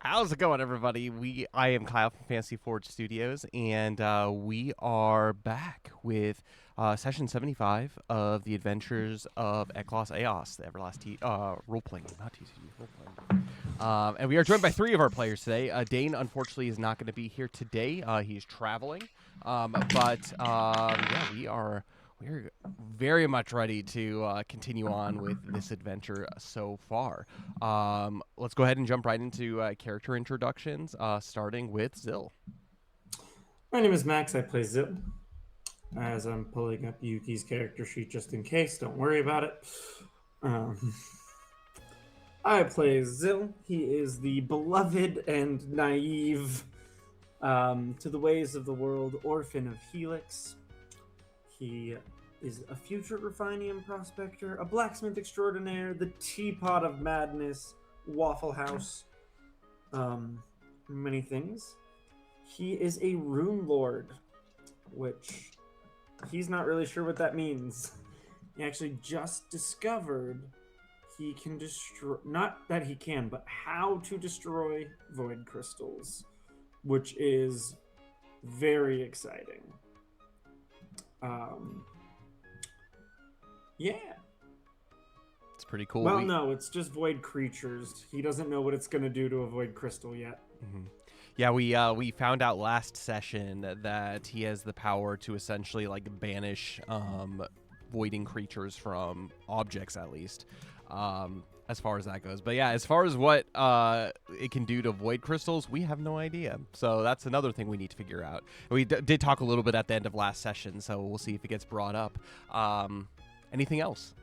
How's it going, everybody? I am Kyle from Fantasy Forge Studios, and we are back with session 75 of the Adventures of Eclaas Eeas, the Everlast Roleplaying, not TCG, Roleplaying. And we are joined by three of our players today. Dane, unfortunately, is not going to be here today. He's traveling, yeah, we're very much ready to continue on with this adventure so far. Let's go ahead and jump right into character introductions, starting with Zill. My name is Max. I play Zip. As I'm pulling up Yuki's character sheet just in case, don't worry about it. I play Zill. He is the beloved and naive to the ways of the world orphan of Helix. He is a future refinium prospector, a blacksmith extraordinaire, the teapot of madness, Waffle House, many things. He is a rune lord, which he's not really sure what that means. He actually just discovered he can destroy, not that he can, but how to destroy void crystals, which is very exciting. Yeah. It's pretty cool. Well, no, it's just void creatures. He doesn't know what it's going to do to a void crystal yet. Mm-hmm. Yeah, we found out last session that he has the power to essentially like banish voiding creatures from objects, at least, as far as that goes. But yeah, as far as what it can do to void crystals, we have no idea. So that's another thing we need to figure out. We did talk a little bit at the end of last session, so we'll see if it gets brought up. Anything else?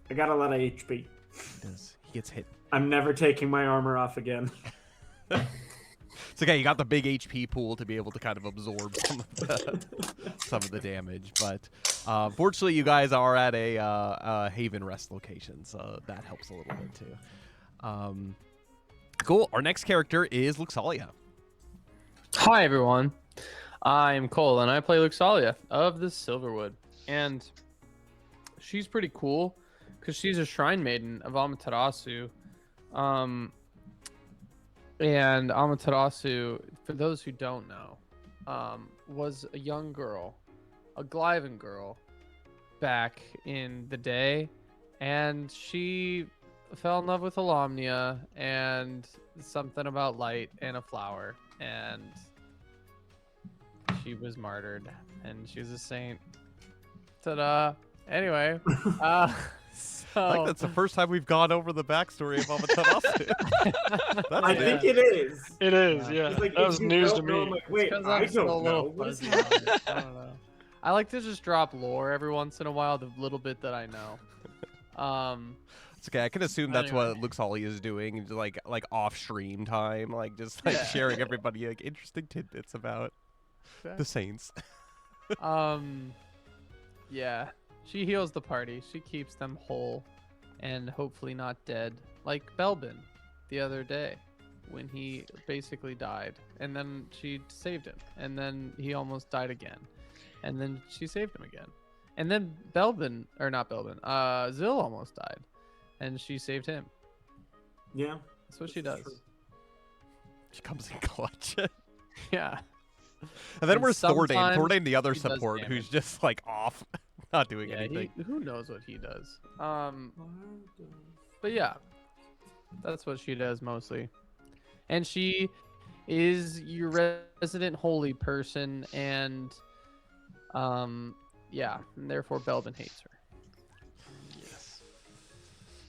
I got a lot of HP. He does. He gets hit. I'm never taking my armor off again. It's okay. You got the big HP pool to be able to kind of absorb some of the damage. But fortunately, you guys are at a Haven rest location, so that helps a little bit too. Cool. Our next character is Luxalia. Hi, everyone. I'm Cole, and I play Luxalia of the Silverwood. And she's pretty cool because she's a shrine maiden of Amaterasu. And Amaterasu, for those who don't know, was a young girl, a Glyvan girl, back in the day, and she fell in love with Alamnia and something about light and a flower, and she was martyred, and she was a saint. Ta-da! Anyway, I think that's the first time we've gone over the backstory of Amaterasu. I think it is. It is, yeah. Like, that was news to me. I'm like, wait, because I I'm still a don't little know. What is fuzzy happening? on it. I don't know. I like to just drop lore every once in a while, the little bit that I know. It's okay. I can assume that's Anyway. what Luxalia is doing, like off stream time, like just like Yeah. sharing everybody like interesting tidbits about the Saints. Yeah. She heals the party. She keeps them whole and hopefully not dead, like Belbin the other day when he basically died, and then she saved him, and then he almost died again, and then she saved him again, and then Belbin, or not Belbin, Zill almost died, and she saved him. Yeah. That's what she This is does. true. She comes in clutch. Yeah. And then And where's Thordain? sometimes Thordain, the other he does support, who's damage. just like off, not doing Yeah, anything. who knows what he does. But yeah, that's what she does mostly. And she is your resident holy person, and yeah, and therefore Belbin hates her. Yes.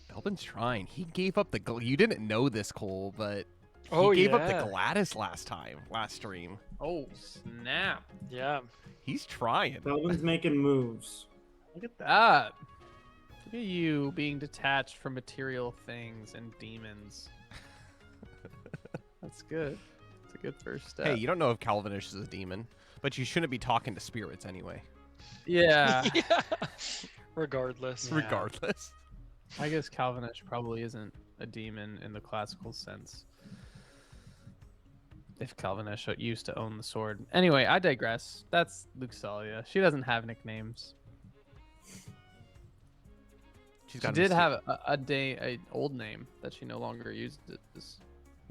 Belbin's trying. He gave up the. You didn't know this, Cole, but he gave up the Gladys last stream. Oh snap! Yeah. He's trying. Belvin's making moves. Look at that. Look at you being detached from material things and demons. That's good. It's a good first step. Hey, you don't know if Calvinish is a demon, but you shouldn't be talking to spirits anyway. Yeah. Yeah. Regardless. Yeah. Regardless. I guess Calvinish probably isn't a demon in the classical sense. If Calvinish used to own the sword. Anyway, I digress. That's Luxalia. She doesn't have nicknames. She's She got did have a old name that she no longer uses.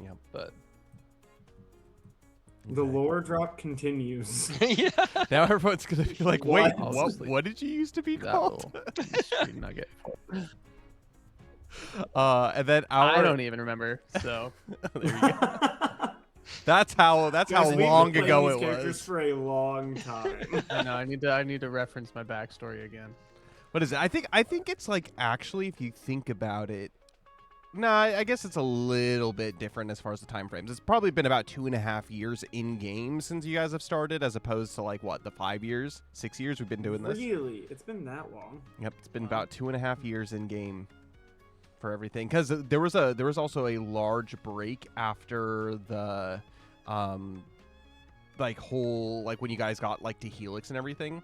Yep. But The lore drop continues. Yeah. Now everyone's gonna be like, Why? wait, what did you used to be that called? little mystery nugget. And then our I don't even remember. So there you go. That's how Guys, we've been long playing ago these it characters was. for a long time. I know I need to reference my backstory again. What is it? I think it's like, actually, if you think about it, no, I guess it's a little bit different as far as the time frames. It's probably been about 2.5 years in game since you guys have started, as opposed to like what, the 5 years, 6 years we've been doing this. Really? It's been that long? Yep, it's been Wow. about 2.5 years in game for everything. Because there was also a large break after the like whole, like when you guys got like to Helix and everything.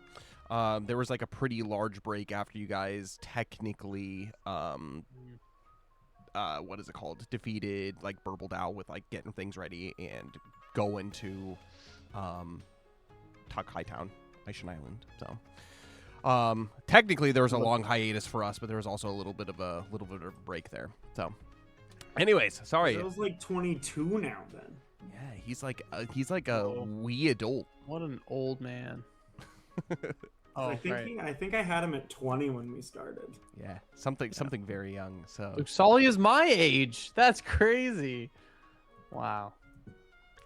There was like a pretty large break after you guys technically what is it called, defeated like Burbled Owl with like getting things ready and going to Tuck Hightown, Ischen Island. So technically there was a long hiatus for us, but there was also a little bit of a break there. So anyways, sorry. It was like 22 now then. Yeah, he's like a wee adult. What an old man. I Right. think I had him at 20 when we started. Yeah, something very young. So Sully is my age. That's crazy. Wow.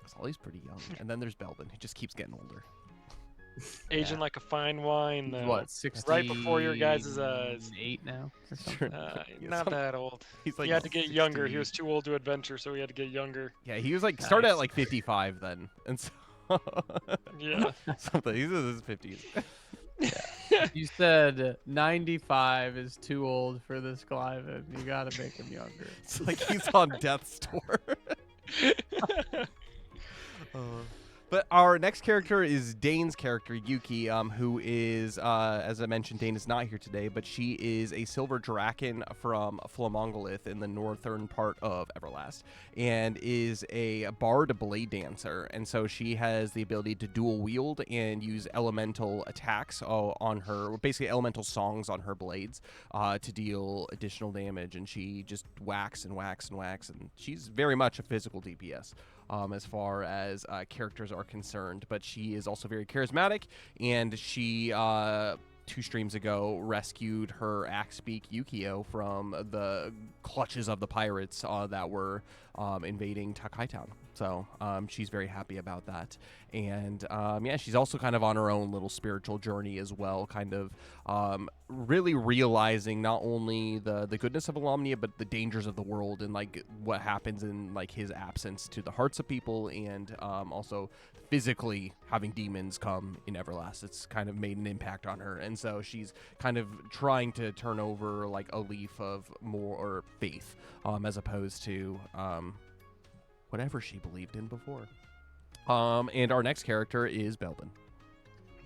Solly's pretty young. And then there's Belbin, who just keeps getting older. Aging like a fine wine. He's Though. what, 60? Right before your guys' 8 now? Or something? Yeah, Not that old. He's like He had to get younger. He 60. was too old to adventure, so he had to get younger. Yeah, he was like started at Nice. like 55 then, and so Yeah. something. He's in his 50s. You said 95 is too old for this Cliven. You gotta make him younger. It's like he's on death's door. But our next character is Dane's character, Yuki, who is, as I mentioned, Dane is not here today, but she is a silver draken from Flamongolith in the northern part of Everlast, and is a bard blade dancer. And so she has the ability to dual wield and use elemental attacks on her, basically elemental songs on her blades, to deal additional damage. And she just whacks and whacks and whacks, and she's very much a physical DPS. As far as characters are concerned, but she is also very charismatic, and she 2 streams ago rescued her Axebeak Yukio from the clutches of the pirates that were invading Tuck Hightown. So she's very happy about that. And yeah, she's also kind of on her own little spiritual journey as well, kind of really realizing not only the goodness of Alomnia, but the dangers of the world and like what happens in like his absence to the hearts of people, and also physically having demons come in Everlast. It's kind of made an impact on her, and so she's kind of trying to turn over like a leaf of more faith, as opposed to whatever she believed in before. And our next character is Belbin.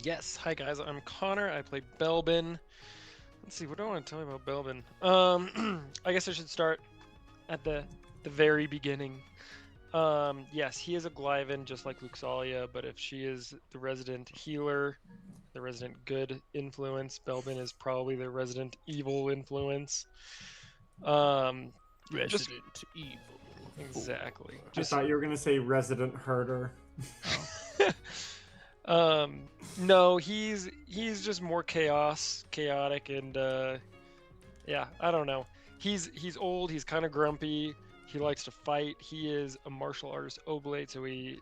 Yes. Hi guys, I'm Connor. I play Belbin. Let's see, what do I want to tell you about Belbin? I guess I should start at the very beginning. Yes, he is a Glyven, just like Luxalia, but if she is the resident healer, the resident good influence, Belbin is probably the resident evil influence. Resident Evil. Exactly. I thought you were gonna say resident herder. No, he's just more chaotic, and yeah, I don't know. He's old. He's kind of grumpy. He likes to fight. He is a martial artist oblate, so he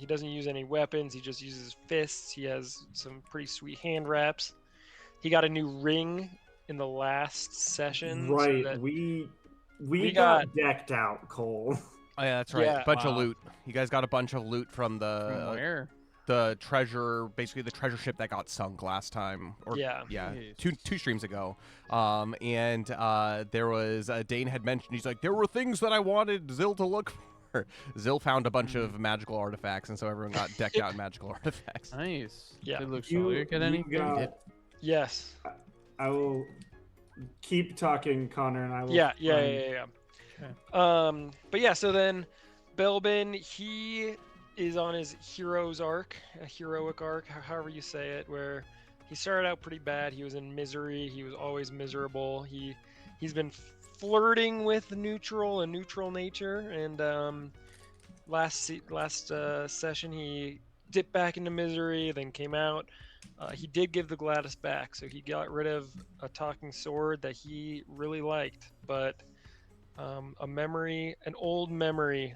doesn't use any weapons. He just uses fists. He has some pretty sweet hand wraps. He got a new ring in the last session. so Right. that- We got- decked out, Cole. Oh yeah, that's right. Yeah. Bunch of Wow. loot. You guys got a bunch of loot from From where? the treasure, basically the treasure ship that got sunk last time, or Yeah. Jeez. two streams ago. And there was Dane had mentioned, he's like, there were things that I wanted Zill to look for. Zill found a bunch of magical artifacts, and so everyone got decked out in magical artifacts. Nice. Yeah. Did Luxalia get anything? got- Yes. I will keep talking, Connor, and I will. Yeah. Okay. But yeah, so then Belbin, he is on his hero's arc, a heroic arc, however you say it, where he started out pretty bad. He was in misery. He was always miserable. He he's been flirting with neutral and neutral nature, and last session he dipped back into misery, then came out. He did give the Gladys back, so he got rid of a talking sword that he really liked, but an old memory,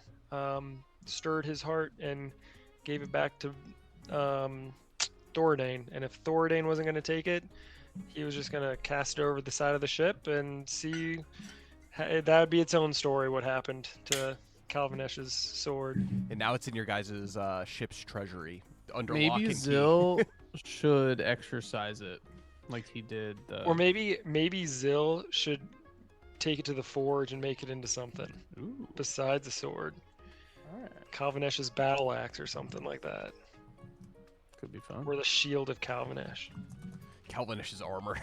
stirred his heart and gave it back to Thoradane. And if Thoradane wasn't going to take it, he was just going to cast it over the side of the ship and see. That would be its own story, what happened to Calvinesh's sword. And now it's in your guys' ship's treasury under lock Maybe and key. Zill should exercise it like he did. Or maybe Zill should take it to the forge and make it into something besides a sword. All right. Calvinesh's battle axe or something like that. Could be fun. Or the shield of Calvinesh. Calvinish's armor.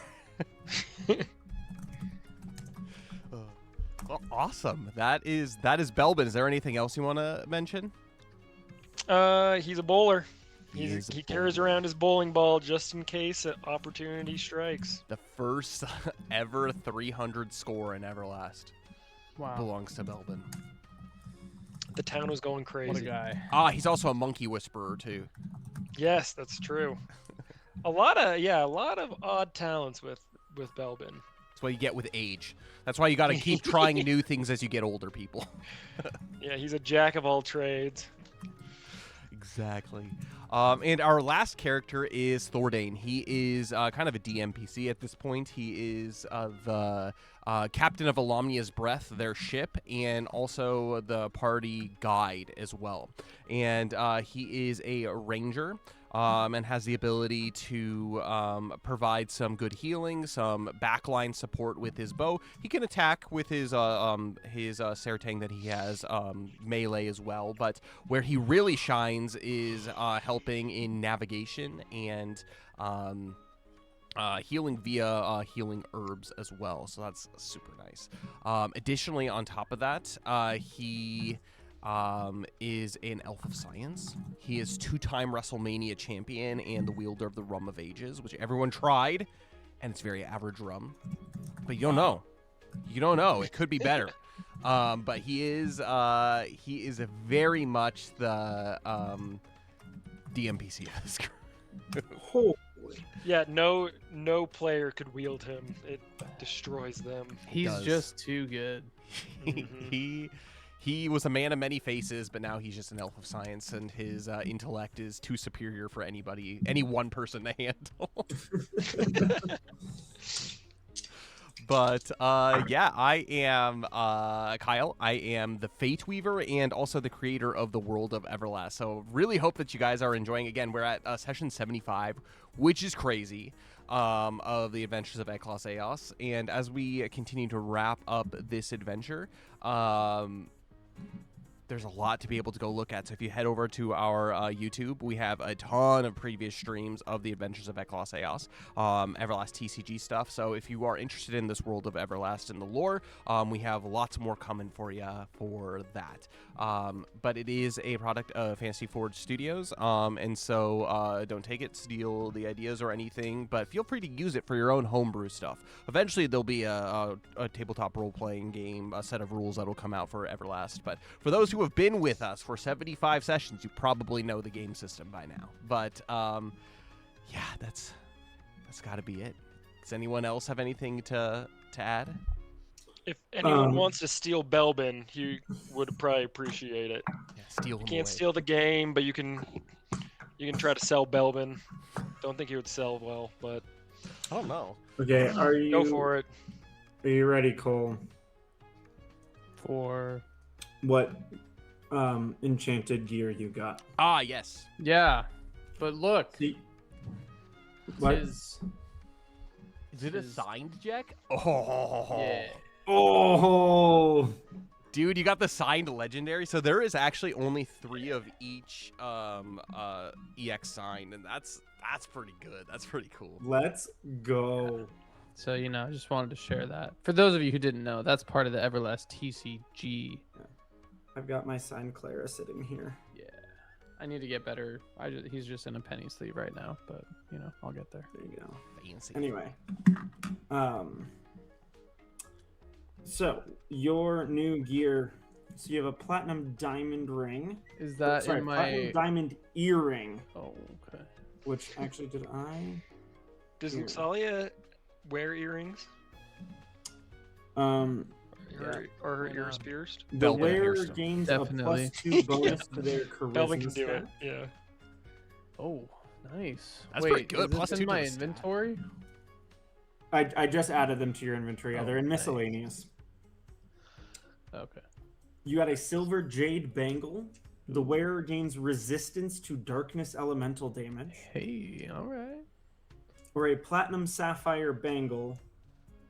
Well, awesome. That is Belbin. Is there anything else you want to mention? He's a bowler. He carries around his bowling ball just in case an opportunity strikes. The first ever 300 score in Everlast Wow. belongs to Belbin. The town was going What a crazy. guy. He's also a monkey whisperer too. Yes, that's true. A lot of odd talents with Belbin. That's what you get with age. That's why you got to keep trying new things as you get older, people. Yeah, he's a jack of all trades. Exactly. And our last character is Thoradane. He is kind of a DMPC at this point. He is the captain of Alamnia's Breath, their ship, and also the party guide as well. And he is a ranger. And has the ability to provide some good healing, some backline support with his bow. He can attack with his Sertang that he has, melee as well. But where he really shines is helping in navigation and healing via healing herbs as well. So that's super nice. Additionally, on top of that, he is an elf of science. He is 2-time WrestleMania champion and the wielder of the Rum of Ages, which everyone tried, and it's very average rum. But you don't know. You don't know. It could be better. But he is very much the DMPC of this group. Holy. Yeah, no player could wield him. It destroys them. He's does. just too good. He was a man of many faces, but now he's just an elf of science, and his intellect is too superior for any one person to handle. But yeah, I am Kyle. I am the Fate Weaver and also the creator of the world of Everlast. So really hope that you guys are enjoying. Again, we're at session 75, which is crazy, of the Adventures of Eclaas. And as we continue to wrap up this adventure, there's a lot to be able to go look at. So if you head over to our YouTube, we have a ton of previous streams of the Adventures of Eclaas, Everlast TCG stuff. So if you are interested in this world of Everlast and the lore, we have lots more coming for you for that. But it is a product of Fantasy Forge Studios, and so don't take it, steal the ideas or anything, but feel free to use it for your own homebrew stuff. Eventually, there'll be a tabletop role-playing game, a set of rules that'll come out for Everlast. But for those who have been with us for 75 sessions, you probably know the game system by now. But yeah, that's got to be it. Does anyone else have anything to add? If anyone wants to steal Belbin, he would probably appreciate it. Yeah, steal him You can't away. steal the game, but you can try to sell Belbin. Don't think he would sell well, but I don't know. Okay, are you go for it. Are you ready, Cole? For What enchanted gear you got? Ah, yes. yeah, but look, See, what? his Is it a His- signed Jack? Oh, yeah. Oh, dude, you got the signed legendary. So there is actually only 3 of each EX signed, and that's pretty good. That's pretty cool. let's go. So I just wanted to share that. For those of you who didn't know, that's part of the Everlast TCG. I've got my signed Clara sitting here. Yeah, I need to get better. He's just in a penny sleeve right now, but I'll get there. There you go. Fancy. Anyway, So your new gear. So you have a platinum diamond ring. Is that Sorry, in my? platinum diamond earring. Oh, okay. Which actually did I? Does Here. Luxalia wear earrings? Um, Or her why ears not? pierced? the Belvin wearer pierced him. gains Definitely. a +2 bonus to their charisma Belvin can do stat. it. Yeah. Oh, nice. That's Wait, pretty good. Is this Plus in 2 to my the stat. inventory? I just added them to your inventory. Yeah, Oh, they're in nice. miscellaneous. Okay. You got a silver jade bangle. The wearer gains resistance to darkness elemental damage. Hey, all right. Or a platinum sapphire bangle.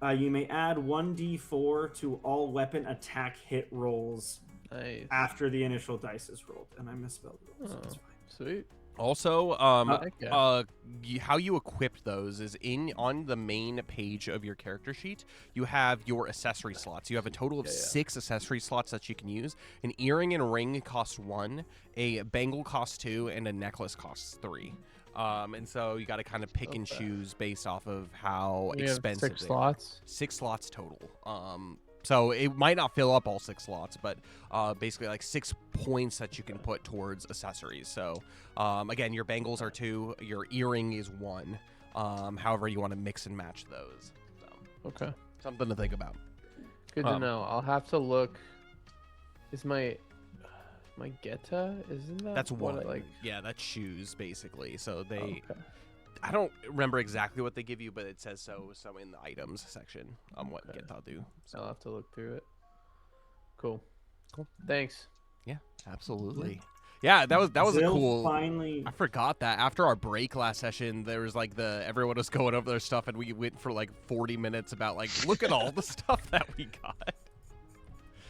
You may add 1d4 to all weapon attack hit rolls Nice. after the initial dice is rolled. And I misspelled roll, so that's Oh. fine. Sweet. Also, Heck yeah. how you equip those is on the main page of your character sheet. You have your accessory slots. You have a total of 6 accessory slots that you can use. An earring and ring costs 1, a bangle costs 2, and a necklace costs 3. And so you got to kind of pick and Okay. choose based off of how We have expensive 6 they are. slots. 6 slots total. So it might not fill up all 6 slots, but basically like 6 points that you can put towards accessories. So again, your bangles are 2, your earring is 1. However you want to mix and match those. So Okay. something to think about. Good to know. I'll have to look. Is my Geta? Isn't that That's what one. I like? Yeah, that's shoes basically. So they, Okay. I don't remember exactly what they give you, but it says so in the items section on what Okay. Get do. So I'll have to look through it. Cool. Cool. Thanks. yeah, absolutely. Yeah, that was a Zill cool. finally. I forgot that after our break last session, there was like everyone was going over their stuff, and we went for like 40 minutes about like look at all the stuff that we got.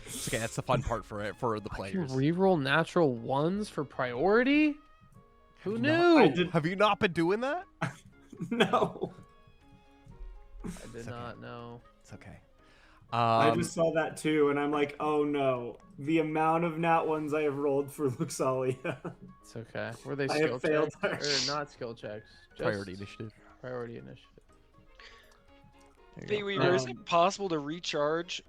It's okay, that's the fun part for the I can players. reroll natural ones for priority? Who No, knew? Have you not been doing that? No. I did It's not know. It's okay. I just saw that too, and I'm like, oh no. The amount of nat ones I have rolled for Luxalia. It's okay. Were they I skill have failed checks? Or not skill checks? Just priority initiative. Priority initiative. There you Hey, go. Weaver, is it possible to recharge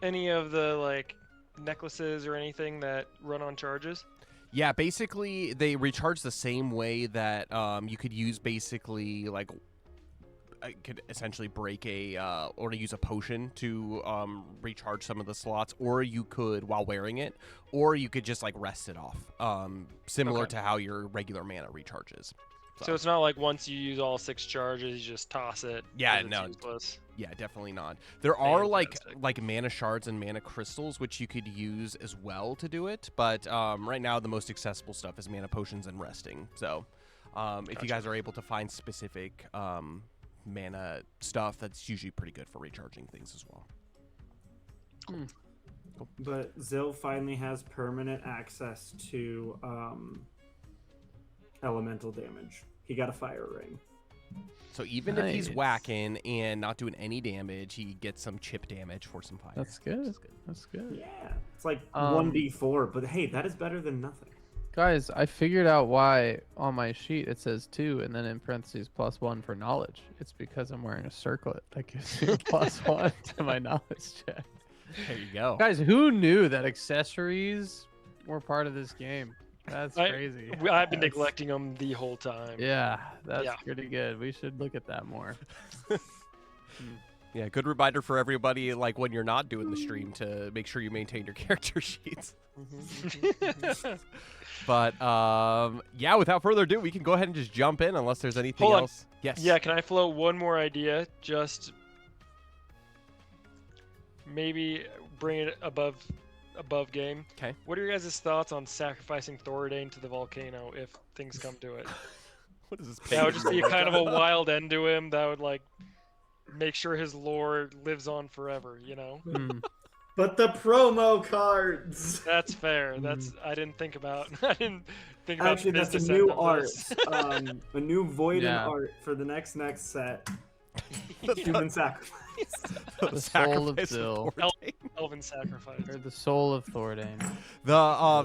any of the like necklaces or anything that run on charges? Yeah, basically they recharge the same way that you could use basically like I could essentially break or to use a potion to recharge some of the slots, or you could while wearing it, or you could just like rest it off, similar Okay. to how your regular mana recharges. So it's not like once you use all 6 charges, you just toss it. Yeah, 'cause it's no. useless. Yeah, definitely not. There are Fantastic. like mana shards and mana crystals which you could use as well to do it, but right now the most accessible stuff is mana potions and resting. So if you Gotcha. guys are able to find specific mana stuff, that's usually pretty good for recharging things as well. But Zill finally has permanent access to elemental damage. He got a fire ring. So even if he's Nice. whacking and not doing any damage, he gets some chip damage for some fire. That's good. That's good. Yeah. It's like Um, 1d4, but hey, that is better than nothing. Guys, I figured out why on my sheet it says 2 and then in parentheses +1 for knowledge. It's because I'm wearing a circlet that gives me a +1 to my knowledge check. There you go. Guys, who knew that accessories were part of this game? That's crazy. I've been neglecting them the whole time. Yeah, that's Yeah. pretty good. We should look at that more. Yeah, good reminder for everybody, like when you're not doing the stream, to make sure you maintain your character sheets. But yeah, without further ado, we can go ahead and just jump in unless there's anything Hold on. else. Yes. Yeah, can I float one more idea? Just maybe bring it above game. 'Kay. What are your guys' thoughts on sacrificing Thoradane to the volcano if things come to it? What is this? That would just be a kind of a wild end to him. That would like make sure his lore lives on forever. You know. Hmm. But the promo cards. That's fair. That's I didn't think about. I didn't think about Actually, the that's a business new end of art. this. A new Voiden Yeah. art for the next set. Human sacrifice. The soul of Sacrifice Zill. Thordain. Elven sacrifice. Or the soul of Thordain.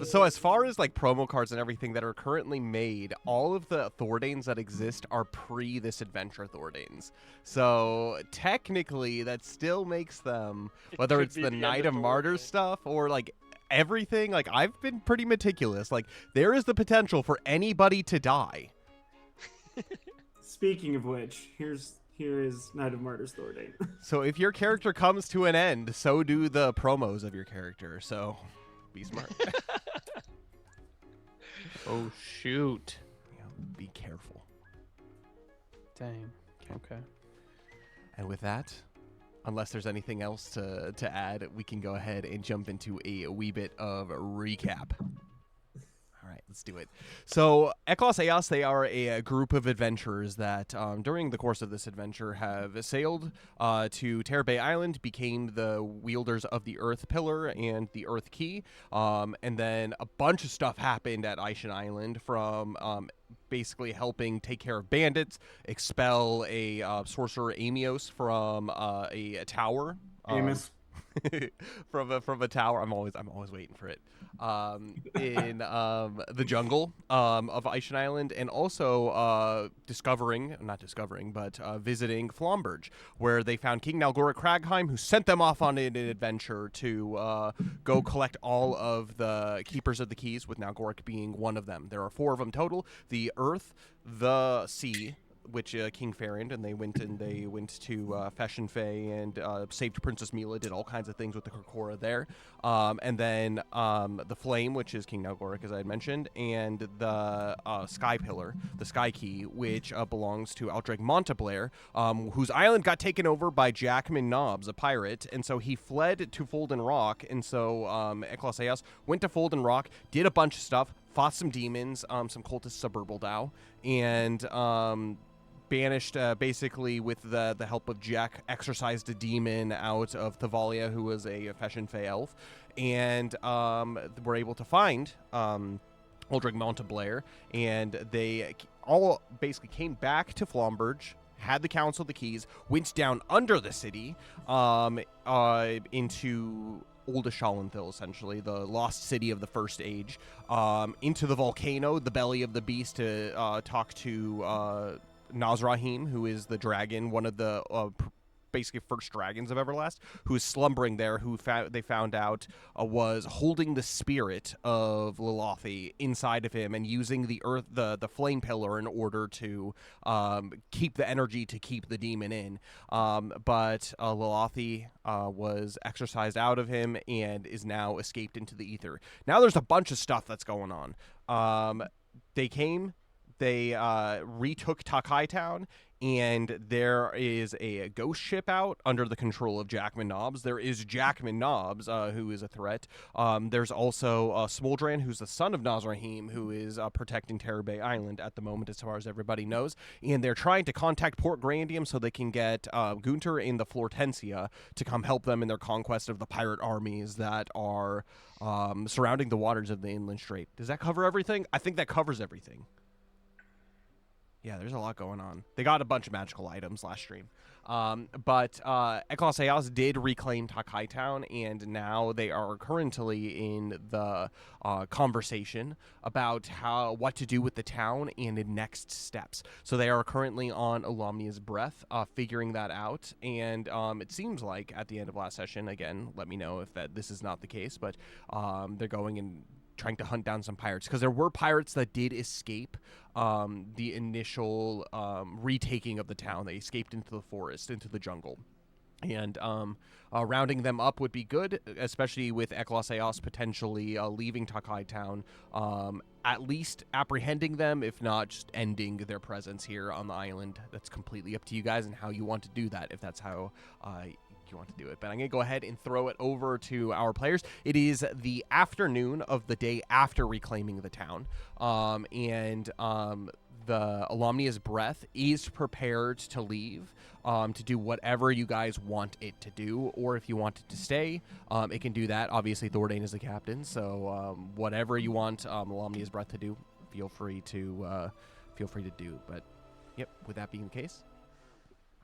So as far as like promo cards and everything that are currently made, all of the Thordains that exist are pre this adventure Thordains. So technically that still makes them, whether could it's be the the end Knight of of the Martyrs Roleplaying. stuff or like everything, like I've been pretty meticulous. Like there is the potential for anybody to die. Speaking of which, here is Knight of Martyrs Thordain. So if your character comes to an end, so do the promos of your character. So be smart. Oh, shoot. Yeah, be careful. Dang. Okay. And with that, unless there's anything else to add, we can go ahead and jump into a wee bit of recap. All right, let's do it. So, Eclaas Eeas, they are a group of adventurers that, during the course of this adventure, have sailed to Terbay Island, became the wielders of the Earth Pillar and the Earth Key, and then a bunch of stuff happened at Aishan Island from basically helping take care of bandits, expel a sorcerer Amios from a tower. Amos. from a tower. I'm always waiting for it. In the jungle of Aishan Island, and also visiting Flomberge, where they found King Nalgoric Cragheim, who sent them off on an adventure to go collect all of the Keepers of the Keys, with Nalgoric being one of them. There are 4 of them total: the Earth, the Sea, which King Ferrand, and they went to Feshin Fey and saved Princess Mila, did all kinds of things with the Korkora there, and then the Flame, which is King Nalgoric, as I had mentioned, and the Sky Pillar, the Sky Key, which belongs to Aldreg Monteblair, whose island got taken over by Jackman Nobbs, a pirate, and so he fled to Folden Rock, and so Eclaas Eeas went to Folden Rock, did a bunch of stuff, fought some demons, some cultists of Burbldow, and banished, basically with the help of Jack, exorcised a demon out of Thavalia, who was a Feshin Fey elf, and were able to find Aldreg Monteblair, and they all basically came back to Flomberge, had the Council of the Keys, went down under the city into Old Ashalenthil, essentially, the lost city of the First Age, into the volcano, the belly of the beast, to talk to Nazrahim, who is the dragon, one of the basically first dragons of Everlast, who is slumbering there, who they found out was holding the spirit of Lilothy inside of him and using the earth, the flame pillar, in order to keep the energy to keep the demon in. But Lilothy was exorcised out of him and is now escaped into the ether. Now there's a bunch of stuff that's going on. They retook Takai Town, and there is a ghost ship out under the control of Jackman Nobbs. There is Jackman Nobbs, who is a threat. There's also Smoldran, who's the son of Nazrahim, who is protecting Terbay Island at the moment, as far as everybody knows. And they're trying to contact Port Grandium so they can get Gunter and the Flortensia to come help them in their conquest of the pirate armies that are surrounding the waters of the Inland Strait. Does that cover everything? I think that covers everything. Yeah, there's a lot going on. They got a bunch of magical items last stream. But Eclaas Eeas did reclaim Takai Town, and now they are currently in the conversation about what to do with the town and the next steps. So they are currently on Olamnia's Breath, figuring that out. And it seems like at the end of last session, again, let me know if this is not the case, but they're going and trying to hunt down some pirates, because there were pirates that did escape the initial retaking of the town. They escaped into the forest, into the jungle. And rounding them up would be good, especially with Eclaas Eeas potentially leaving Takai Town, at least apprehending them, if not just ending their presence here on the island. That's completely up to you guys and how you want to do that, if that's how you want to do it. But I'm going to go ahead and throw it over to our players. It is the afternoon of the day after reclaiming the town, and the Olamnia's Breath is prepared to leave to do whatever you guys want it to do, or if you want it to stay, it can do that. Obviously, Thordain is the captain, so whatever you want Olamnia's Breath to do, feel free to do. But yep, with that being the case,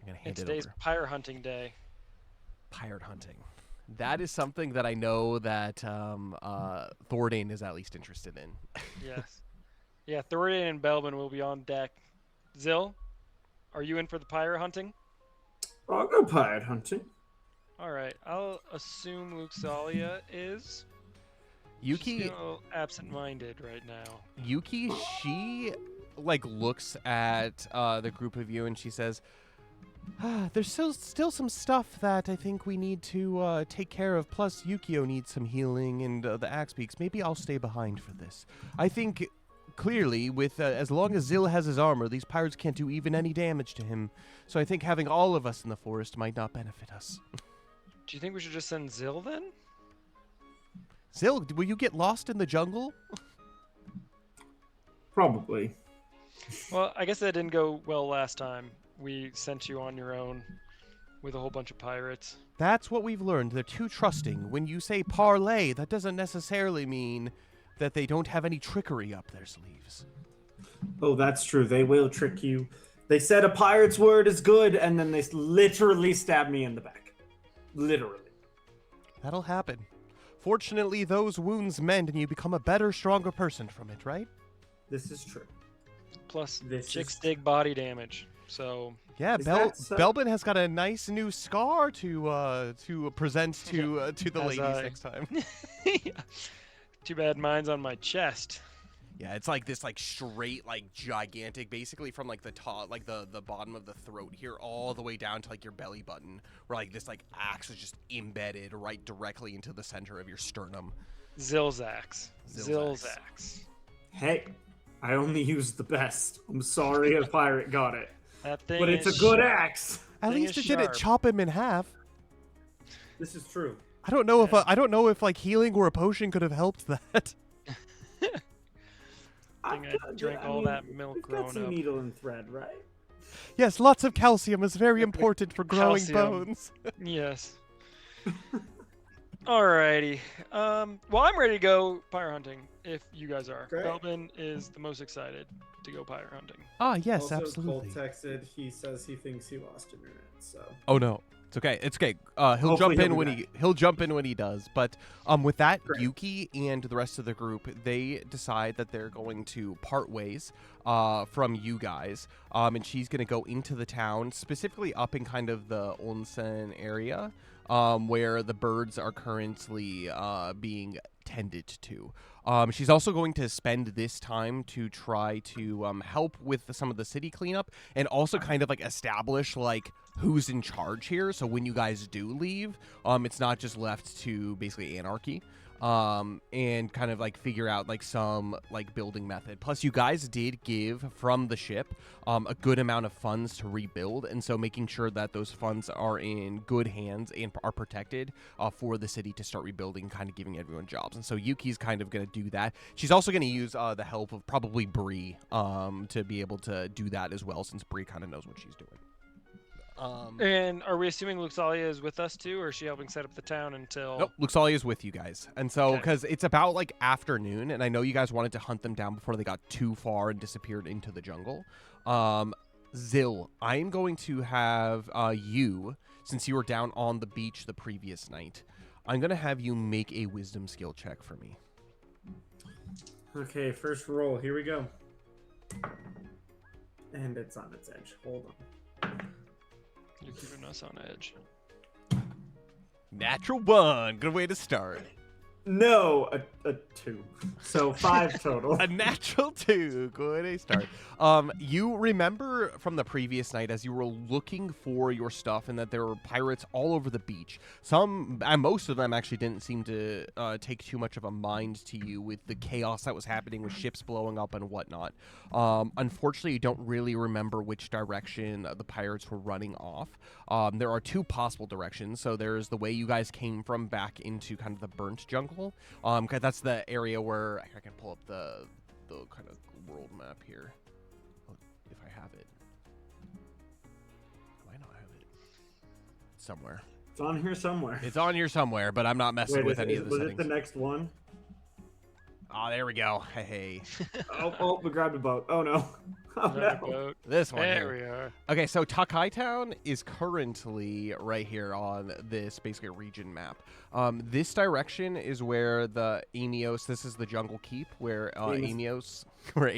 I'm gonna hand it over. Today's pyre hunting day. Pirate hunting. That is something that I know that Thordain is at least interested in. Yes. Yeah, Thordain and Belbin will be on deck. Zill, are you in for the pirate hunting? I'll go pirate hunting. All right. I'll assume Luxalia is. Yuki, She's a little absent-minded right now. Yuki, she like looks at the group of you and she says, "There's still some stuff that I think we need to take care of. Plus, Yukio needs some healing, and the Axe Beaks. Maybe I'll stay behind for this. I think clearly, with as long as Zill has his armor, these pirates can't do even any damage to him. So I think having all of us in the forest might not benefit us." Do you think we should just send Zill then? Zill, will you get lost in the jungle? Probably. Well, I guess that didn't go well last time. We sent you on your own with a whole bunch of pirates. That's what we've learned. They're too trusting. When you say parlay, that doesn't necessarily mean that they don't have any trickery up their sleeves. Oh, that's true. They will trick you. They said a pirate's word is good, and then they literally stabbed me in the back. Literally. That'll happen. Fortunately, those wounds mend and you become a better, stronger person from it, right? This is true. Plus, This chicks is- dig body damage. So, Yeah, Is that so? Belbin has got a nice new scar to present to the As ladies I- next time. too bad mine's on my chest. Yeah, it's like this like straight, like gigantic, basically from like the top, like the bottom of the throat here all the way down to like your belly button, where like this like axe is just embedded right directly into the center of your sternum. Zill's axe. Zill's Zill's axe. axe. Hey, I only used the best. I'm sorry a pirate got it. That thing But it's a is good sharp. axe. At Thing least is it didn't sharp. chop him in half. This is true. I don't know Yeah. if I don't know if like healing or a potion could have helped that. Think I drank all that milk we've got growing some up. needle and thread, right? Yes, lots of calcium is very The important for growing calcium. bones. Yes. Alrighty. Well, I'm ready to go pyre hunting if you guys are. Great. Belbin is the most excited to go pyre hunting. Ah, yes, also, absolutely. Cole texted. He says he thinks he lost internet. So Oh no, it's okay. It's okay. He'll Hopefully jump in he'll when be he'll jump in when he does. But with that, Great. Yuki and the rest of the group, they decide that they're going to part ways from you guys. And she's going to go into the town, specifically up in kind of the onsen area, where the birds are currently being tended to. She's also going to spend this time to try to help with some of the city cleanup and also kind of like establish like who's in charge here. So when you guys do leave, it's not just left to basically anarchy. And kind of like figure out like some like building method. Plus, you guys did give from the ship a good amount of funds to rebuild, and so making sure that those funds are in good hands and are protected for the city to start rebuilding, kind of giving everyone jobs. And so Yuki's kind of going to do that. She's also going to use the help of probably Bree to be able to do that as well, since Bree kind of knows what she's doing. And are we assuming Luxalia is with us too, or is she helping set up the town until? Nope, Luxalia is with you guys. And so, Okay. because it's about like afternoon, and I know you guys wanted to hunt them down before they got too far and disappeared into the jungle. Zill, I'm going to have you, since you were down on the beach the previous night, I'm going to have you make a wisdom skill check for me. okay, first roll. Here we go. And it's on its edge. Hold on. You're keeping us on edge. Natural 1. Good way to start. No, a 2. So 5 total. A natural 2. Good way to start. You remember from the previous night as you were looking for your stuff and that there were pirates all over the beach. Some, and most of them actually didn't seem to take too much of a mind to you with the chaos that was happening with ships blowing up and whatnot. Unfortunately, you don't really remember which direction the pirates were running off. There are 2 possible directions. So there's the way you guys came from back into kind of the burnt jungle. 'Cause that's the area where I can pull up the kind of world map here. If I have it. I might not have it. Somewhere. It's on here somewhere. It's on here somewhere, but I'm not messing Wait, with any of the was settings. it the next one? Oh, there we go. Hey. Oh, we grabbed a boat. Oh no. Oh Another no. boat. This one There here. we are. Okay, so Takai Town is currently right here on this basically region map. This direction is where the Eeas, this is the jungle keep where Eeas, where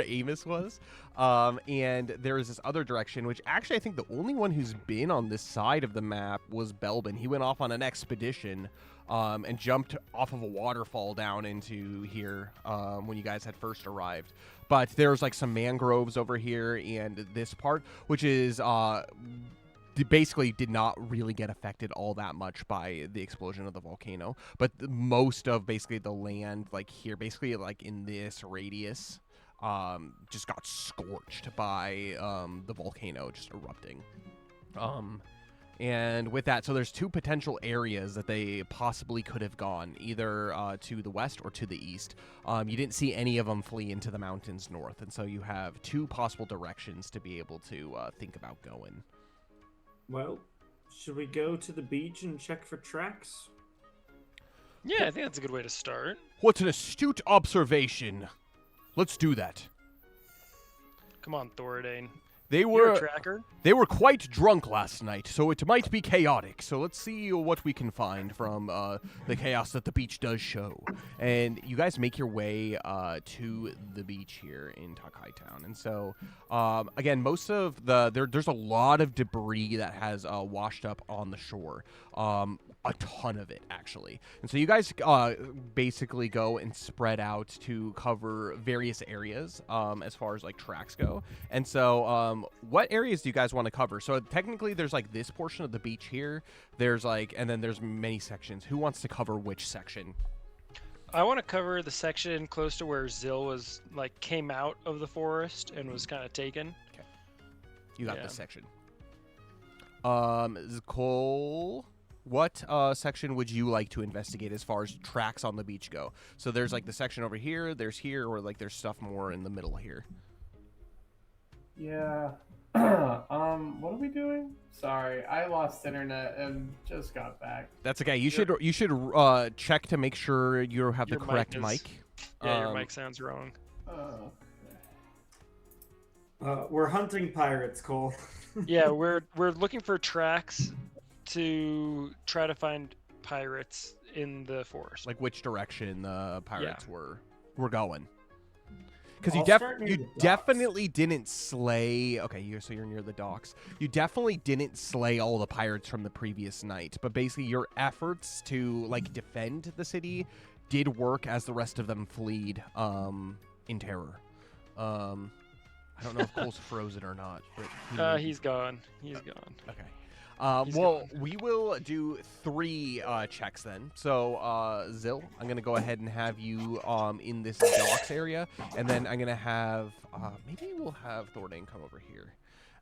Amos was. And there is this other direction, which actually I think the only one who's been on this side of the map was Belbin. He went off on an expedition and jumped off of a waterfall down into here when you guys had first arrived. But there's like some mangroves over here and this part, which is basically did not really get affected all that much by the explosion of the volcano. But most of basically the land like here, basically like in this radius, just got scorched by the volcano just erupting. And with that, so there's two potential areas that they possibly could have gone, either to the west or to the east. You didn't see any of them flee into the mountains north, and so you have two possible directions to be able to think about going. Well, should we go to the beach and check for tracks? Yeah, I think that's a good way to start. What an astute observation. Let's do that. Come on, Thoradane. They You're a were tracker. They were quite drunk last night, so it might be chaotic. So let's see what we can find from the chaos that the beach does show. And you guys make your way to the beach here in Takai Town. And so, again, most of there's a lot of debris that has washed up on the shore. A ton of it, actually. And so you guys basically go and spread out to cover various areas as far as like tracks go. And so what areas do you guys want to cover? So technically there's like this portion of the beach here. There's like, and then there's many sections. Who wants to cover which section? I want to cover the section close to where Zill was like came out of the forest and was kind of taken. Okay. You got Yeah. this section. Cole, what section would you like to investigate as far as tracks on the beach go? So there's like the section over here, there's here, or like there's stuff more in the middle here. Yeah. What are we doing? Sorry, I lost internet and just got back. That's okay. You should check to make sure you have the Your correct mic mic. Yeah, your mic sounds wrong. Oh. We're hunting pirates, Cole. Yeah, we're looking for tracks to try to find pirates in the forest. Like which direction the pirates Yeah. were going. Because you I'll start near the docks. definitely didn't slay. Okay, so you're near the docks. You definitely didn't slay all the pirates from the previous night, but basically your efforts to like defend the city did work as the rest of them fled in terror. I don't know if Cole's frozen or not, but He's gone. He's gone. okay. He's Well, we will do 3 checks then. So, Zill, I'm going to go ahead and have you in this docks area. And then I'm going to have, maybe we'll have Thordane come over here.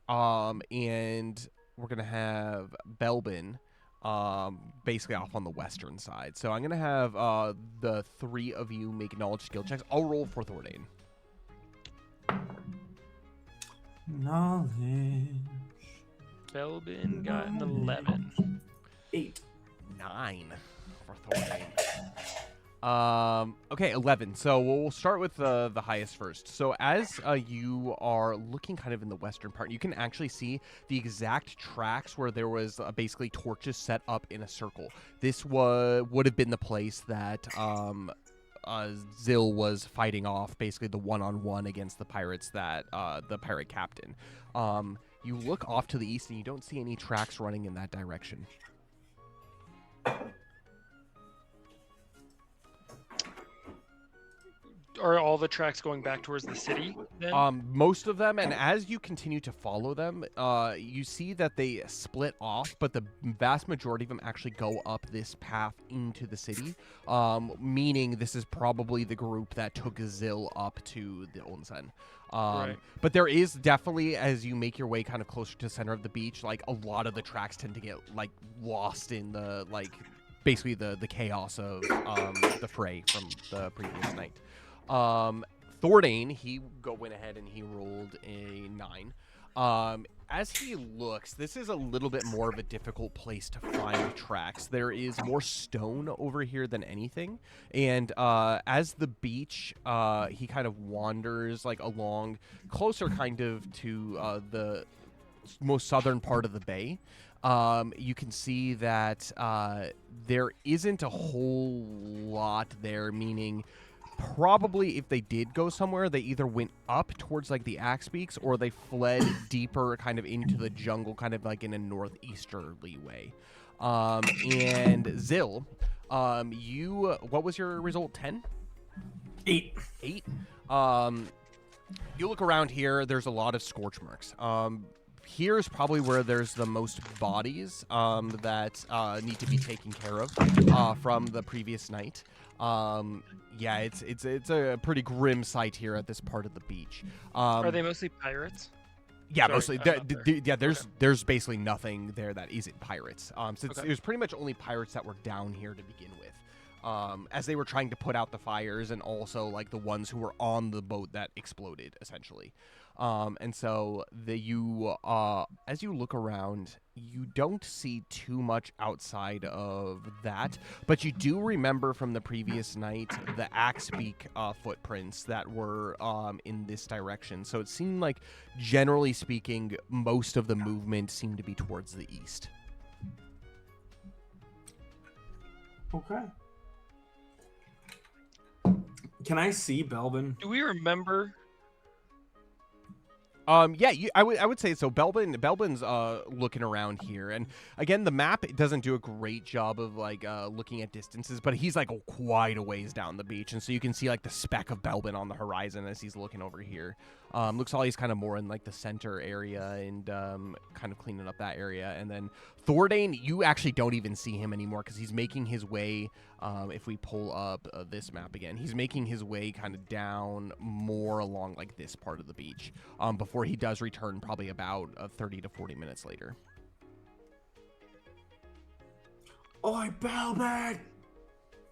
And we're going to have Belbin basically off on the western side. So I'm going to have the 3 of you make knowledge skill checks. I'll roll for Thordane. Knowledge. Belbin got an 11. 8. 9 for Thordane. Okay, 11. So we'll start with the highest first. So as you are looking kind of in the western part, you can actually see the exact tracks where there was basically torches set up in a circle. This would have been the place that Zill was fighting off basically the one-on-one against the pirates that the pirate captain. You look off to the east and you don't see any tracks running in that direction. Are all the tracks going back towards the city then? Most of them, and as you continue to follow them, you see that they split off, but the vast majority of them actually go up this path into the city, meaning this is probably the group that took Zill up to the Onsen. Right. But there is definitely, as you make your way kind of closer to the center of the beach, like a lot of the tracks tend to get like lost in the like basically the chaos of the fray from the previous night. Thordane, he went ahead and he rolled a 9. As he looks, this is a little bit more of a difficult place to find tracks. There is more stone over here than anything, and as the beach, he kind of wanders like along, closer kind of to the most southern part of the bay. You can see that there isn't a whole lot there, meaning probably if they did go somewhere, they either went up towards like the axe peaks or they fled deeper kind of into the jungle, kind of like in a northeasterly way. And Zill, you, what was your result? 10? 8. 8? You look around here, there's a lot of scorch marks. Here's probably where there's the most bodies that need to be taken care of from the previous night. Yeah, it's a pretty grim sight here at this part of the beach. Are they mostly pirates? Yeah, Sorry, mostly. I'm not there. Yeah, Okay. there's basically nothing there that isn't pirates. So Okay. it was pretty much only pirates that were down here to begin with. As they were trying to put out the fires, and also like the ones who were on the boat that exploded, essentially. And so as you look around, you don't see too much outside of that, but you do remember from the previous night the Axebeak footprints that were in this direction. So it seemed like, generally speaking, most of the movement seemed to be towards the east. Okay. Can I see Belbin? Do we remember? Yeah, I would say so. Belbin's looking around here, and again, the map doesn't do a great job of like looking at distances, but he's like quite a ways down the beach, and so you can see like the speck of Belbin on the horizon as he's looking over here. Looks like he's kind of more in like the center area and kind of cleaning up that area, and then Thordane, you actually don't even see him anymore because he's making his way. If we pull up this map again, he's making his way kind of down more along like this part of the beach before he does return probably about 30 to 40 minutes later. Oi, Belbin!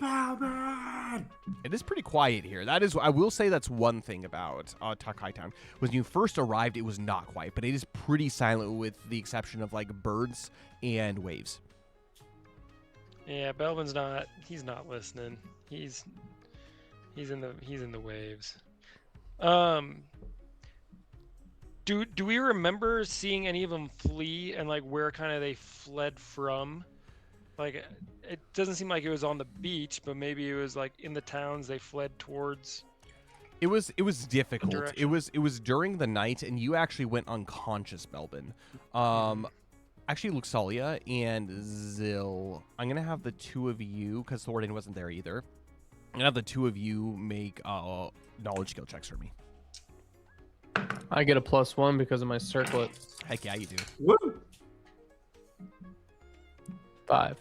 Belbin! It is pretty quiet here. That is, I will say that's one thing about Takai Town. When you first arrived, it was not quiet, but it is pretty silent with the exception of like birds and waves. Yeah, Belvin's not. He's not listening. He's in the waves. Do we remember seeing any of them flee and like where kind of they fled from? Like, it doesn't seem like it was on the beach, but maybe it was like in the towns they fled towards. It was difficult. Direction. It was during the night, and you actually went unconscious, Belbin. Actually, Luxalia and Zill, I'm gonna have the two of you, because Thordan wasn't there either. I'm gonna have the two of you make knowledge skill checks for me. I get a +1 because of my circlet. Heck yeah, you do. Woo! 5.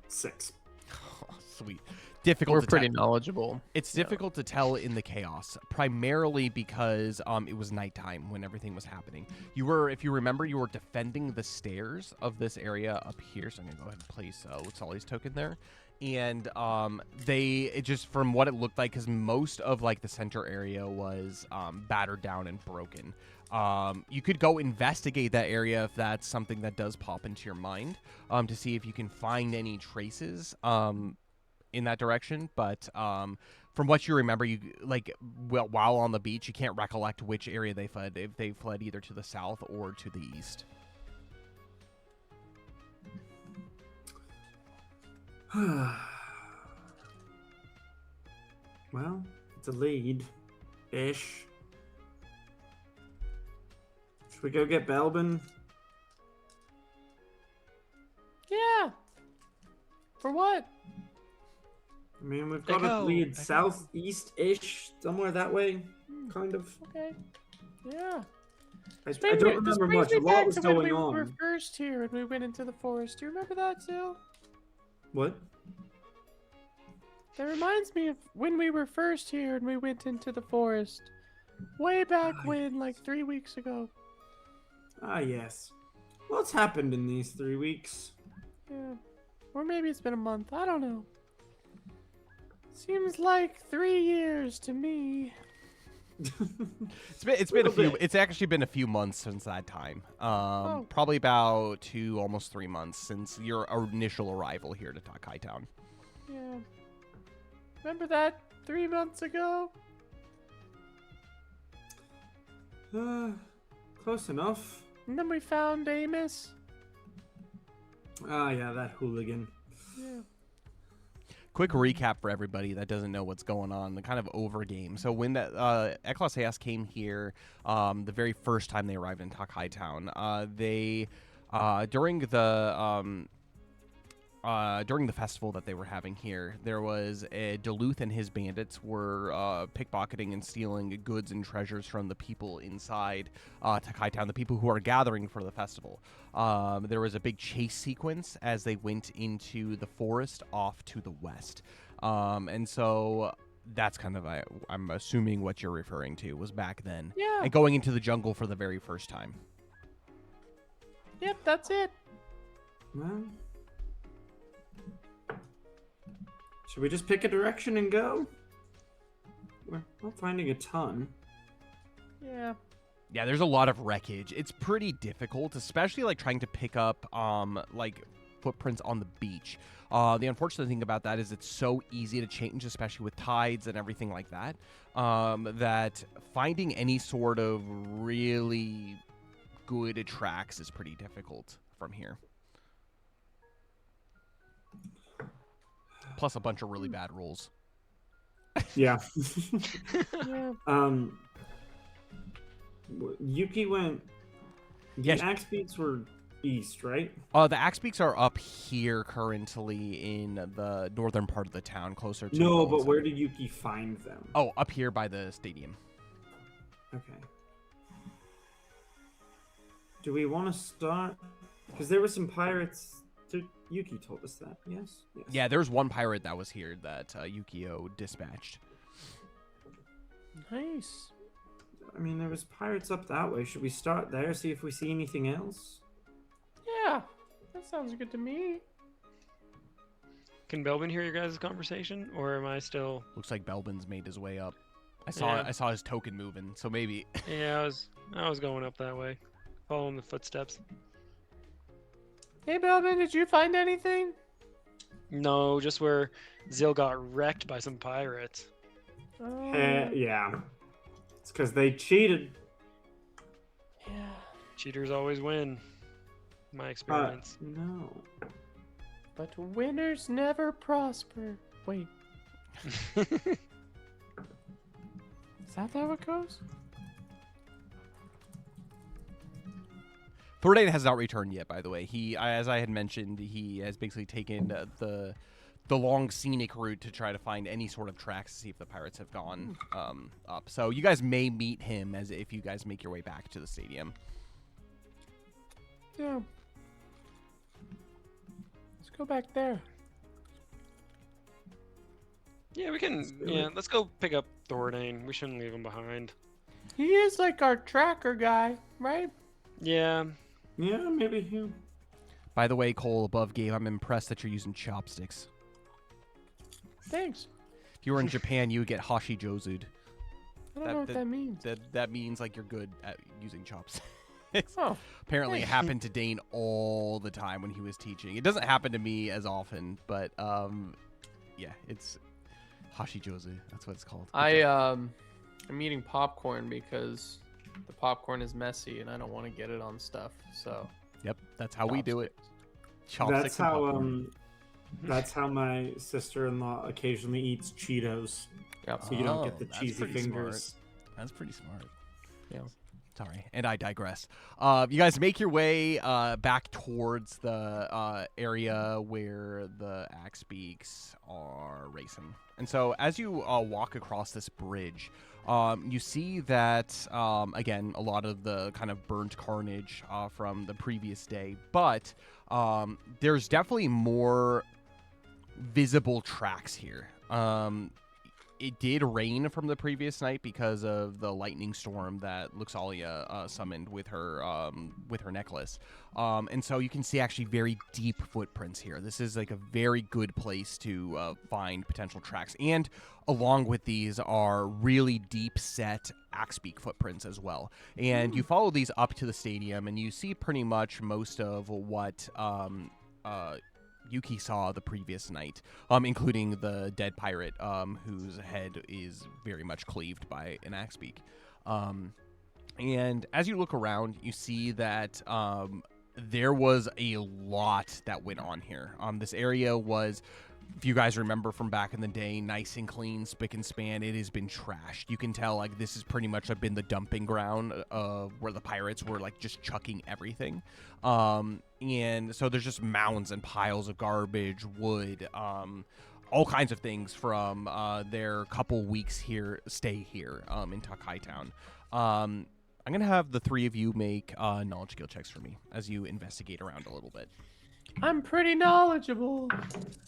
6. Oh, sweet. Difficult. We're to pretty tell. knowledgeable. It's difficult to tell in the chaos, primarily because it was nighttime when everything was happening. You were, if you remember, you were defending the stairs of this area up here. So I'm gonna go ahead and place Luxali's token there. And it just, from what it looked like, because most of like the center area was battered down and broken. You could go investigate that area if that's something that does pop into your mind, to see if you can find any traces in that direction. But from what you remember, you while on the beach, you can't recollect which area they fled. If they fled either to the south or to the east. Well, it's a lead. Ish. Should we go get Belbin? Yeah. For what? I mean, we've got a Echo, lead Echo. southeast-ish, somewhere that way, kind of. Okay. Yeah. I don't remember much. A lot was going We were on. first here and we went into the forest. Do you remember that, Zill? What? That reminds me of when we were first here and we went into the forest. Way back when, like 3 weeks ago. Ah, yes. What's happened in these 3 weeks? Yeah. Or maybe it's been a month. I don't know. Seems like 3 years to me. It's been a few. It's actually been a few months since that time. Probably about 2, almost 3 months since your initial arrival here to Takai Town. Yeah. Remember that 3 months ago? Close enough. And then we found Amos. Ah, yeah, that hooligan. Yeah. Quick recap for everybody that doesn't know what's going on, the kind of overgame. So when that Eclaas came here, the very first time they arrived in Takai Town, they during the festival that they were having here, there was Duluth and his bandits were pickpocketing and stealing goods and treasures from the people inside Takai Town, the people who are gathering for the festival. There was a big chase sequence as they went into the forest off to the west. And so that's kind of, I'm assuming what you're referring to was back then. Yeah. And going into the jungle for the very first time. Yep, that's it. Well, should we just pick a direction and go? We're not finding a ton. Yeah. Yeah, there's a lot of wreckage. It's pretty difficult, especially like trying to pick up like footprints on the beach. The unfortunate thing about that is it's so easy to change, especially with tides and everything like that, that finding any sort of really good tracks is pretty difficult from here. Plus a bunch of really bad rules. Yeah. Yeah. Yuki went. The Yes. axe beats were east, right? The axe beaks are up here currently in the northern part of the town, closer to. No, the but center. where did Yuki find them? Oh, up here by the stadium. Okay. Do we want to start? Because there were some pirates. Yuki told us that. Yes. Yes. Yeah, there's one pirate that was here that Yukio dispatched. Nice. I mean, there was pirates up that way. Should we start there? See if we see anything else. Yeah. That sounds good to me. Can Belvin hear your guys' conversation, or am I still? Looks like Belbin's made his way up. I Yeah. saw his token moving, so maybe. Yeah, I was going up that way, following the footsteps. Hey, Belvin, did you find anything? No, just where Zil got wrecked by some pirates. Oh, Yeah. It's because they cheated. yeah. Cheaters always win. My experience. No. But winners never prosper. Wait, is that how it goes? Thordain has not returned yet, by the way. He, as I had mentioned, he has basically taken the long scenic route to try to find any sort of tracks to see if the pirates have gone up. So you guys may meet him as if you guys make your way back to the stadium. Yeah. Let's go back there. Yeah, we can. Yeah, let's go pick up Thordain. We shouldn't leave him behind. He is like our tracker guy, right? Yeah. Yeah, maybe you. By the way, Cole, above game, I'm impressed that you're using chopsticks. Thanks. If you were in Japan, you would get hashi jozu'd. I don't know what that means. That means like you're good at using chopsticks. Oh, Apparently, it thanks. happened to Dane all the time when he was teaching. It doesn't happen to me as often, but yeah, it's hashi jozu. That's what it's called. Good job. I'm eating popcorn because the popcorn is messy and I don't want to get it on stuff. So Yep, that's how we do it. That's Chopsticks and how popcorn. that's how my sister-in-law occasionally eats Cheetos, Yep. so you don't get the that's cheesy pretty fingers. That's pretty smart. Yeah. Sorry, and I digress. You guys make your way back towards the area where the axe beaks are racing. And so as you walk across this bridge, you see that, again, a lot of the kind of burnt carnage from the previous day, but there's definitely more visible tracks here. It did rain from the previous night because of the lightning storm that Luxalia summoned with her necklace. And so you can see actually very deep footprints here. This is like a very good place to find potential tracks. And along with these are really deep set Axebeak footprints as well. And you follow these up to the stadium, and you see pretty much most of what Yuki saw the previous night, including the dead pirate, whose head is very much cleaved by an Axebeak. And as you look around, you see that there was a lot that went on here. This area was, if you guys remember from back in the day, nice and clean, spick and span. It has been trashed. You can tell like this has pretty much been the dumping ground of where the pirates were like just chucking everything. And so there's just mounds and piles of garbage, wood, all kinds of things from their couple weeks stay here in Takai Town. I'm going to have the three of you make knowledge skill checks for me as you investigate around a little bit. I'm pretty knowledgeable.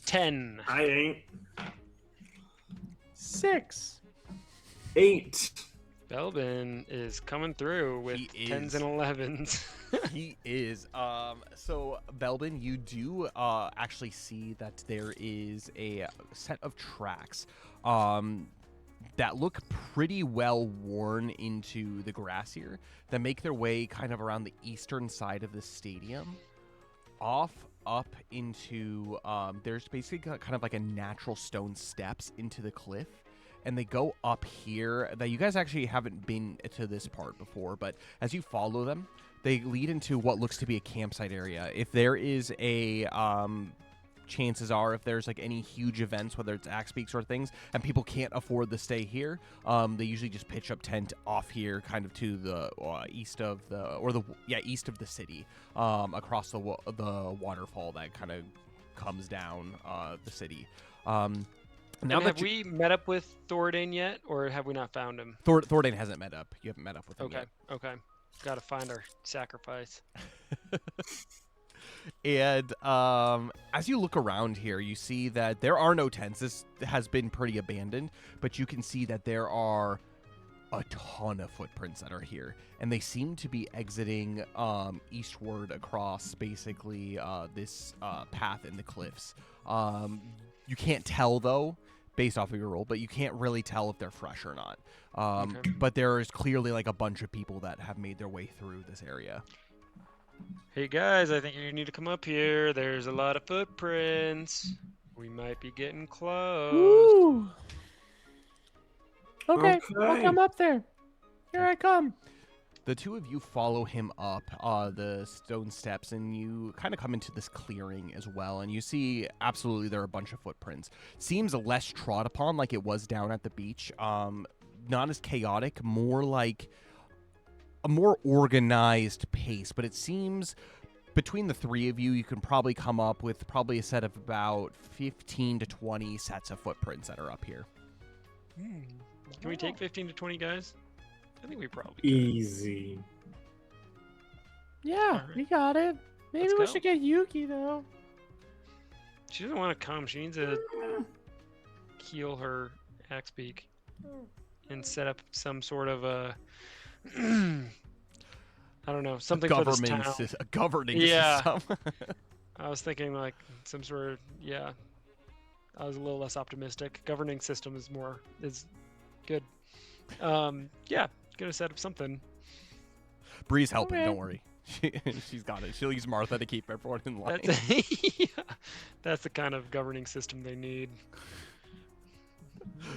10. I ain't. 6. 8. Belbin is coming through with He 10s is. and 11s. He is. So Belbin, you do actually see that there is a set of tracks that look pretty well worn into the grass here that make their way kind of around the eastern side of the stadium, off up into there's basically kind of like a natural stone steps into the cliff, and they go up here that you guys actually haven't been to this part before, but as you follow them, they lead into what looks to be a campsite area. If there is a chances are, if there's like any huge events, whether it's Axebeaks or things, and people can't afford to stay here, they usually just pitch up tent off here, kind of to the east of the city, across the waterfall that kind of comes down the city. Now have we met up with Thoradane yet, or have we not found him? Thoradane hasn't met up. You haven't met up with him yet. Okay. Gotta find our sacrifice. And as you look around here, you see that there are no tents. This has been pretty abandoned, but you can see that there are a ton of footprints that are here, and they seem to be exiting eastward across basically this path in the cliffs. You can't tell, though, based off of your roll, but you can't really tell if they're fresh or not. Okay. But there is clearly like a bunch of people that have made their way through this area. Hey guys, I think you need to come up here. There's a lot of footprints. We might be getting close. Ooh. Okay, I'll Okay. come up there. Here I come. The two of you follow him up the stone steps, and you kind of come into this clearing as well, and you see absolutely there are a bunch of footprints. Seems less trod upon like it was down at the beach. Not as chaotic, more like a more organized pace, but it seems between the three of you, you can probably come up with probably a set of about 15 to 20 sets of footprints that are up here. Can we take 15 to 20 guys? I think we probably could. Easy. Yeah, Alright. we got it. Maybe Let's we go. should get Yuki though. She doesn't want to come. She needs to heal her Axebeak and set up some sort of a I don't know, something for this town. A governing Yeah. system. I was thinking like some sort of I was a little less optimistic. Governing system is good. Gonna set up something. Bree's helping, Okay. don't worry. She's got it. She'll use Martha to keep everyone in line. That's the kind of governing system they need.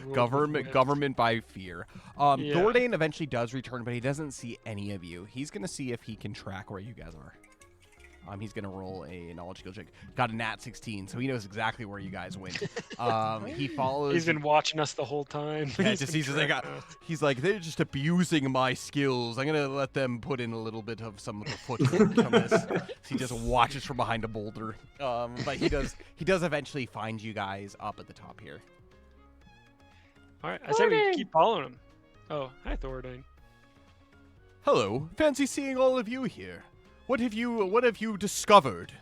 Ruled with wit. Government by fear. Yeah. Thoradane eventually does return, but he doesn't see any of you. He's gonna see if he can track where you guys are. He's gonna roll a knowledge skill check. Got a nat 16, so he knows exactly where you guys went. He follows. He's been watching us the whole time. Yeah, He's just, been he's, just like, tracking us. he's like, they're just abusing my skills. I'm gonna let them put in a little bit of some of the footwork on this. He just watches from behind a boulder. But he does eventually find you guys up at the top here. All right, I say we Thoradane! keep following him. Oh, hi Thoradane. Hello, fancy seeing all of you here. What have you discovered?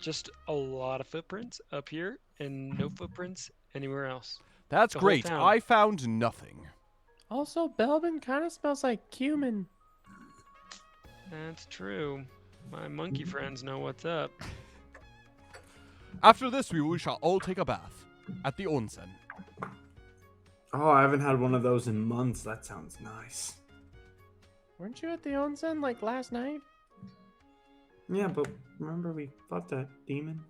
Just a lot of footprints up here and no footprints anywhere else. That's The whole great. town. I found nothing. Also, Belbin kind of smells like cumin. That's true. My monkey friends know what's up. After this, we shall all take a bath at the onsen. Oh, I haven't had one of those in months. That sounds nice. Weren't you at the onsen like last night? Yeah, but remember we fought that demon?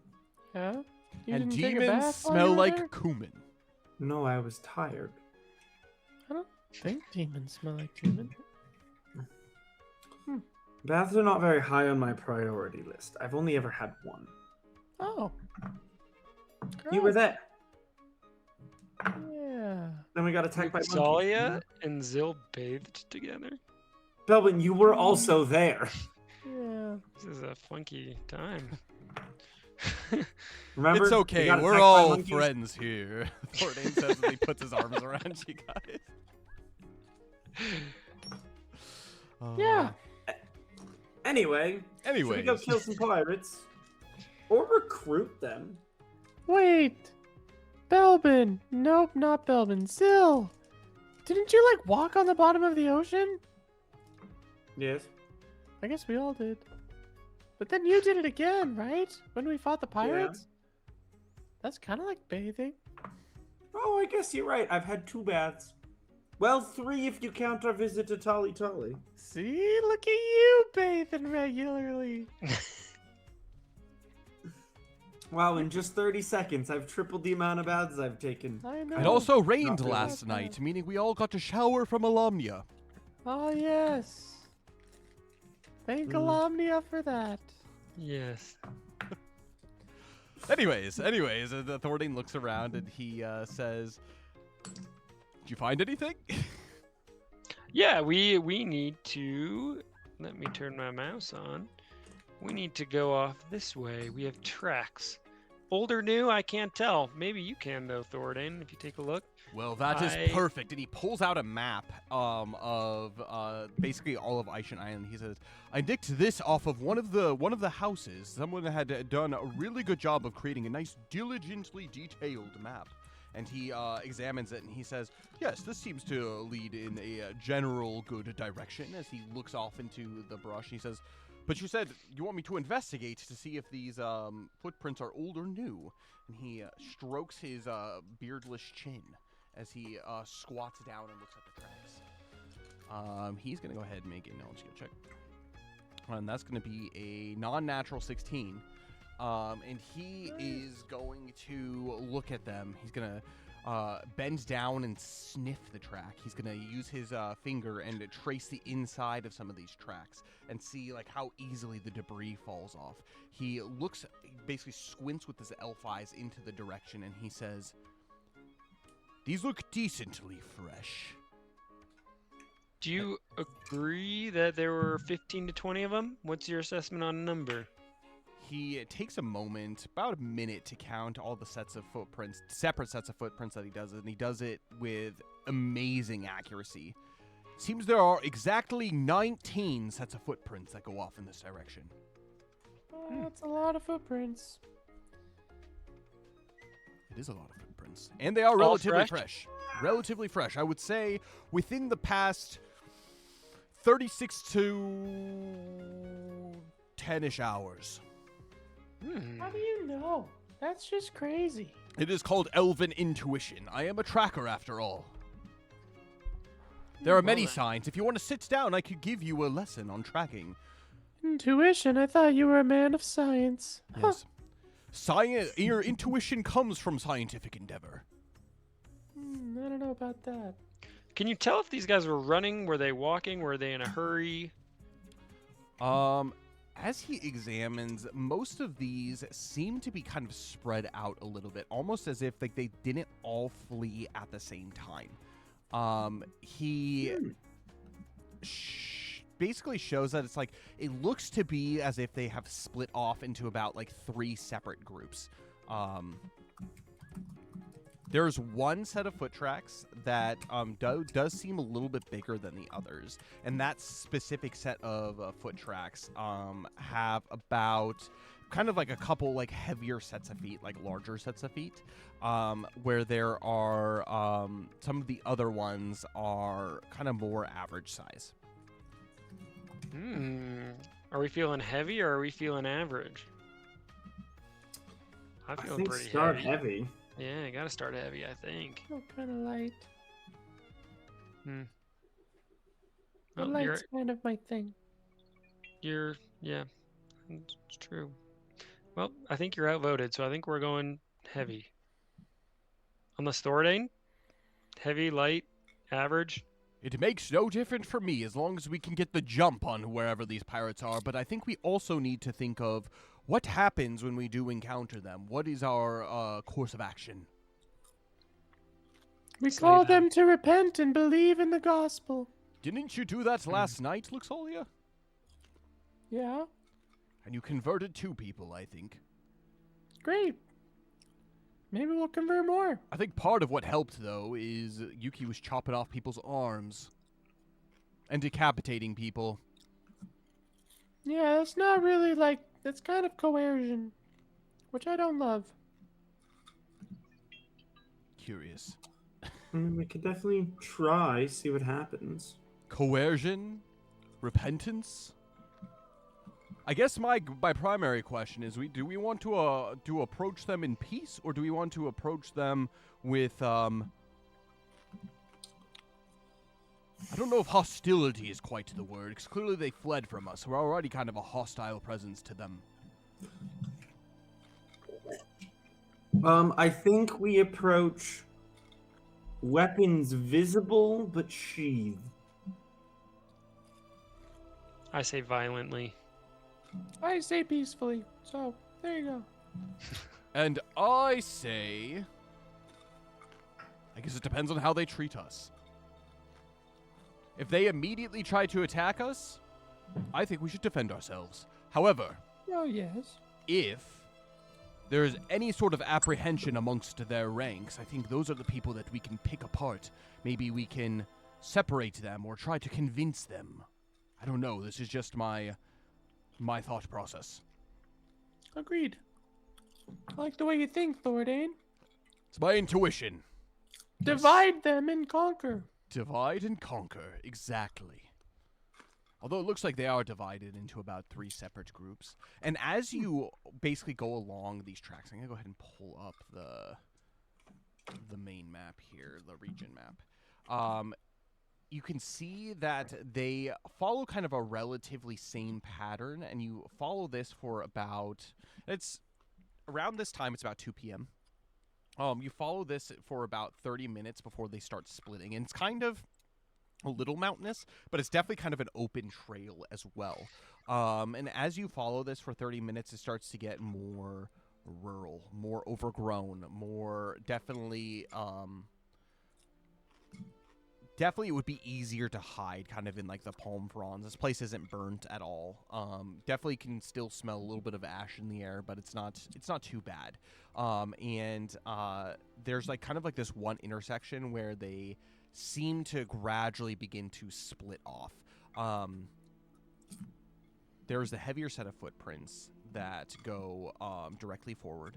Yeah. You And didn't take a demons bath while you smell were like there? cumin. No, I was tired. I don't think demons smell like cumin. Baths are not very high on my priority list. I've only ever had one. Oh. You were Great. there. Yeah. Then we got attacked by monkeys. Zalia and Zil bathed together. Belvin, you were also there. Yeah. This is a funky time. Remember? It's We okay. got We're attacked by all monkeys? friends here. Thornton says as he puts his arms around you guys. Yeah. Anyway, should we go Anyways. kill some pirates? Or recruit them? Wait. Belbin. Nope, not Belbin. Zil. Didn't you like walk on the bottom of the ocean? Yes. I guess we all did. But then you did it again, right? When we fought the pirates? That's kind of like bathing. Oh, I guess you're right. I've had 2 baths. Well, 3 if you count our visit to Tolly Tolly. See? Look at you bathing regularly. Wow, in just 30 seconds, I've tripled the amount of baths I've taken. I know. It also rained really. last night, meaning we all got to shower from Alumnia. Oh, yes. Thank Alumnia for that. Yes. Anyways, the Thornton looks around and he says, "Did you find anything?" Yeah, we need to. Let me turn my mouse on. We need to go off this way. We have tracks. Old or new, I can't tell. Maybe you can though, Thornton, if you take a look. Well, that is perfect. And he pulls out a map of basically all of Aishan Island. He says, "I nicked this off of one of the houses. Someone had done a really good job of creating a nice, diligently detailed map." And he examines it and he says, "Yes, this seems to lead in a general good direction." As he looks off into the brush, he says, "But you said you want me to investigate to see if these footprints are old or new." And he strokes his beardless chin as he squats down and looks at the tracks. He's going to go ahead and make a knowledge skill check. And that's going to be a non-natural 16. And he is going to look at them. He's going to bend down and sniff the track. He's going to use his finger and trace the inside of some of these tracks and see like how easily the debris falls off. He looks, basically squints with his elf eyes into the direction, and he says, "These look decently fresh." Do you agree that there were 15 to 20 of them? What's your assessment on number? He takes a moment, about a minute, to count all the sets of footprints, separate sets of footprints that he does, and he does it with amazing accuracy. Seems there are exactly 19 sets of footprints that go off in this direction. That's a lot of footprints. It is a lot of footprints. And they are All relatively fresh? fresh. Relatively fresh. I would say within the past 36 to 10-ish hours. How do you know? That's just crazy. It is called Elven Intuition. I am a tracker after all. There are many Well then. signs. If you want to sit down, I could give you a lesson on tracking. Intuition? I thought you were a man of science. Yes. Science, your intuition comes from scientific endeavor. I don't know about that. Can you tell if these guys were running? Were they walking? Were they in a hurry? As he examines, most of these seem to be kind of spread out a little bit, almost as if like they didn't all flee at the same time. He basically shows that it's like it looks to be as if they have split off into about like 3 separate groups. There's one set of foot tracks that does seem a little bit bigger than the others, and that specific set of foot tracks have about kind of like a couple like heavier sets of feet, like larger sets of feet, where there are some of the other ones are kind of more average size. Are we feeling heavy or are we feeling average? I'm I feeling think pretty start heavy. heavy. Yeah, gotta start heavy, I think. feel kind of light. Well, The light's kind of my thing. yeah, it's true. Well, I think you're outvoted, so I think we're going heavy. Unless Thordain? Heavy, light, average? It makes no difference for me as long as we can get the jump on wherever these pirates are, but I think we also need to think of what happens when we do encounter them. What is our course of action? We Say call that. them to repent and believe in the gospel. Didn't you do that last night, Luxolia? Yeah, And you converted 2 people, I think. great. Maybe we'll convert more. I think part of what helped, though, is Yuki was chopping off people's arms and decapitating people. Yeah, that's not really like, that's kind of coercion, which I don't love. Curious. We could definitely try, see what happens. Coercion? Repentance? I guess my primary question is: do we want to approach them in peace, or do we want to approach them with I don't know if hostility is quite the word, because clearly they fled from us. We're already kind of a hostile presence to them. I think we approach weapons visible but sheathed. I say violently. I say peacefully, so there you go. And I say, I guess it depends on how they treat us. If they immediately try to attack us, I think we should defend ourselves. However, Oh, yes. if there is any sort of apprehension amongst their ranks, I think those are the people that we can pick apart. Maybe we can separate them or try to convince them. I don't know. This is just my thought process. Agreed. I like the way you think, Thordain. It's my intuition. Divide them and conquer. Divide and conquer, exactly. Although it looks like they are divided into about 3 separate groups. And as you basically go along these tracks, I'm going to go ahead and pull up the main map here, the region map. You can see that they follow kind of a relatively same pattern, and you follow this for about, it's around this time, it's about 2 p.m. You follow this for about 30 minutes before they start splitting, and it's kind of a little mountainous, but it's definitely kind of an open trail as well. And as you follow this for 30 minutes, it starts to get more rural, more overgrown, more definitely it would be easier to hide kind of in like the palm fronds. This place isn't burnt at all. Definitely can still smell a little bit of ash in the air, but it's not too bad. And there's like kind of like this one intersection where they seem to gradually begin to split off. There's the heavier set of footprints that go directly forward.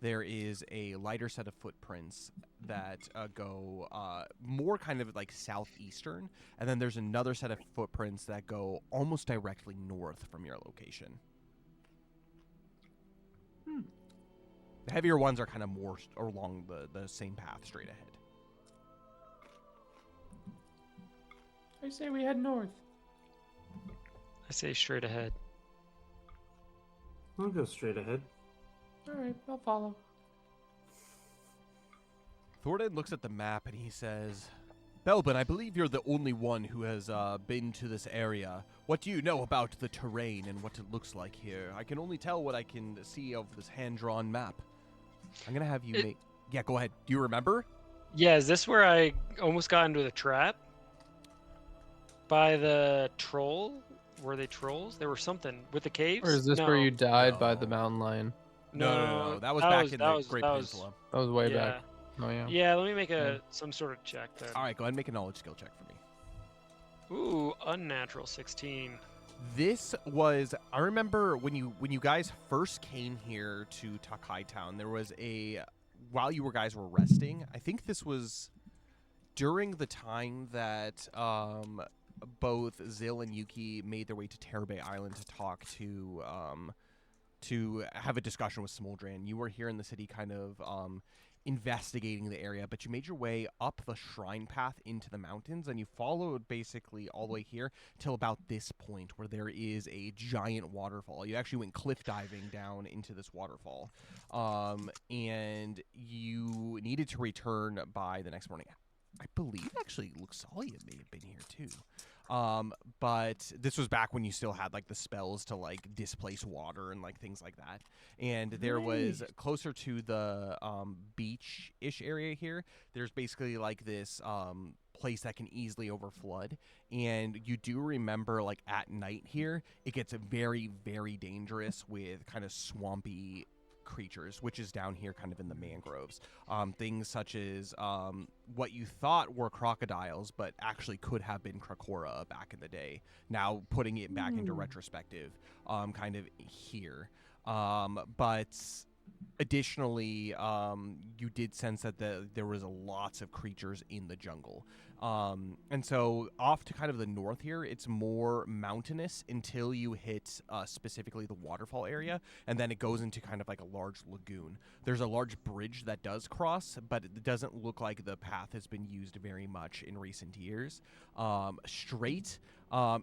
There is a lighter set of footprints that go more kind of like southeastern, and then there's another set of footprints that go almost directly north from your location. The heavier ones are kind of more along the same path straight ahead. I say we head north. I say straight ahead. I'll go straight ahead. Alright, I'll follow. Thordain looks at the map and he says, Belbin, I believe you're the only one who has been to this area. What do you know about the terrain and what it looks like here? I can only tell what I can see of this hand-drawn map. I'm going to have you make... Yeah, go ahead. Do you remember? Yeah, is this where I almost got into the trap? By the troll? Were they trolls? There were something with the caves? Or is this No. where you died by No. the mountain lion? No. That was back in the Great Peninsula. That was way Yeah. back. Oh, yeah. Yeah, let me make some sort of check then. All right, go ahead and make a knowledge skill check for me. Ooh, unnatural 16. This was, I remember when you guys first came here to Takai Town, there was while you guys were resting, I think this was during the time that both Zil and Yuki made their way to Terabay Island to talk to have a discussion with Smoldran. You were here in the city kind of investigating the area, but you made your way up the shrine path into the mountains, and you followed basically all the way here till about this point where there is a giant waterfall. You actually went cliff diving down into this waterfall, and you needed to return by the next morning. I believe actually Luxalia may have been here too. But this was back when you still had like the spells to like displace water and like things like that. And there was closer to the beach-ish area here, there's basically like this place that can easily overflood. And you do remember like at night here, it gets very, very dangerous with kind of swampy creatures, which is down here kind of in the mangroves. Things such as what you thought were crocodiles, but actually could have been Krakora back in the day. Now putting it back into retrospective, kind of here. But additionally, you did sense that there was lots of creatures in the jungle. And so off to kind of the north here, it's more mountainous until you hit specifically the waterfall area, and then it goes into kind of like a large lagoon. There's a large bridge that does cross, but it doesn't look like the path has been used very much in recent years. Straight,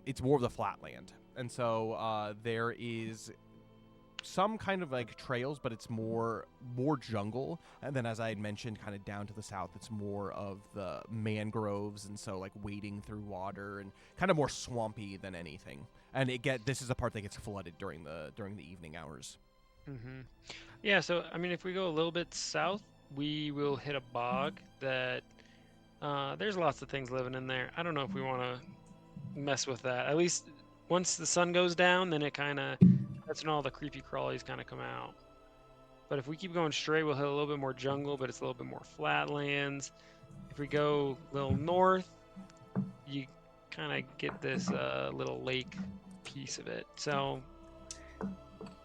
it's more of the flatland. And so there is some kind of like trails, but it's more jungle. And then, as I had mentioned, kind of down to the south, it's more of the mangroves, and so like wading through water and kind of more swampy than anything. And this is a part that gets flooded during the evening hours. Mm-hmm. Yeah, so I mean, if we go a little bit south, we will hit a bog that there's lots of things living in there. I don't know if we want to mess with that. At least once the sun goes down, then that's when all the creepy crawlies kind of come out. But if we keep going straight, we'll hit a little bit more jungle, but it's a little bit more flatlands. If we go a little north, you kind of get this little lake piece of it. So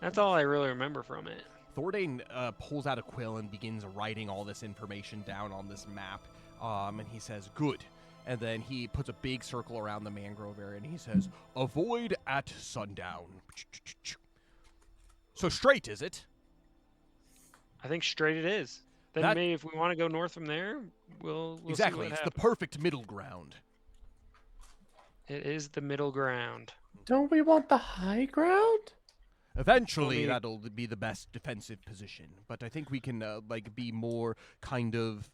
that's all I really remember from it. Thordane pulls out a quill and begins writing all this information down on this map. And he says, "Good." And then he puts a big circle around the mangrove area, and he says, "Avoid at sundown." So straight, is it? I think straight it is. Then maybe if we want to go north from there, we'll exactly. See what it's happens. The perfect middle ground. It is the middle ground. Don't we want the high ground? Eventually, that'll be the best defensive position. But I think we can be more kind of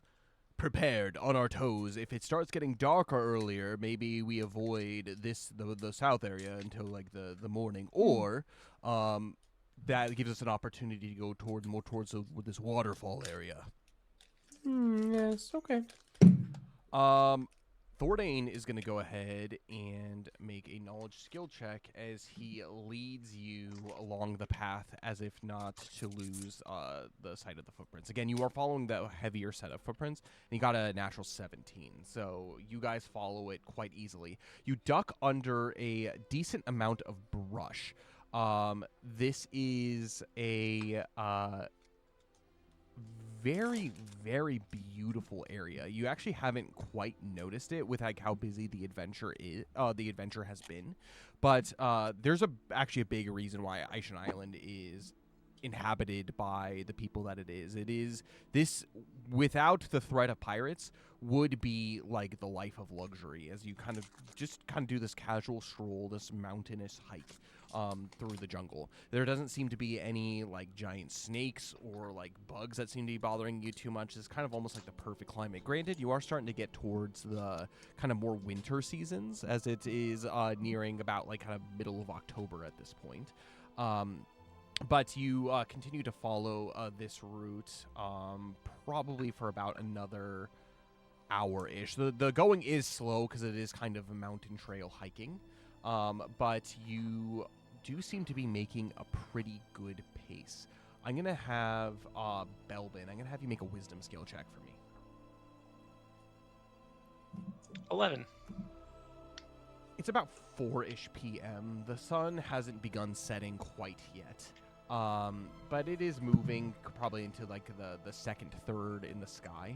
prepared on our toes. If it starts getting darker earlier, maybe we avoid the south area until like the morning, or that gives us an opportunity to go more towards this waterfall area. Yes, okay. Thordane is going to go ahead and make a knowledge skill check as he leads you along the path as if not to lose the sight of the footprints. Again, you are following the heavier set of footprints, and you got a natural 17, so you guys follow it quite easily. You duck under a decent amount of brush. This is a very, very beautiful area. You actually haven't quite noticed it with like how busy the adventure has been, but there's actually a big reason why Aishan Island is inhabited by the people that it is. It is this, without the threat of pirates, would be like the life of luxury as you kind of do this casual stroll, this mountainous hike through the jungle. There doesn't seem to be any like giant snakes or like bugs that seem to be bothering you too much. It's kind of almost like the perfect climate. Granted, you are starting to get towards the kind of more winter seasons as it is nearing about like kind of middle of October at this point. But you continue to follow this route probably for about another hour-ish. The going is slow because it is kind of a mountain trail hiking, but you do seem to be making a pretty good pace. I'm going to have Belbin, I'm going to have you make a wisdom skill check for me. 11. It's about 4-ish p.m. The sun hasn't begun setting quite yet. But it is moving probably into like the second third in the sky.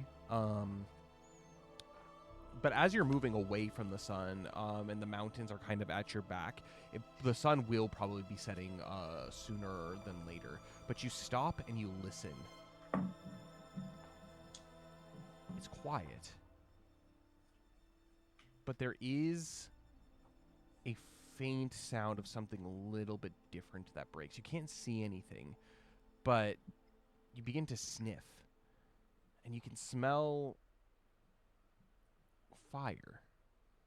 But as you're moving away from the sun, and the mountains are kind of at your back, the sun will probably be setting sooner than later. But you stop and you listen. It's quiet. But there is a faint sound of something a little bit different that breaks. You can't see anything, but you begin to sniff, and you can smell fire.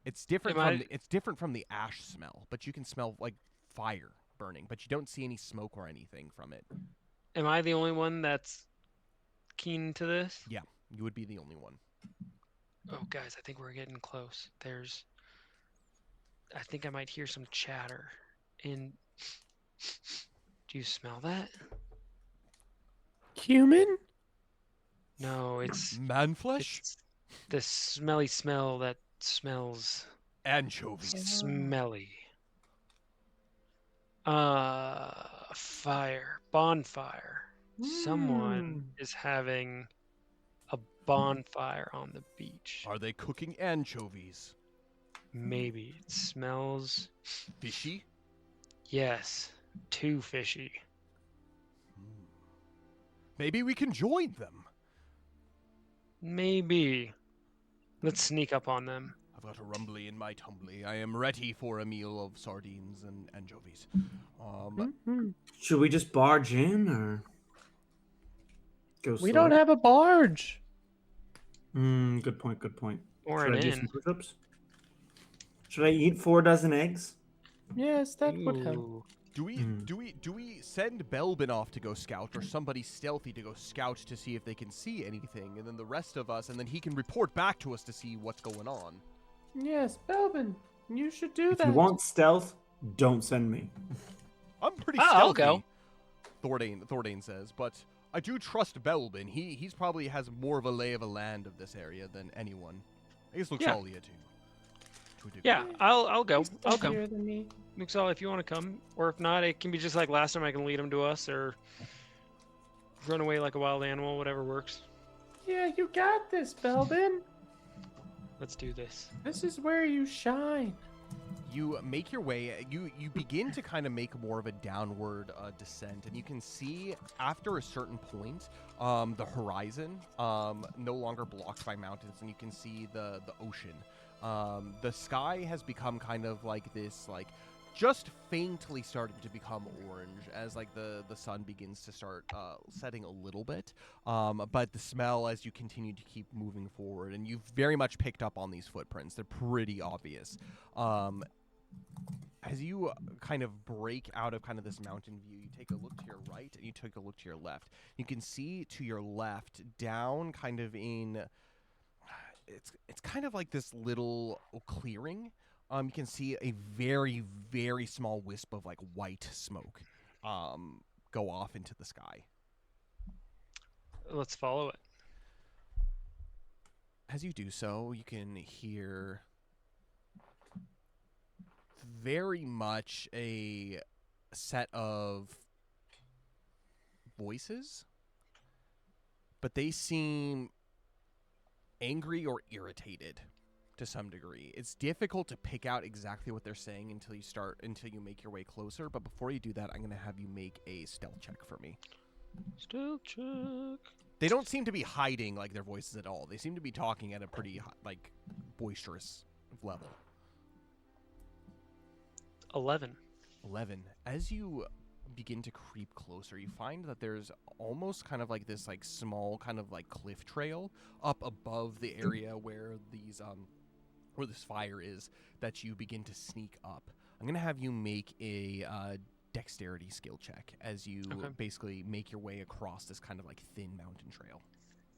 It's different it's different from the ash smell, but you can smell like fire burning, but you don't see any smoke or anything from it. Am I the only one that's keen to this? Yeah, you would be the only one. Oh, guys, I think we're getting close. I think I might hear some chatter. And do you smell that? Human? No, it's Man flesh? it's the smelly smell that smells Anchovies. smelly. Fire. Bonfire. Someone is having a bonfire on the beach. Are they cooking anchovies? Maybe. It smells... Fishy? Yes. Too fishy. Maybe we can join them. Maybe. Let's sneak up on them. I've got a rumbly in my tumbly. I am ready for a meal of sardines and anchovies. Should we just barge in or go We slow? don't have a barge. Good point. Good point. Or Should an I do inn. some push-ups? Should I eat 4 dozen eggs? Yes, that would help. Ooh. Do we send Belbin off to go scout, or somebody stealthy to go scout to see if they can see anything, and then the rest of us, and then he can report back to us to see what's going on? Yes, Belbin, you should do If that. you want stealth, don't send me. I'm pretty I'll stealthy. go. Thordane says, but I do trust Belbin. He's probably has more of a lay of a land of this area than anyone. I guess Luxalia too. To a degree. Yeah, I'll go. He's I'll go. stealthier than me. Muxal, if you want to come. Or if not, it can be just like last time. I can lead them to us or run away like a wild animal, whatever works. Yeah, you got this, Belbin. Let's do this. This is where you shine. You make your way, you begin to kind of make more of a downward descent, and you can see after a certain point the horizon no longer blocked by mountains, and you can see the ocean. The sky has become kind of like this, like just faintly starting to become orange as like the sun begins to start setting a little bit, but the smell as you continue to keep moving forward, and you've very much picked up on these footprints. They're pretty obvious. As you kind of break out of kind of this mountain view, you take a look to your right and you take a look to your left. You can see to your left, down kind of in, it's kind of like this little clearing. You can see a very, very small wisp of like white smoke go off into the sky. Let's follow it. As you do so, you can hear very much a set of voices, but they seem angry or irritated to some degree. It's difficult to pick out exactly what they're saying until you make your way closer, but before you do that, I'm going to have you make a stealth check for me. Stealth check. They don't seem to be hiding like their voices at all. They seem to be talking at a pretty like boisterous level. 11. 11. As you begin to creep closer, you find that there's almost kind of like this like small kind of like cliff trail up above the area where these where this fire is, that you begin to sneak up. I'm gonna have you make a dexterity skill check as you basically make your way across this kind of like thin mountain trail.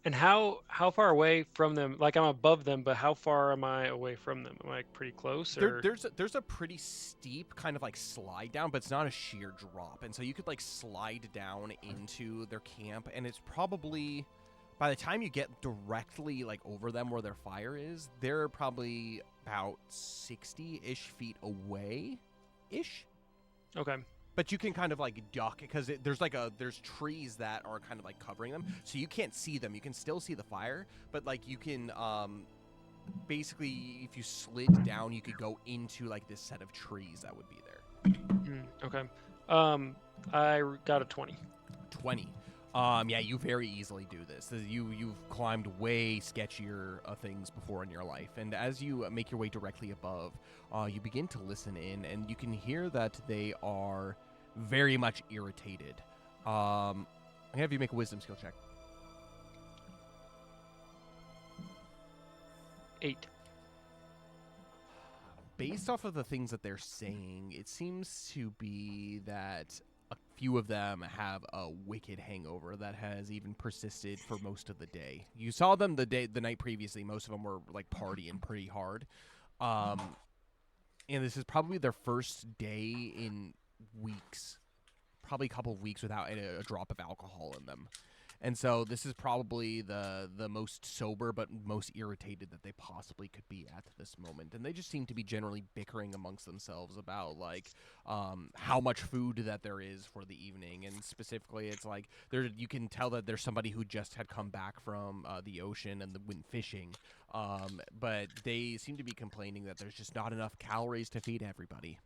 And how far away from them? Like I'm above them, but how far am I away from them? Am I pretty close? Or... There's a pretty steep kind of like slide down, but it's not a sheer drop, and so you could like slide down into their camp, and it's probably By the time you get directly like over them where their fire is, they're probably about 60-ish feet away-ish. Okay. But you can kind of like duck because there's trees that are kind of like covering them, so you can't see them. You can still see the fire, but like you can basically, if you slid down, you could go into like this set of trees that would be there. Okay. I got a 20. 20. Yeah, you very easily do this. You've climbed way sketchier things before in your life, and as you make your way directly above, you begin to listen in, and you can hear that they are very much irritated. I'm gonna have you make a wisdom skill check. 8. Based off of the things that they're saying, it seems to be that a few of them have a wicked hangover that has even persisted for most of the day. You saw them the night previously. Most of them were like partying pretty hard. And this is probably their first day in weeks, probably a couple of weeks without a drop of alcohol in them. And so this is probably the most sober but most irritated that they possibly could be at this moment. And they just seem to be generally bickering amongst themselves about like how much food that there is for the evening. And specifically, it's like you can tell that there's somebody who just had come back from the ocean and went fishing. But they seem to be complaining that there's just not enough calories to feed everybody.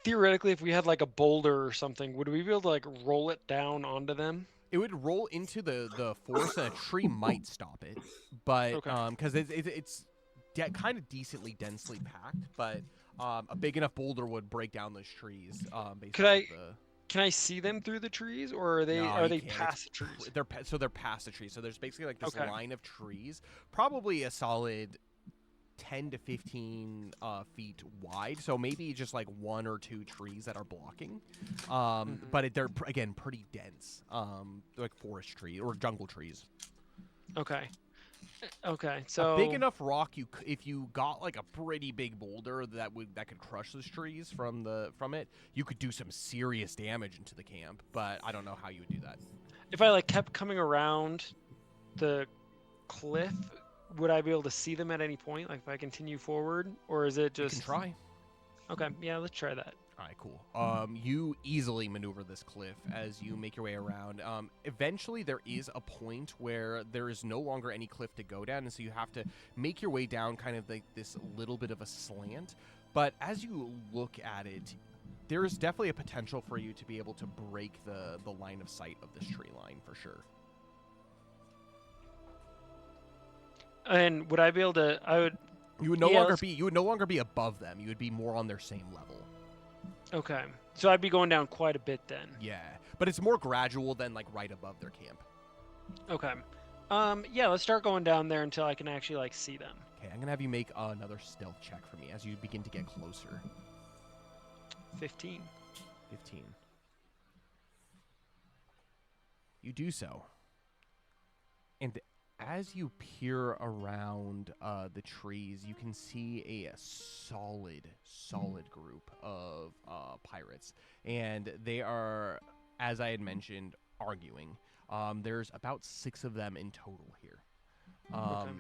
Theoretically, if we had like a boulder or something, would we be able to like roll it down onto them? It would roll into the forest, and a tree might stop it, but Okay. because it's kind of decently densely packed, but a big enough boulder would break down those trees. Can I see them through the trees, or No, are you they can't. past the trees? They're past the trees, so there's basically like this Okay. line of trees, probably a solid 10 to 15 feet wide, so maybe just like one or two trees that are blocking, but they're again pretty dense, like forest trees or jungle trees. Okay. So a big enough rock, if you got like a pretty big boulder that could crush those trees from it, you could do some serious damage into the camp, but I don't know how you would do that. if I like kept coming around the cliff, would I be able to see them at any point? Like if I continue forward, or is it just? You can try. Okay, yeah, let's try that. All right, cool. You easily maneuver this cliff as you make your way around. Eventually, there is a point where there is no longer any cliff to go down, and so you have to make your way down kind of like this little bit of a slant. But as you look at it, there is definitely a potential for you to be able to break the line of sight of this tree line for sure. And would I be able to? You would no longer be above them. You would be more on their same level. Okay, so I'd be going down quite a bit then. Yeah, but it's more gradual than like right above their camp. Okay. Yeah, let's start going down there until I can actually like see them. Okay, I'm gonna have you make another stealth check for me as you begin to get closer. 15. 15. You do so. And as you peer around the trees, you can see a solid group of pirates. And they are, as I had mentioned, arguing. There's about 6 of them in total here. Okay.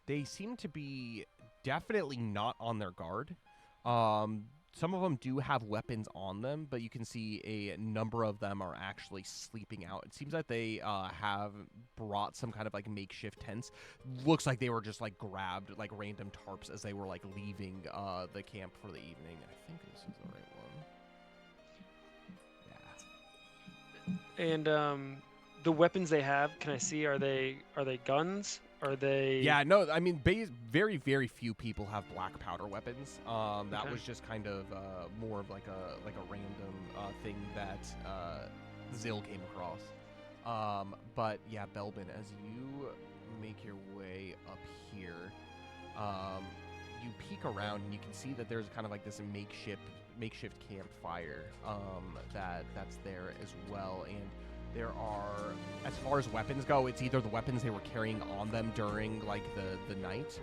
They seem to be definitely not on their guard. Some of them do have weapons on them, but you can see a number of them are actually sleeping out. It seems like they have brought some kind of like makeshift tents. Looks like they were just like grabbed like random tarps as they were like leaving the camp for the evening. I think this is the right one. Yeah. And the weapons they have, can I see? Are they guns? Are they? Yeah, no, I mean, very, very few people have black powder weapons. That Okay. was just kind of more of like a random thing that Zill came across. But yeah, Belbin, as you make your way up here, you peek around and you can see that there's kind of like this makeshift campfire that's there as well, and there are, as far as weapons go, it's either the weapons they were carrying on them during like the night,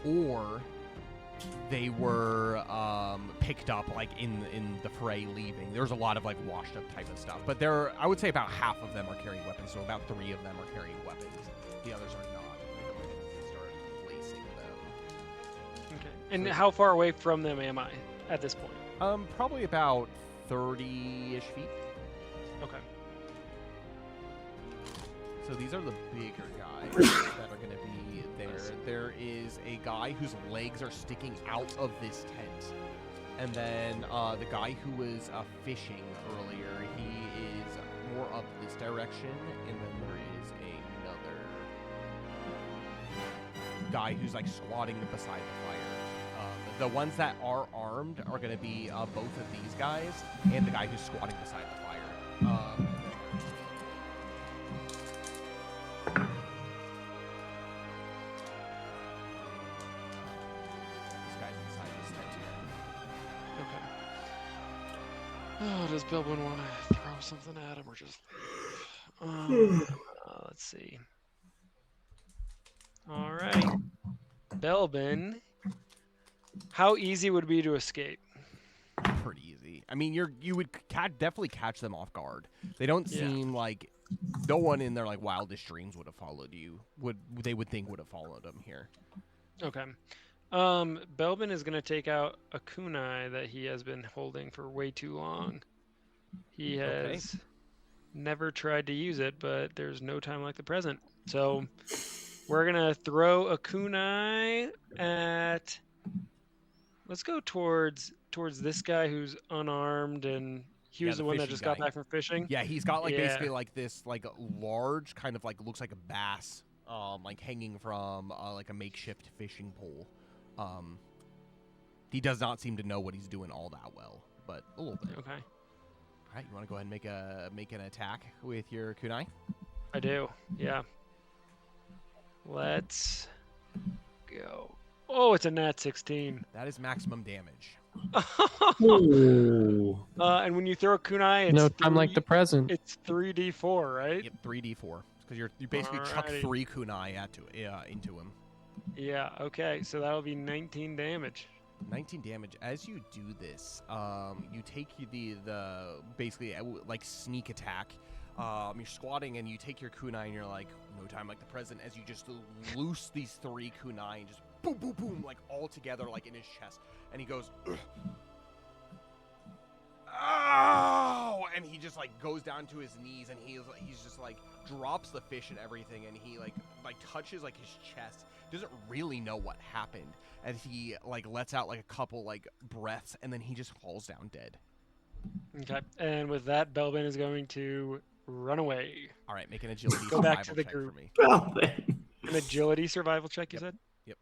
or they were picked up like in the fray leaving. There's a lot of like washed up type of stuff, but I would say about half of them are carrying weapons, so about 3 of them are carrying weapons. The others are not. Start placing them. Okay. And how far away from them am I at this point? Probably about 30-ish feet. Okay. So these are the bigger guys that are going to be there. There is a guy whose legs are sticking out of this tent. And then the guy who was fishing earlier, he is more up this direction. And then there is another guy who's like squatting beside the fire. The ones that are armed are going to be both of these guys and the guy who's squatting beside the fire. Oh, does Belbin want to throw something at him or just... let's see. All right. Belbin, how easy would it be to escape? Pretty easy. I mean, you would definitely catch them off guard. They don't seem like... No one in their like wildest dreams would have followed you. They would think would have followed them here. Okay. Belbin is going to take out a kunai that he has been holding for way too long. He has never tried to use it, but there's no time like the present. So we're going to throw a kunai at... Let's go towards this guy who's unarmed, and he was the one that just got back from fishing. Yeah, he's got like basically like this like large kind of like looks like a bass like hanging from like a makeshift fishing pole. He does not seem to know what he's doing all that well, but a little bit. Okay. All right, you want to go ahead and make an attack with your kunai? I do. Yeah. Let's go. Oh, it's a nat 16. That is maximum damage. And when you throw a kunai, it's No time like the present. It's 3d4, right? Yep, 3d4. Because you basically chuck 3 kunai into him. Yeah. Okay. So that'll be 19 damage. 19 damage. As you do this, you take the basically like sneak attack. You're squatting and you take your kunai and you're like, no time like the present. As you just loose these 3 kunai and just boom, boom, boom, like all together, like in his chest, and he goes, ugh. Ow! And he just like goes down to his knees and he's just like drops the fish and everything, and he like touches like his chest. Doesn't really know what happened, as he like lets out like a couple like breaths, and then he just falls down dead. Okay. And with that, Belbin is going to run away. All right, make an agility Go back survival to the check group. for me. An agility survival check, you Yep. said? Yep.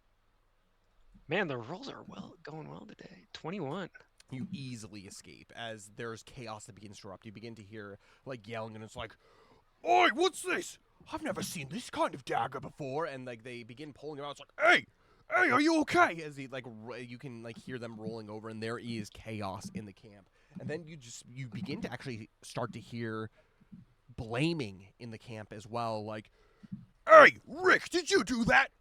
Man, the rolls are going well today. 21. You easily escape as there's chaos that begins to erupt. You begin to hear like yelling, and it's like, "Oi, what's this? I've never seen this kind of dagger before." And like they begin pulling him out. It's like, "Hey, are you okay?" As he like you can like hear them rolling over, and there is chaos in the camp. And then you begin to actually start to hear blaming in the camp as well. Like, "Hey, Rick, did you do that?"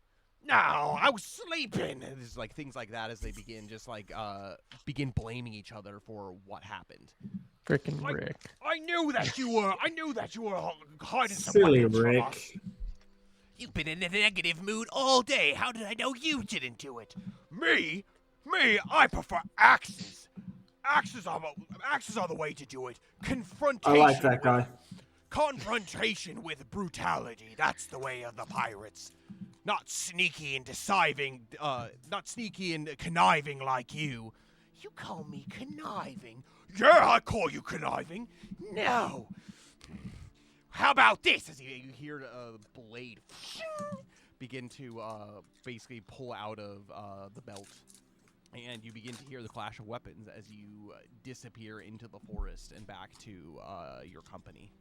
"No, I was sleeping." And there's like things like that as they begin just like begin blaming each other for what happened. Frickin' Rick. I knew that you were hiding some Silly weapons from Rick. us. You've been in a negative mood all day. How did I know you didn't do it? Me? I prefer axes. Axes are the way to do it. Confrontation. I like that guy. Confrontation with brutality. That's the way of the pirates. Not sneaky and deceiving. Not sneaky and conniving like you. You call me conniving? Yeah, I call you conniving. No. How about this? As you hear the blade begin to basically pull out of the belt. And you begin to hear the clash of weapons as you disappear into the forest and back to your company.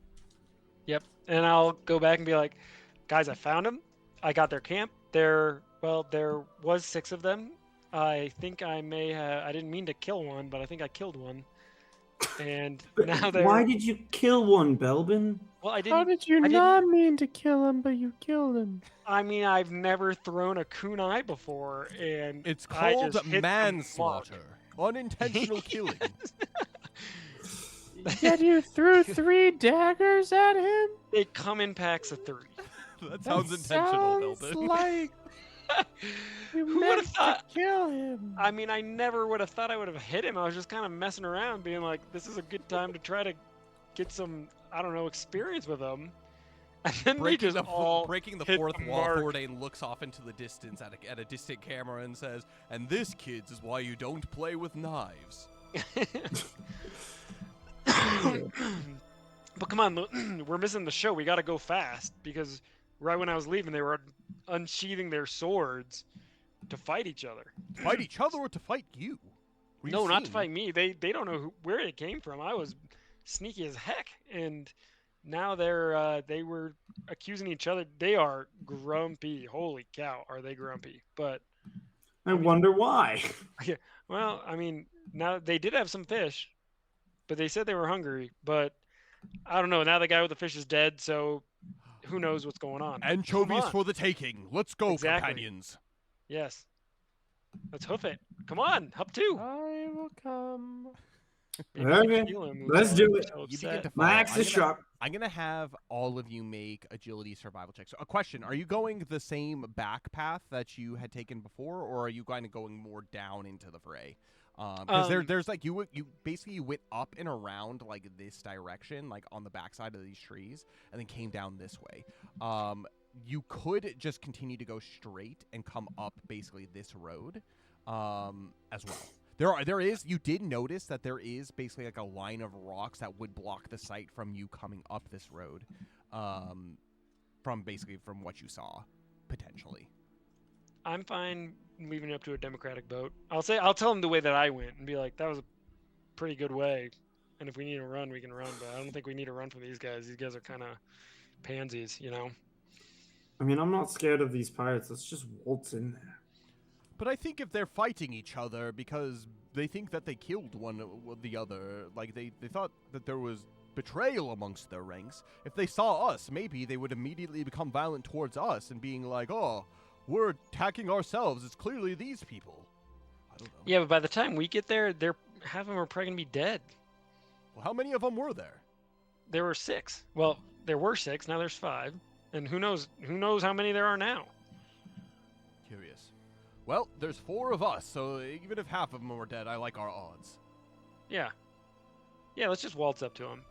Yep. And I'll go back and be like, guys, I found them. I got their camp. There was 6 of them. I think I didn't mean to kill one, but I think I killed one. and now they're. Why did you kill one, Belbin? Well, I How didn't. did you I not mean to kill him, but you killed him? I mean, I've never thrown a kunai before, and It's I called just hit the mark. manslaughter. Unintentional killing. Yet you threw 3 daggers at him? They come in packs of 3. That sounds intentional, Sounds Belbin. like you Who meant would've thought- to kill him. I mean, I never would have thought I would have hit him. I was just kind of messing around, being like, this is a good time to try to get some, I don't know, experience with them. And then they just all breaking the hit fourth the wall, mark. Thordain looks off into the distance at a distant camera and says, "And this, kids, is why you don't play with knives." But come on, we're missing the show. We got to go fast because right when I was leaving, they were unsheathing their swords to fight each other. Fight each other or to fight you? Were you No, not to seen? fight me. They don't know where it came from. I was sneaky as heck, and now they were accusing each other. They are grumpy. Holy cow, are they grumpy? But I wonder why. well, I mean, now they did have some fish, but they said they were hungry. But I don't know. Now the guy with the fish is dead, so who knows what's going on? Anchovies Come on. for the taking. Let's go, Exactly. companions. Yes. Let's hoof it. Come on, hop 2. I will come. Maybe you Okay, feel him, let's Luke. do it. So You begin upset. to My follow. axe is sharp. I'm gonna have all of you make agility survival checks. So, a question: are you going the same back path that you had taken before, or are you going more down into the fray? Because there's like you basically went up and around like this direction, like on the backside of these trees, and then came down this way. You could just continue to go straight and come up basically this road, as well. You did notice that there is basically like a line of rocks that would block the sight from you coming up this road, from what you saw, potentially. I'm fine moving up to a democratic vote. I'll tell them the way that I went and be like, that was a pretty good way. And if we need to run, we can run. But I don't think we need to run from these guys. These guys are kind of pansies, you know? I mean, I'm not scared of these pirates. Let's just waltz in there. But I think if they're fighting each other because they think that they killed one or the other, like they thought that there was betrayal amongst their ranks, if they saw us, maybe they would immediately become violent towards us and being like, oh, we're attacking ourselves. It's clearly these people. I don't know. Yeah, but by the time we get there, half of them are probably going to be dead. Well, how many of them were there? There were 6. Well, there were 6. Now there's 5. And who knows how many there are now. Curious. Well, there's 4 of us, so even if half of them were dead, I like our odds. Yeah. Yeah, let's just waltz up to him.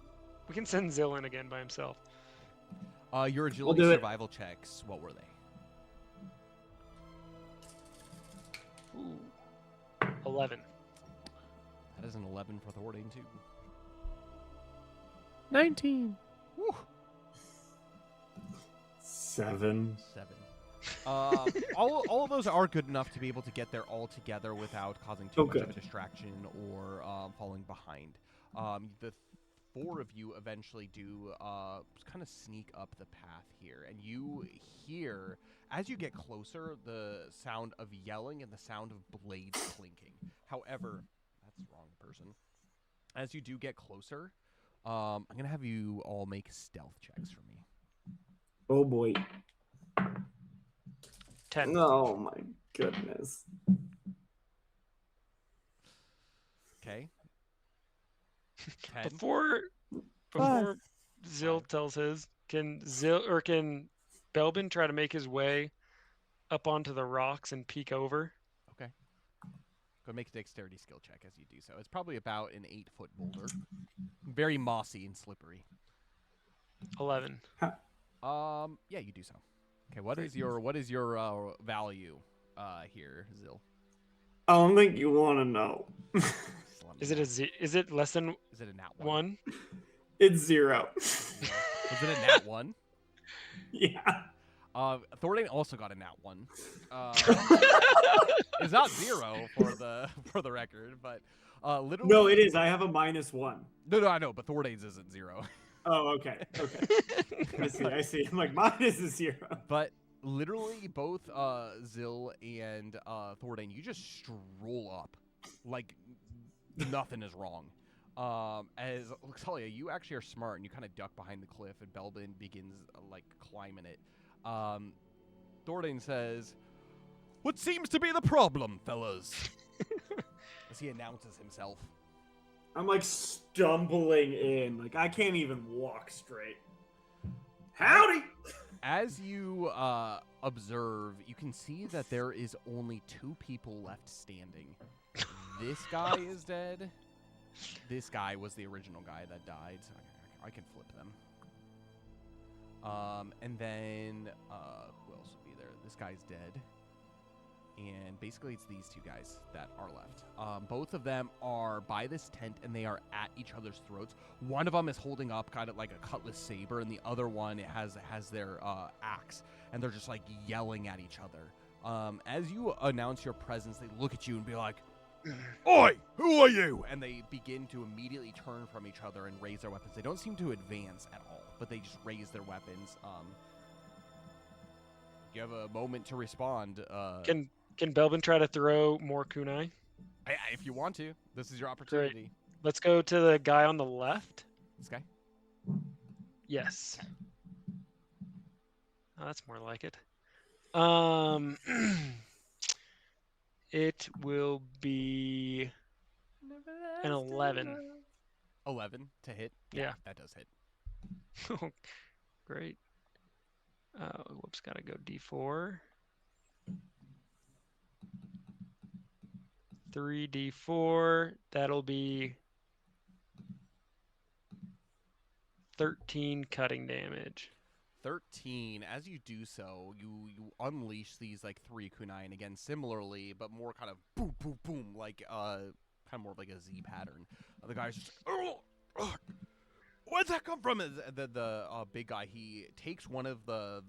We can send Zill in again by himself. Your agility do it. survival checks, what were they? Ooh. 11. That is an 11 for Thordain, too. 19. Woo! 7. 7. All of those are good enough to be able to get there all together without causing too much of a distraction or falling behind. The 4 of you eventually do kind of sneak up the path here, and you hear, as you get closer, the sound of yelling and the sound of blades clinking. However, that's the wrong person. As you do get closer, I'm going to have you all make stealth checks for me. Oh boy. 10. Oh my goodness. Okay. 10. Before Zill tells his, can Belbin try to make his way up onto the rocks and peek over? Okay. Go make a dexterity skill check as you do so. It's probably about an 8-foot boulder. Very mossy and slippery. 11. Yeah, you do so. Okay, what is your value here, Zill? I don't think you want to know. Is it less than Is it a nat 1? It's 0. Was it a nat 1? Yeah. Thordain also got a nat 1. It's not 0 for the record, but literally. No, it is. I have a -1. No, I know, but Thordain's isn't 0. Oh, okay. I see. I'm like, minus is 0. But literally, both Zill and Thordain, you just stroll up like nothing is wrong. As Luxalia, you actually are smart and you kind of duck behind the cliff, and Belbin begins like climbing it. Thordain says, "What seems to be the problem, fellas?" As he announces himself. I'm like stumbling in. Like I can't even walk straight. Howdy! As you observe, you can see that there is only 2 people left standing. This guy is dead. This guy was the original guy that died, so I can flip them. And then, who else would be there? This guy's dead. And basically it's these 2 guys that are left. Both of them are by this tent, and they are at each other's throats. One of them is holding up kind of like a cutlass saber, and the other one has their axe, and they're just like yelling at each other. As you announce your presence, they look at you and be like, "Oi, who are you?" And they begin to immediately turn from each other and raise their weapons. They don't seem to advance at all, but they just raise their weapons. You have a moment to respond. Can Belbin try to throw more kunai? If you want to, this is your opportunity. Let's go to the guy on the left. This guy? Yes. Oh, that's more like it. It will be an 11. 11 to hit? Yeah. That does hit. Great. Whoops, gotta go D4. 3d4, that'll be 13 cutting damage. 13. As you do so, you unleash these like 3 kunai, and again, similarly, but more kind of boom, boom, boom, like kind of more of like a Z pattern. The guy's just like, where'd that come from? The big guy, he takes one of the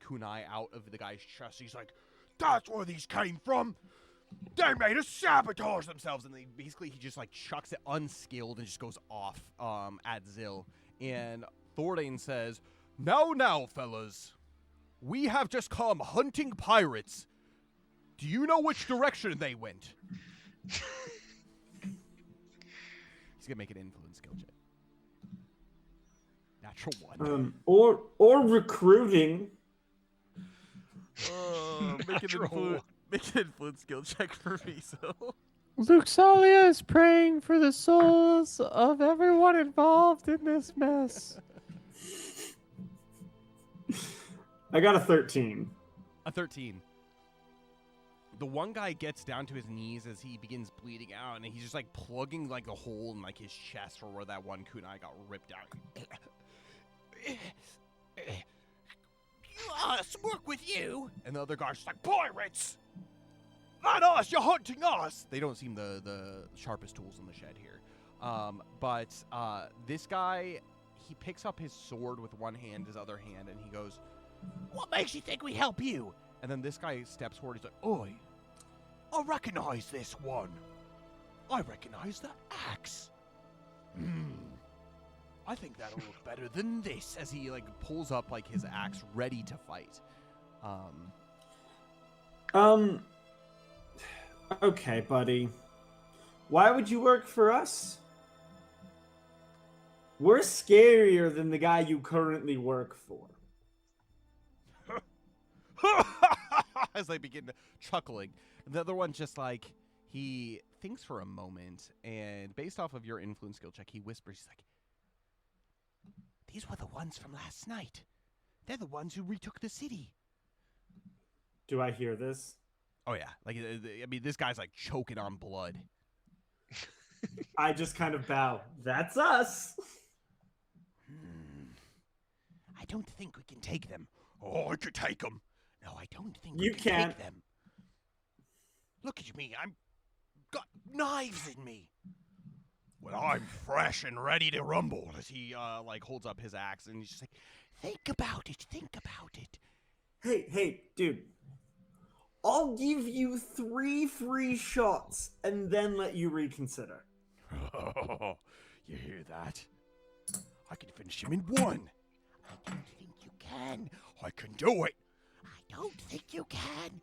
kunai out of the guy's chest. He's like, "That's where these came from. They made us sabotage themselves." And he just like chucks it unskilled and just goes off at Zill. And Thordain says, Now, fellas, we have just come hunting pirates. Do you know which direction they went?" He's gonna make an influence skill check. Natural 1. Or recruiting. Make an influence skill check for me, so. Luxalia is praying for the souls of everyone involved in this mess. I got a 13. A 13. The one guy gets down to his knees as he begins bleeding out, and he's just like plugging like a hole in like his chest or where that one kunai got ripped out. Us work with you. And the other guy's just like, "Pirates! Not us! You're hunting us!" They don't seem the sharpest tools in the shed here. But this guy, he picks up his sword with one hand, his other hand, and he goes, "What makes you think we help you?" And then this guy steps forward. He's like, "Oi, I recognize this one. I recognize the axe. I think that'll look better than this." As he like pulls up like his axe, ready to fight. Okay, buddy. Why would you work for us? We're scarier than the guy you currently work for. As they begin chuckling. The other one just like, he thinks for a moment, and based off of your influence skill check, he whispers, he's like, "These were the ones from last night. They're the ones who retook the city." Do I hear this? Oh yeah, like, I mean, this guy's like choking on blood. I just kind of bow. That's us. I don't think we can take them. Oh, I could take them. No, I don't think You we can can't. take them. Look at me. I'm got knives in me. Well, I'm fresh and ready to rumble. As he like holds up his axe, and he's just like, "Think about it. Think about it." Hey, dude. I'll give you 3 free shots and then let you reconsider. Oh, you hear that? I can finish him in 1. I don't think you can. I can do it. I don't think you can.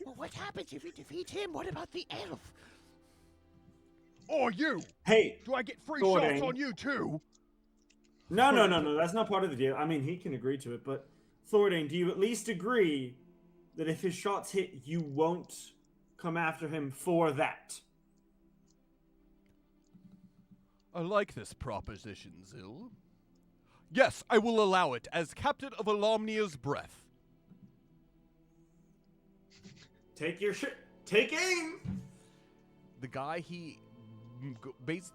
Well, what happens if you defeat him? What about the elf? Or you. Hey, Do I get free Thordane. shots on you too? No. That's not part of the deal. I mean, he can agree to it, but Thordane, do you at least agree that if his shots hit, you won't come after him for that? I like this proposition, Zil. Yes, I will allow it as captain of Alomnia's breath. Take your shit. Take aim. The guy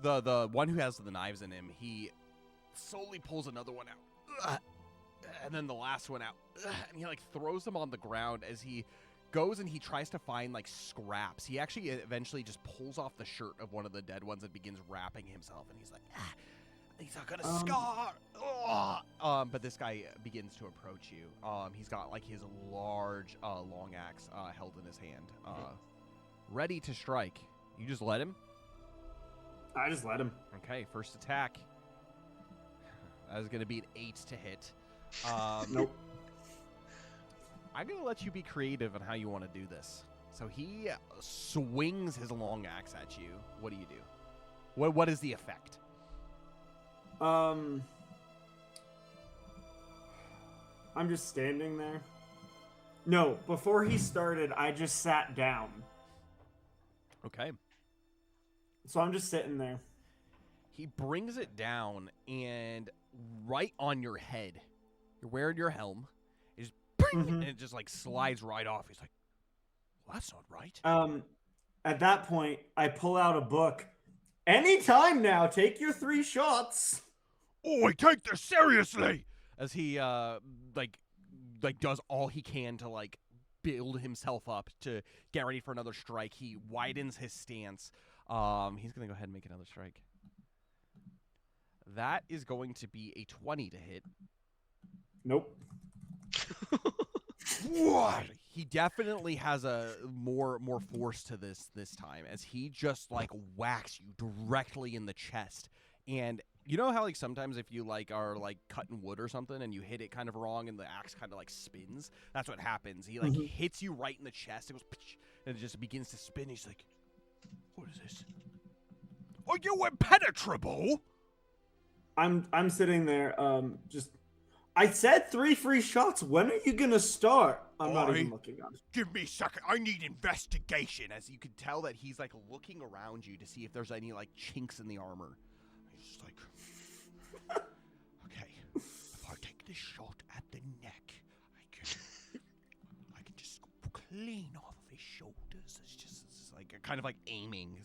the one who has the knives in him, he slowly pulls another one out, and then the last one out, and he like throws them on the ground as he goes and he tries to find like scraps. He actually eventually just pulls off the shirt of one of the dead ones and begins wrapping himself, and he's like, he's not gonna scar. But this guy begins to approach you. He's got like his large long axe held in his hand, ready to strike. You just let him? I just let him. Okay, first attack. That is gonna be an 8 to hit. Nope. I'm gonna let you be creative on how you want to do this. So he swings his long axe at you. What do you do? What is the effect? I'm just standing there. No, before he started, I just sat down. Okay. So I'm just sitting there. He brings it down, and right on your head, you're wearing your helm. It just, and it just like slides right off. He's like, well, that's not right. At that point, I pull out a book. Anytime now, take your 3 shots. Oh, I take this seriously. As he like does all he can to like build himself up to get ready for another strike. He widens his stance. He's gonna go ahead and make another strike. That is going to be a 20 to hit. Nope. What? He definitely has a more force to this time, as he just like whacks you directly in the chest. And you know how like sometimes if you like are like cutting wood or something and you hit it kind of wrong and the axe kind of like spins? That's what happens. He like hits you right in the chest. It goes and it just begins to spin. He's like, what is this? Are you impenetrable? I'm sitting there, just. I said 3 free shots. When are you gonna start? I'm not even looking on. Give me a second. I need investigation. As you can tell that he's like looking around you to see if there's any like chinks in the armor. He's just like, okay, if I take this shot at the neck, I can just clean off of his shoulders. It's just like kind of like aiming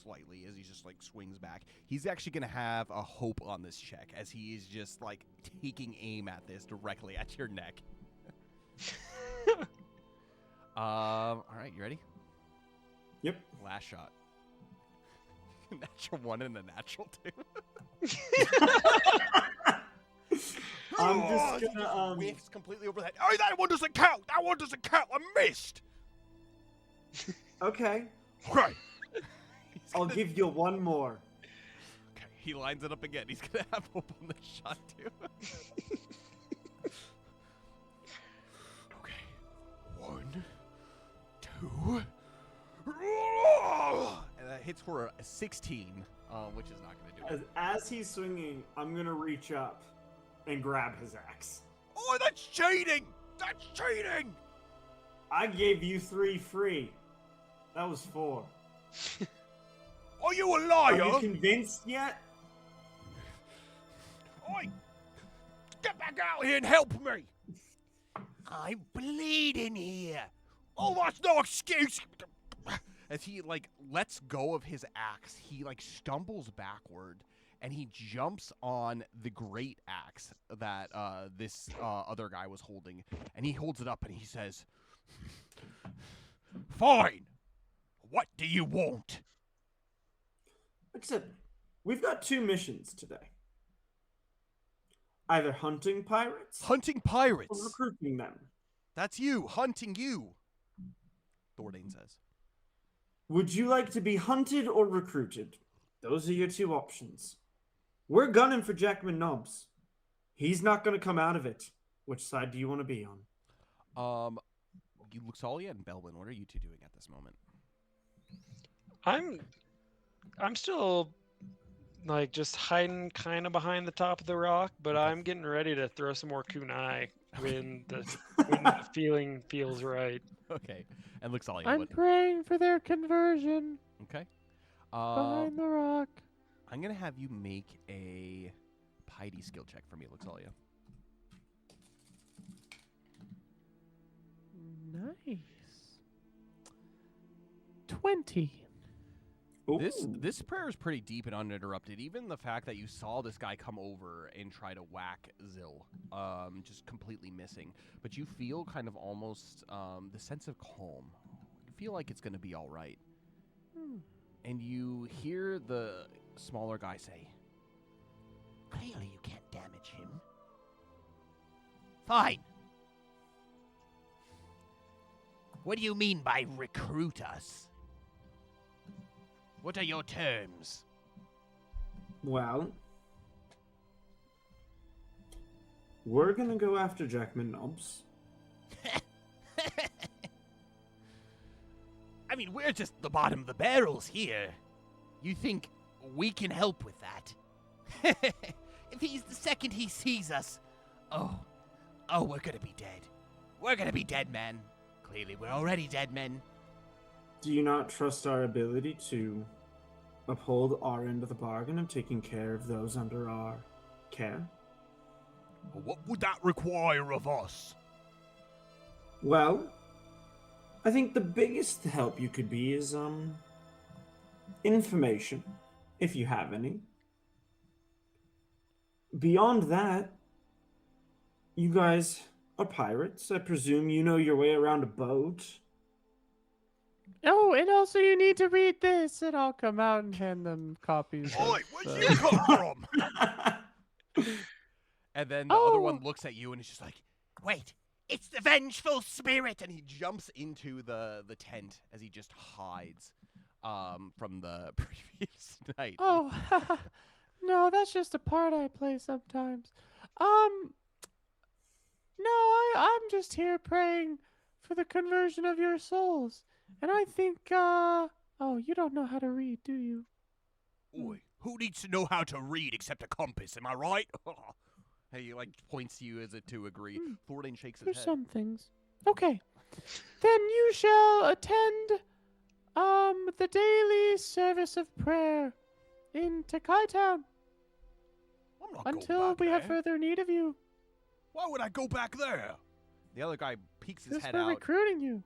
slightly as he just like swings back. He's actually gonna have a hope on this check as he is just like taking aim at this directly at your neck. All right, you ready? Yep. Last shot. Natural 1 and a natural 2. I'm just gonna whiffs completely over that. Oh, that one doesn't count. That one doesn't count. I missed. Okay. Right. I'll give you 1 more. Okay, he lines it up again. He's gonna have hope on this shot too. Okay. 1, 2. And that hits for a 16, which is not gonna do it. As he's swinging, I'm gonna reach up and grab his axe. Oh, that's cheating. That's cheating. I gave you 3 free. That was 4. Are you a Are liar? you convinced yet? Oi! Get back out here and help me! I'm bleeding here. Oh, that's no excuse. As he like lets go of his axe, he like stumbles backward and he jumps on the great axe that this other guy was holding, and he holds it up and he says, Fine. What do you want? Like I said, we've got 2 missions today. Either hunting pirates hunting or pirates. recruiting them. That's you, hunting you, Thordane says. Would you like to be hunted or recruited? Those are your 2 options. We're gunning for Jackman Nobbs. He's not going to come out of it. Which side do you want to be on? Luxalia and Belwin, what are you 2 doing at this moment? I'm I'm still like just hiding kind of behind the top of the rock, but I'm getting ready to throw some more kunai when the feeling feels right. Okay. And Luxalia, I'm what? praying for their conversion Okay. behind the rock. I'm gonna have you make a piety skill check for me, Luxalia. Nice. 20. This prayer is pretty deep and uninterrupted. Even the fact that you saw this guy come over and try to whack Zil, just completely missing. But you feel kind of almost the sense of calm. You feel like it's gonna be all right. And you hear the smaller guy say, Clearly you can't damage him. Fine. What do you mean by recruit us? What are your terms? Well, we're gonna go after Jackman Knobs. I mean, we're just the bottom of the barrels here. You think we can help with that? If he's the second he sees us, oh, we're gonna be dead. We're gonna be dead men. Clearly, we're already dead men. Do you not trust our ability to uphold our end of the bargain of taking care of those under our care? What would that require of us? Well, I think the biggest help you could be is information, if you have any. Beyond that, you guys are pirates. I presume you know your way around a boat. Oh, and also you need to read this, and I'll come out and hand them copies. Oi, of where'd the- you come from? and then the other Oh. one looks at you and is just like, Wait, it's the vengeful spirit. and he jumps into the tent as he just hides from the previous night. Oh, no, that's just a part I play sometimes. No, I'm just here praying for the conversion of your souls. And I think, oh, you don't know how to read, do you? Oi, who needs to know how to read except a compass? Am I right? And he like points to you as if to agree. Thornton shakes his There's head. some things. Okay. Then you shall attend, the daily service of prayer in Takai Town I'm not going until back we have there. further need of you. Why would I go back there? The other guy peeks his Because head we're out. recruiting you.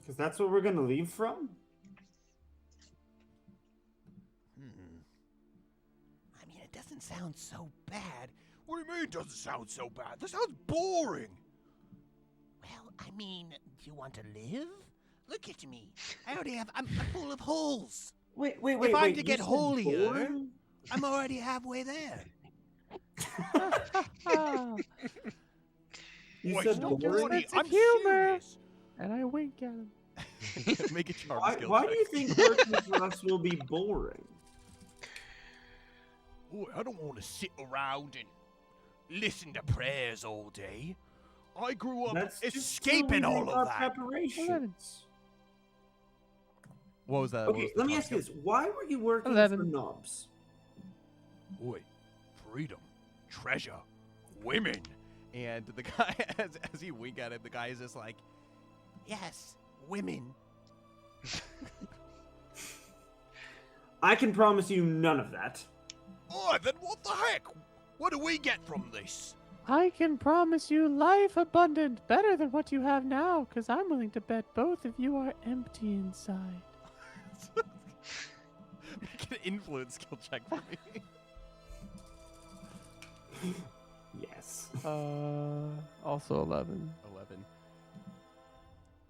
Because that's what we're gonna leave from? I mean, it doesn't sound so bad. What do you mean it doesn't sound so bad? This sounds boring. Well, I mean, do you want to live? Look at me. I already have... I'm full of holes. Wait, If I'm to you get said holier- boring? I'm already halfway there. You Wait, said no, boring? funny. Sense of I'm humor. serious. And I wink at him. Make a charm skill Why check. do you think working for us will be boring? Boy, I don't want to sit around and listen to prayers all day. I grew up That's just escaping till we all make of our that. preparations. What was that? What Okay, was the let me charm ask you skill? this: why were you working 11. for Knobs? Boy, freedom, treasure, Women. And the guy, as you wink at him, the guy is just like, yes, women. I can promise you none of that. Oh, then what the heck? What do we get from this? I can promise you life abundant, better than what you have now, because I'm willing to bet both of you are empty inside. make an influence skill check for me. Yes. Also 11. 11.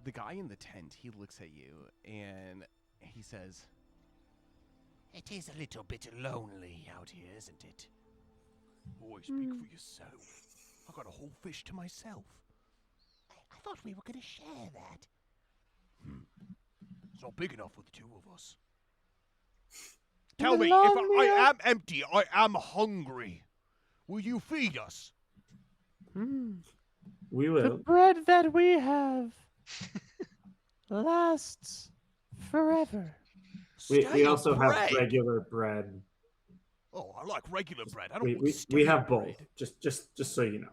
The guy in the tent, he looks at you and he says, It is a little bit lonely out here, isn't it? Boy, speak for yourself. I got a whole fish to myself. I thought we were going to share that. It's not big enough for the two of us. In Tell the me, if long I run- am empty, I am hungry. Will you feed us? We The will. bread that we have lasts forever. We Stale also bread. have regular bread. Oh, I like regular bread. I don't We want we, stale we have bread. both. Just so you know.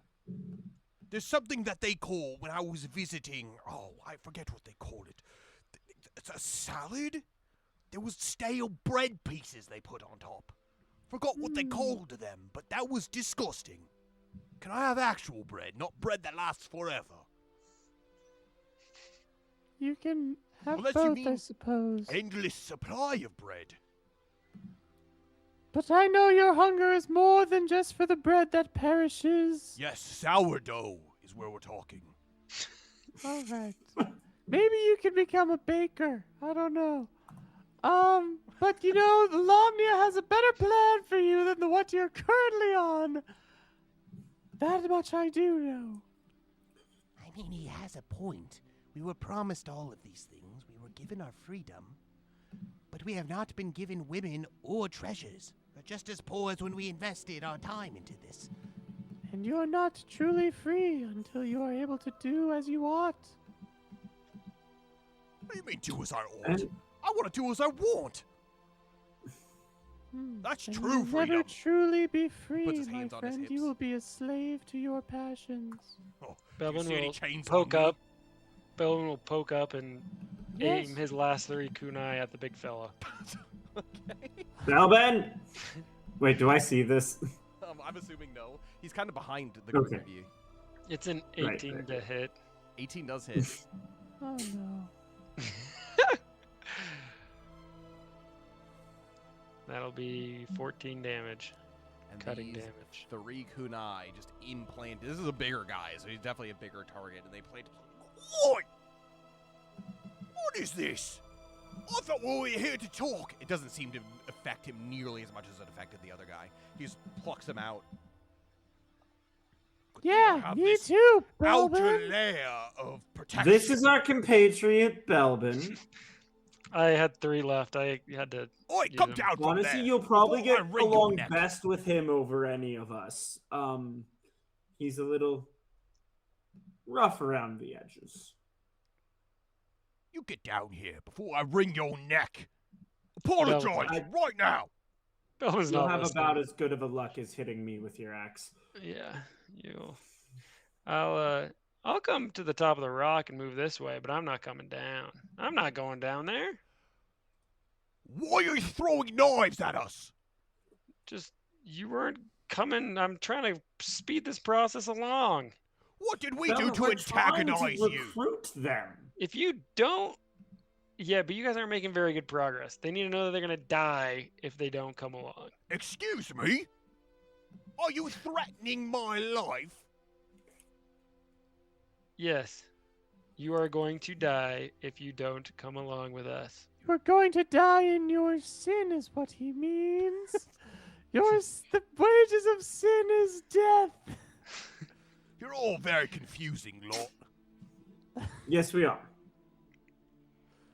There's something that they call when I was visiting. Oh, I forget what they call it. It's a salad. There was stale bread pieces they put on top. Forgot what they called them, but that was disgusting. Can I have actual bread, not bread that lasts forever? You can have Unless you both, I mean suppose. Endless supply of bread. But I know your hunger is more than just for the bread that perishes. Yes, sourdough is where we're talking. All right. Maybe you could become a baker. I don't know. But you know, the Lomnia has a better plan for you than the what you're currently on. That much I do know. I mean, he has a point. We were promised all of these things. We were given our freedom. But we have not been given women or treasures. We're just as poor as when we invested our time into this. And you're not truly free until you are able to do as you ought. What do you mean, do as I ought? And I want to do as I want. That's Then true you'll never freedom. truly be free, Puts his my hands on his friend. hips. You will be a slave to your passions. Oh, do you Belvin see any will chains poke on me? up. Belvin will poke up and Yes. aim his last 3 kunai at the big fella. Okay. Balben! Wait, do I see this? I'm assuming no. He's kind of behind the group Okay. of you. It's an Right, 18 right, to right. hit. 18 does hit. Oh no. That'll be 14 damage. And Cutting these damage. 3 kunai just implanted. This is a bigger guy, so he's definitely a bigger target. And they played. What? What is this? I thought we were here to talk. It doesn't seem to affect him nearly as much as it affected the other guy. He just plucks him out. Yeah, have me this too, Outer Belvin. layer of protection. This is our compatriot Belben. I had 3 left. I had to. Oi, use come him. down from Honestly, there. you'll probably before I get wring your along neck. best with him over any of us. He's a little rough around the edges. You get down here before I wring your neck. Apologize I- right now. Belvin's You'll not have listening. about as good of a luck as hitting me with your axe. Yeah, you. I'll come to the top of the rock and move this way, but I'm not coming down. I'm not going down there. Why are you throwing knives at us? Just you weren't coming. I'm trying to speed this process along. What did we Belben, do to we're trying antagonize to you? recruit them. If you don't, yeah, but you guys aren't making very good progress. They need to know that they're gonna die if they don't come along. Excuse me? Are you threatening my life? Yes, you are going to die if you don't come along with us. You're going to die in your sin, is what he means. The wages of sin is death. You're all very confusing, lot. Yes, we are.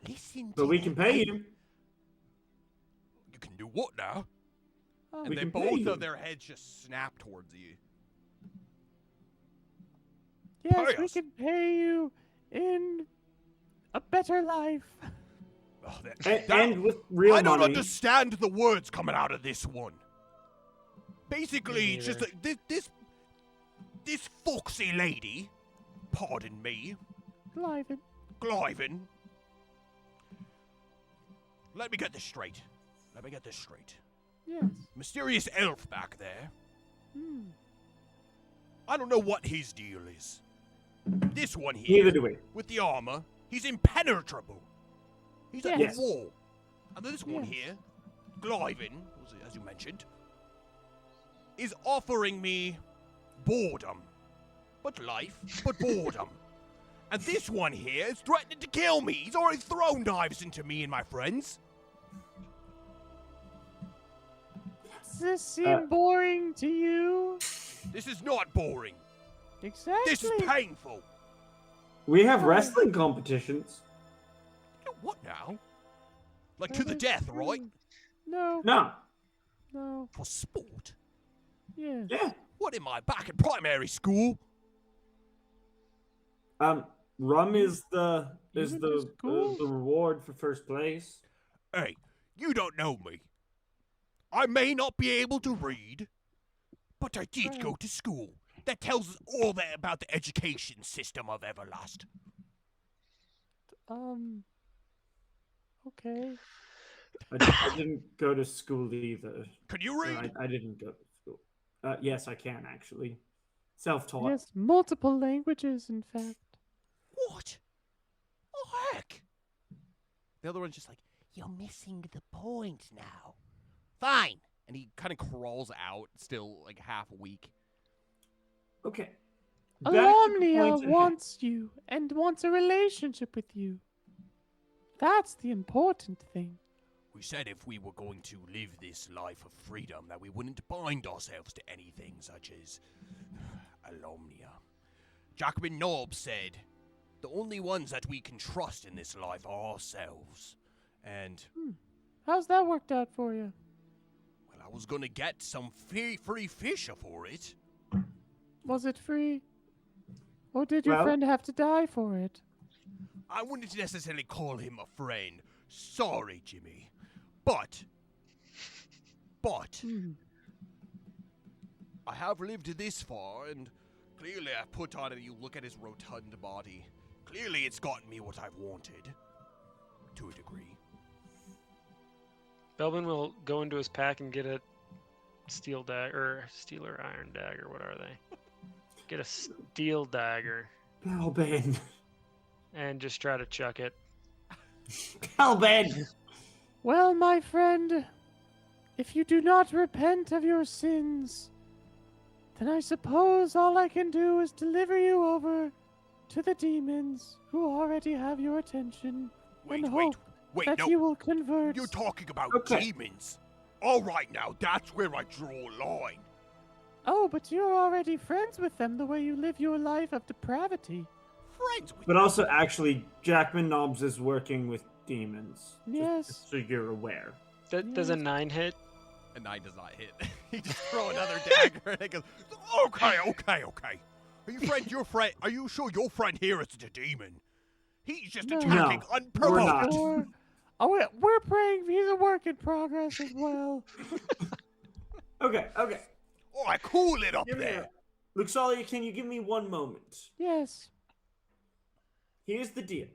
Listen But to we can pay you. You can do what now? Oh, And We then can pay both you. of their heads just snap towards you. yes, pay we us. can pay you in a better life. Oh, And with real I don't money. understand the words coming out of this one. Basically, it's just neither. this foxy lady, pardon me, Cliven. Glyven. Let me get this straight. Yes. Mysterious elf back there. Hmm. I don't know what his deal is. This one here, Neither do we. with the armor, he's impenetrable. He's like Yes. a wall. And then this one Yes. here, Glyven, as you mentioned, is offering me boredom. But life, but boredom. And this one here is threatening to kill me. He's already thrown knives into me and my friends. Does this seem boring to you? This is not boring. Exactly. This is painful. We have wrestling competitions. What now? Like to the death, right? No. No. No. For sport? Yes. Yeah. What am I, back in primary school? Rum is the You went to school? reward for first place. Hey, You don't know me. I may not be able to read, but I did go to school. That tells us all that about the education system of Everlast. Okay. I didn't go to school either. Can you So read? I didn't go to school. Yes, I can actually. Self-taught. Yes, multiple languages, in fact. What? Oh, heck. The other one's just like, you're missing the point now. Fine. And he kind of crawls out, still like half weak. Okay. Back to the Alomnia point at hand. wants you and wants a relationship with you. That's the important thing. We said if we were going to live this life of freedom that we wouldn't bind ourselves to anything such as Alomnia. Jackman Nob said, the only ones that we can trust in this life are ourselves. And, How's that worked out for you? well, I was gonna get some free fish for it. Was it free? Or did your Well- friend have to die for it? I wouldn't necessarily call him a friend. Sorry, Jimmy. But, I have lived this far, and clearly I've put on it. You look at his rotund body. Clearly it's gotten me what I've wanted. To a degree. Belbin will go into his pack and get a steel dagger, steel or iron dagger. What are they? Get a steel dagger Belbin. and just try to chuck it. Belbin. Well, my friend, if you do not repent of your sins, then I suppose all I can do is deliver you over to the demons who already have your attention Wait, and wait, hope wait, that no. you will convert. You're talking about Okay. demons. All right, now, that's where I draw a line. Oh, but you're already friends with them the way you live your life of depravity. Friends with But also, actually, Jackman Nobbs is working with demons. Yes. Just so you're aware. Does a 9 hit? A 9 does not hit. He just throw another dagger and it goes, Okay. Are you are you sure your friend here isn't a demon? He's just No. attacking No, unprovoked. we're not. Or, oh, we're praying he's a work in progress as well. Okay. All right, cool it up Give me there. Luxalia, can you give me one moment? Yes. Here's the deal.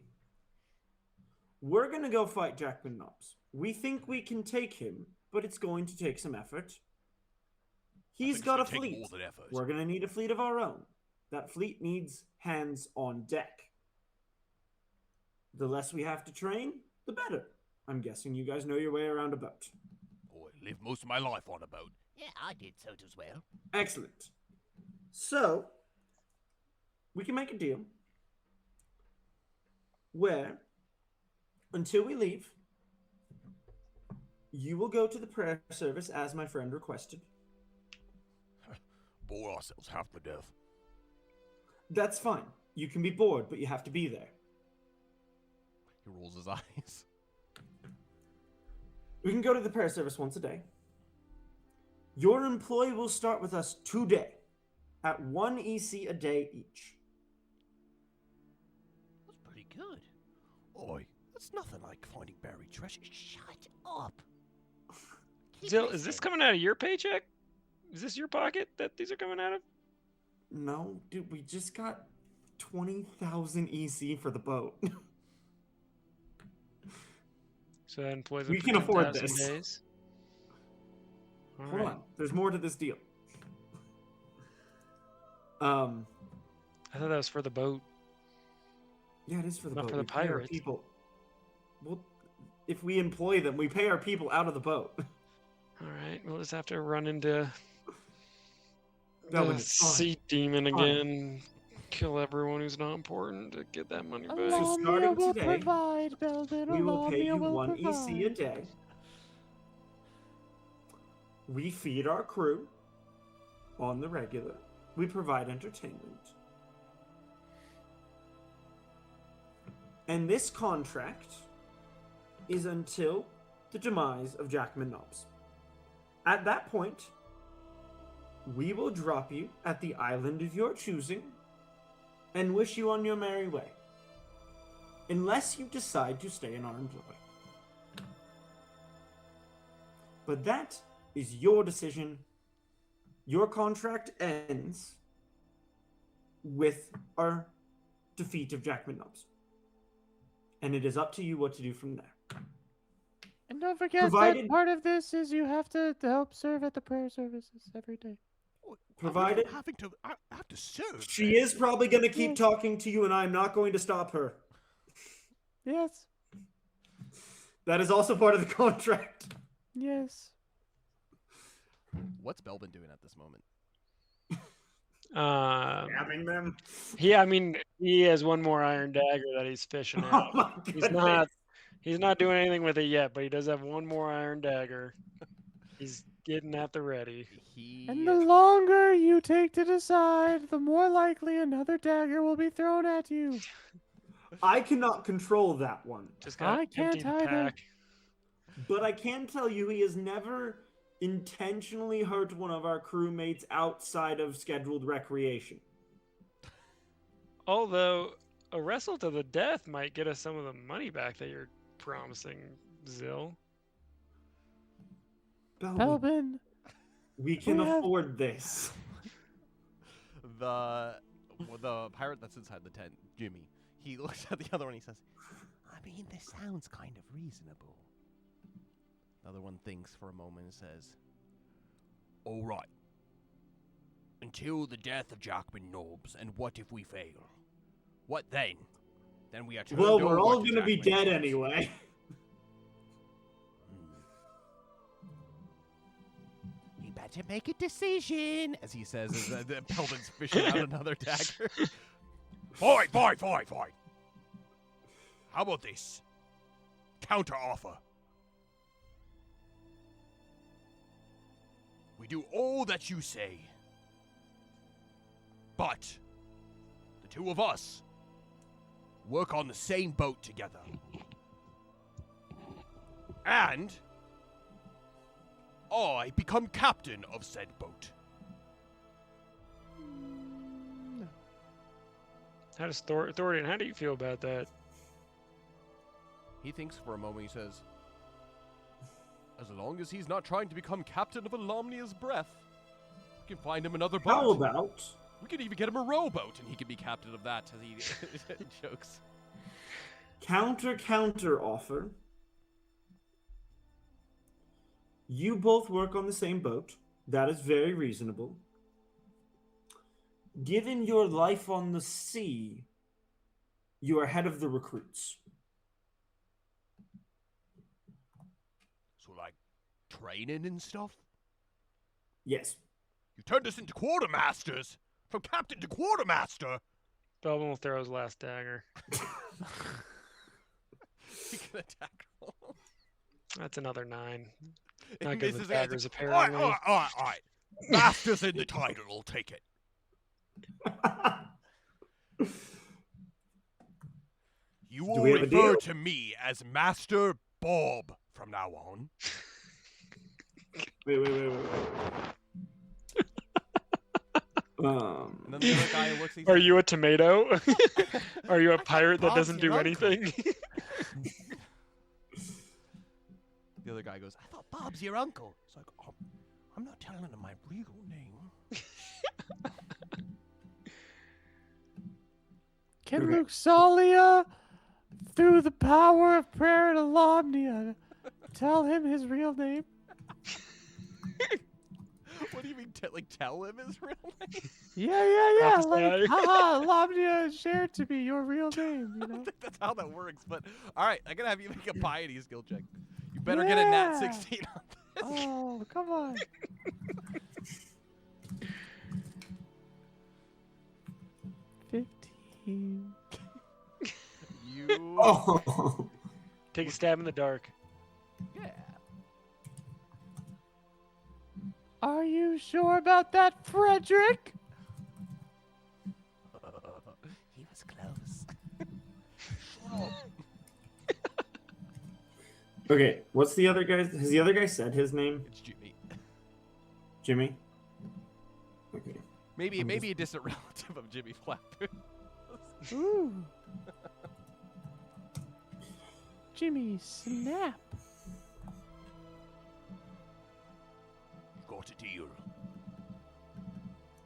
We're gonna go fight Jackman Nobbs. We think we can take him, but it's going to take some effort. He's think got a it's gonna take fleet. more than effort. We're gonna need a fleet of our own. That fleet needs hands on deck. The less we have to train, the better. I'm guessing you guys know your way around a boat. Oh, I lived most of my life on a boat. yeah, I did so as well. Excellent. So, we can make a deal where, until we leave, you will go to the prayer service as my friend requested. Bore ourselves half to death. That's fine. You can be bored, but you have to be there. He rolls his eyes. We can go to the prayer service once a day. Your employee will start with us today at 1 EC a day each. That's pretty good. Oi, That's nothing like finding buried treasure. Shut up. Keep Zill, is this listening. coming out of your paycheck? Is this your pocket that these are coming out of? No, dude, we just got 20,000 EC for the boat. So that employs We them can for afford 10,000 this. days. All Hold right. on, there's more to this deal. I thought that was for the boat. Yeah, it is for the Not boat. for the We pay our pirates. people. Well, if we employ them, we pay our people out of the boat. All right, we'll just have to run into That the would be fine. sea demon Fine. again. Kill everyone who's not important to get that money back. So Alomnia starting will today, provide, Belden. We will pay Alomnia you will 1 EC a provide. day. We feed our crew on the regular. We provide entertainment. And this contract is until the demise of Jackman Nobbs. At that point, we will drop you at the island of your choosing and wish you on your merry way. Unless you decide to stay in our employ. But that is your decision. Your contract ends with our defeat of Jack McNubbs. And it is up to you what to do from there. And don't forget Provided- that part of this is you have to help serve at the prayer services every day. Provided- I have to serve. She is probably going to keep Yes. talking to you, and I'm not going to stop her. Yes. That is also part of the contract. Yes. What's Belbin doing at this moment? Stabbing them. I mean, he has one more iron dagger that he's fishing Oh out. my goodness. He's not doing anything with it yet, but he does have one more iron dagger. He's getting at the ready. And the longer you take to decide, the more likely another dagger will be thrown at you. I cannot control that one. Just got I can't empty the either. pack. But I can tell you he has never intentionally hurt one of our crewmates outside of scheduled recreation. Although a wrestle to the death might get us some of the money back that you're promising, Zill. Belbin. We can we have- afford this. The pirate that's inside the tent, Jimmy, he looks at the other one and he says, I mean, this sounds kind of reasonable. the other one thinks for a moment and says, All right. Until the death of Jack McNubbs, and what if we fail? What then? Then we are turned Well, we're over all to going to Jack be dead McNubbs. anyway. We better make a decision. as he says, as the Belbin's fishing out another dagger. Fine. How about this? Counter offer. We do all that you say. But the two of us work on the same boat together. And I become captain of said boat. How does Thorian, how do you feel about that? He thinks for a moment, he says, as long as he's not trying to become captain of Alamnia's breath, we can find him another boat. How about... We could even get him a rowboat, and he could be captain of that, as he jokes. Counter offer. You both work on the same boat. That is very reasonable. Given your life on the sea, you are head of the recruits. So, like, training and stuff? Yes. You turned us into quartermasters! From captain to quartermaster! Belvin will throw his last dagger. He can attack roll. That's another 9. It Not good with misses daggers, it. apparently. All right. Master's in the title, I'll take it. You Do will we have a refer deal? to me as Master Bob from now on. Wait. And then the other guy looks at Are you a tomato? Are you a pirate that Bob's doesn't do your uncle. anything? The other guy goes, I thought Bob's your uncle. It's like, oh, I'm not telling him my real name. Can Okay. Luxalia, through the power of prayer and Alamnia, tell him his real name? what do you mean, tell him his real name? Yeah. Like, Prophesy. haha, Alamnia shared to be your real name, you I know? don't think that's how that works, but alright, I'm gonna have you make a piety skill check. You better get a nat Yeah. 16 on this. Oh, come on. $15. You. Oh. Take a stab in the dark. Yeah. Are you sure about that, Frederick? He was close. Okay, what's the other guy? Has the other guy said his name? It's Jimmy. Jimmy? Okay. Maybe I'm a distant relative of Jimmy Flapper. Ooh. Jimmy Snap. got a deal.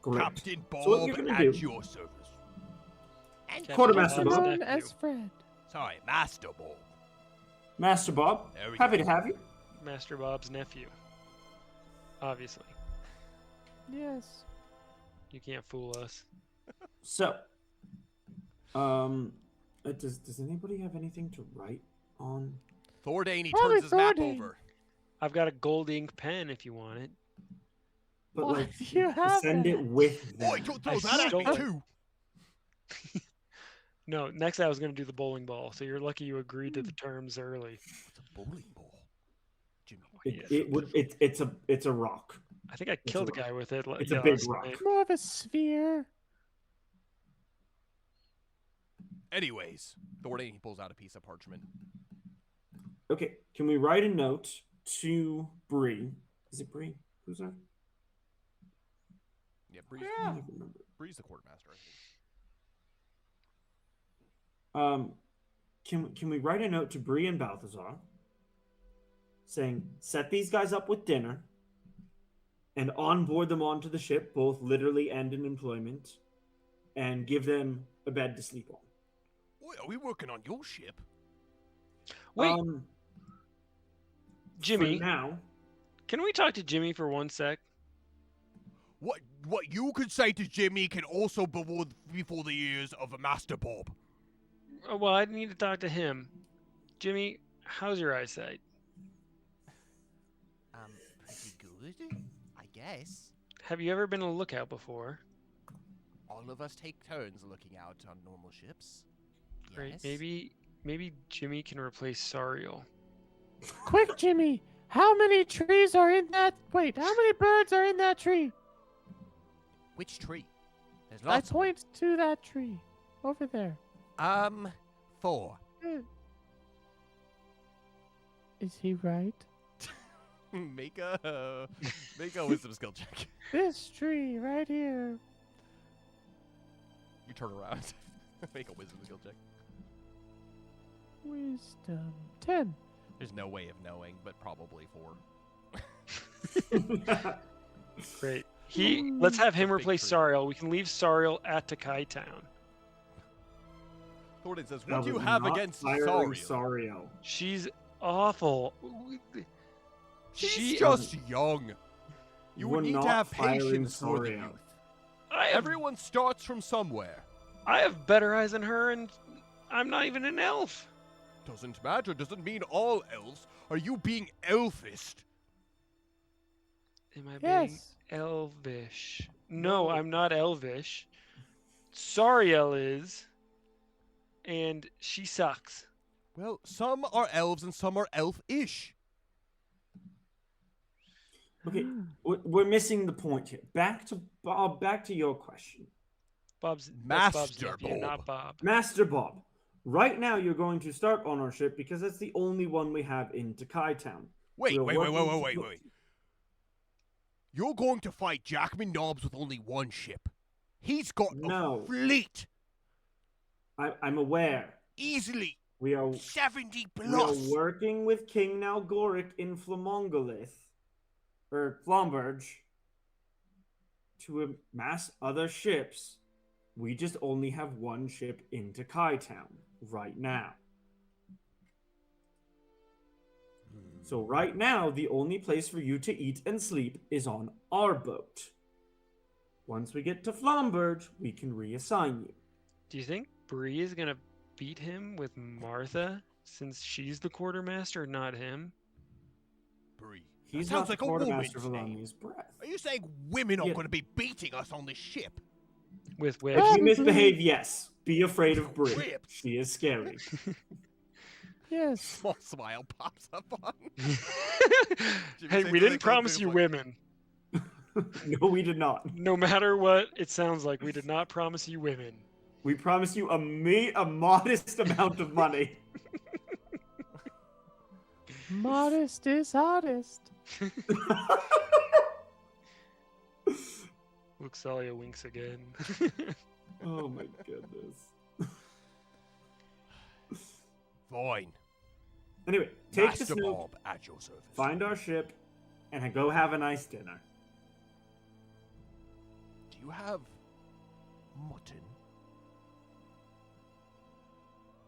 Correct. Captain So what Bob you're gonna at do- your service. Captain Quartermaster Bob's Bob. known nephew. as Fred. Sorry, Master Bob. Master Bob, There we happy go. to have you. Master Bob's nephew. Obviously. Yes. You can't fool us. So, does anybody have anything to write on? Thordane, he Probably turns his map Thordane. over. I've got a gold ink pen if you want it. But Why like, do you have send that? it with Oh, them. don't throw I that at me stole it. too. No, next I was going to do the bowling ball, so you're lucky you agreed to the terms early. It's a bowling ball. Jimmy. It's a rock. I think I killed a guy with it. It's a big last rock. night. More of a sphere. Anyways, Thordane, he pulls out a piece of parchment. Okay, can we write a note to Bree? Is it Bree? Who's that? Yeah, Bree's, I don't remember. Bree's the quartermaster, I think. Can we write a note to Bree and Balthazar saying, set these guys up with dinner and onboard them onto the ship, both literally and in employment, and give them a bed to sleep on? Wait, are we working on your ship? Wait, For Jimmy, now, can we talk to Jimmy for 1 sec? What you could say to Jimmy can also be before the ears of a Master Bob. Well, I need to talk to him. Jimmy, how's your eyesight? Pretty good, I guess. Have you ever been a lookout before? All of us take turns looking out on normal ships. Great. Yes. Maybe Jimmy can replace Sariel. Quick, Jimmy. How many trees are in that? Wait, how many birds are in that tree? Which tree? There's I lots. point to that tree over there. 4. Is he right? Make a wisdom skill check. This tree right here. You turn around. Make a wisdom skill check. Wisdom 10. There's no way of knowing, but probably 4. Great. Let's have him It's a big replace tree. Sariel. We can leave Sariel at Decay Town. Thornton says, that "What do you was have not against firing Sariel? Sariel. She's awful. She's She- just young. You We're would need to not have firing patience for the Sariel. youth. I have, Everyone starts from somewhere. I have better eyes than her, and I'm not even an elf. Doesn't matter. Doesn't mean all elves. Are you being elfist? Am I being Yes. elvish? No, I'm not elvish. Sariel is, and she sucks. Well, some are elves and some are elf-ish. Okay, we're missing the point here. Back to Bob. Back to your question, That's Master Bob's nephew, Bob. not Bob. Master Bob. Right now, you're going to start on our ship because that's the only one we have in Decay Town. Wait. We're working to- You're going to fight Jackman Nobbs with only one ship. He's got No. a fleet. I'm aware. Easily We are 70 We plus. are working with King Nalgoric in Flamongolith, or Flomberge, to amass other ships. We just only have one ship in Decay Town right now. So right now, the only place for you to eat and sleep is on our boat. Once we get to Flomberge, we can reassign you. Do you think Bree is gonna beat him with Martha since she's the quartermaster, not him? Bree. He's Sounds not like the a quartermaster of woman's name. Alania's breath. Are you saying women are Yeah. going to be beating us on this ship? With which? If you Probably. misbehave, yes. Be afraid of Bree. Ripped. She is scary. Yes. Small smile pops up on. Hey, we didn't promise you women. No, we did not. No matter what it sounds like, we did not promise you women. We promise you a modest amount of money. Modest is hottest. Luxalia winks again. Oh my goodness. Fine. Anyway, take Master this note, Bob at your service. find our ship, and go have a nice dinner. you have mutton?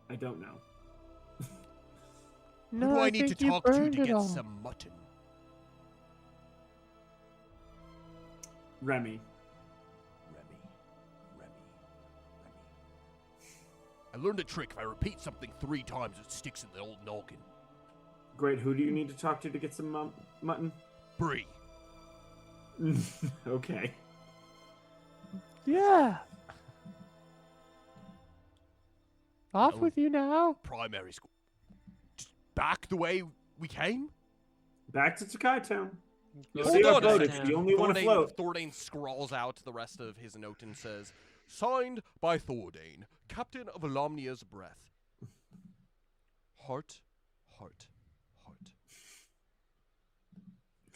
I don't know. Who No, do I I need to think you talk to burned to it get all. some mutton? Remy. Remy. I learned a trick. If I repeat something 3 times, it sticks in the old noggin. Great. Who do you need to talk to get some mutton? Bree. Okay. Yeah. Off Oh. with you now. Primary school. Just back the way we came? Back to Decay Town. Go See Hold how on a float if second. you only want to float. Thordane scrawls out the rest of his note and says, "Signed by Thordane, Captain of Alomnia's Breath. Heart.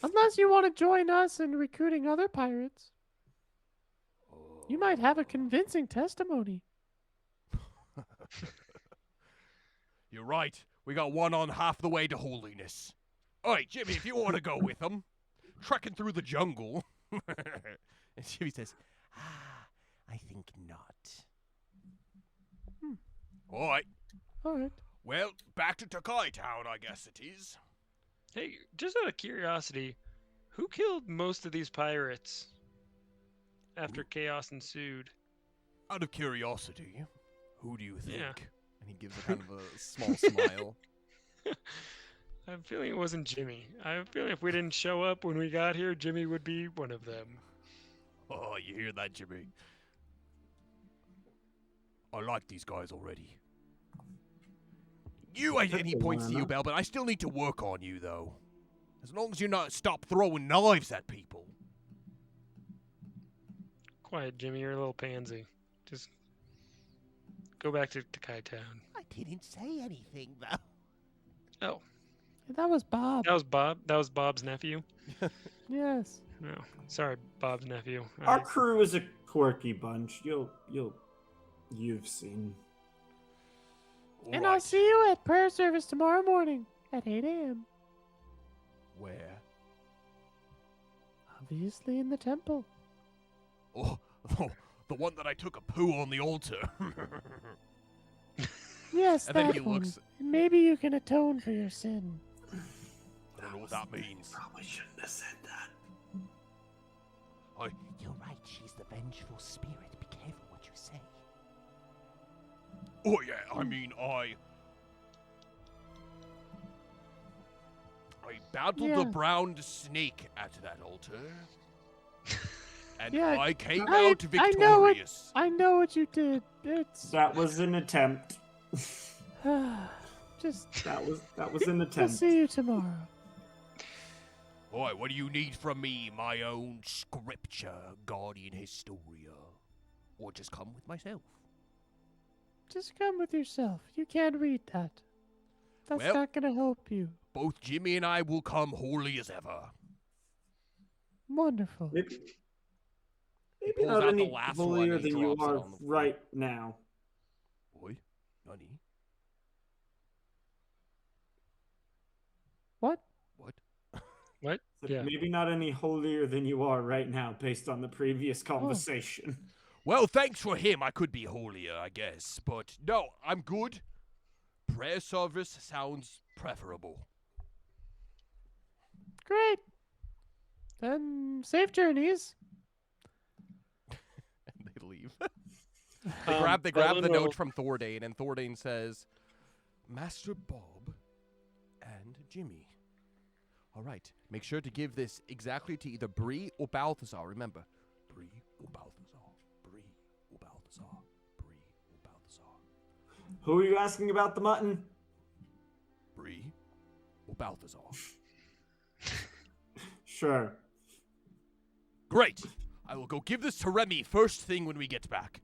Unless you want to join us in recruiting other pirates. You might have a convincing testimony. You're right. We got one on half the way to holiness. Alright, Jimmy, if you want to go with them, trekking through the jungle." And Jimmy says, "I think not." Alright, All right. well, back to Takai Town, I guess it is. Hey, just out of curiosity, who killed most of these pirates after chaos ensued? Out of curiosity, who do you think? Yeah. And he gives a kind of a small smile. I'm feeling it wasn't Jimmy. I'm feeling if we didn't show up when we got here, Jimmy would be one of them. Oh, you hear that, Jimmy? I like these guys already. And he points to you, Bell, but I still need to work on you, though. As long as you're not stop throwing knives at people. Quiet, Jimmy. You're a little pansy. Just go back to Kai Town. I didn't say anything, though. Oh, That was Bob. that was Bob. That was Bob's nephew. Yes. No, sorry, Bob's nephew. Our crew is a quirky bunch. You've seen. And I'll see you at prayer service tomorrow morning at 8 a.m. Where? Obviously in the temple. Oh, the one that I took a poo on the altar. Yes, And then that he one. looks- And maybe you can atone for your sin. I don't know what that means. Probably shouldn't have said that. You're right, she's the vengeful spirit. Be careful what you say. Oh, yeah, I mean, I battled the Yeah. brown snake at that altar. And Yeah, I came I- out I know it. victorious. I know what you did. It's That was an attempt. just That was an we'll attempt. see you tomorrow. Boy, what do you need from me, my own scripture, Guardian Historia? Or just come with myself? Just come with yourself. You can't read that. That's Well- not gonna help you. Both Jimmy and I will come holy as ever. Wonderful. Maybe pulls not out any the last one holier and than you drops it are on the floor. right now. Boy, honey, What? what? What? So Yeah. Maybe not any holier than you are right now, based on the previous conversation. Well, thanks for him. I could be holier, I guess. But no, I'm good. Prayer service sounds preferable. Great. Then safe journeys. And they leave. They grab the Bellin will- note from Thordane, and Thordane says, "Master Bob and Jimmy. All right, make sure to give this exactly to either Bree or Balthazar. Remember, Bree or Balthazar. Bree or Balthazar. Bree or Balthazar. Who are you asking about the mutton? Bree or Balthazar. Sure. Great. I will go give this to Remy first thing when we get back.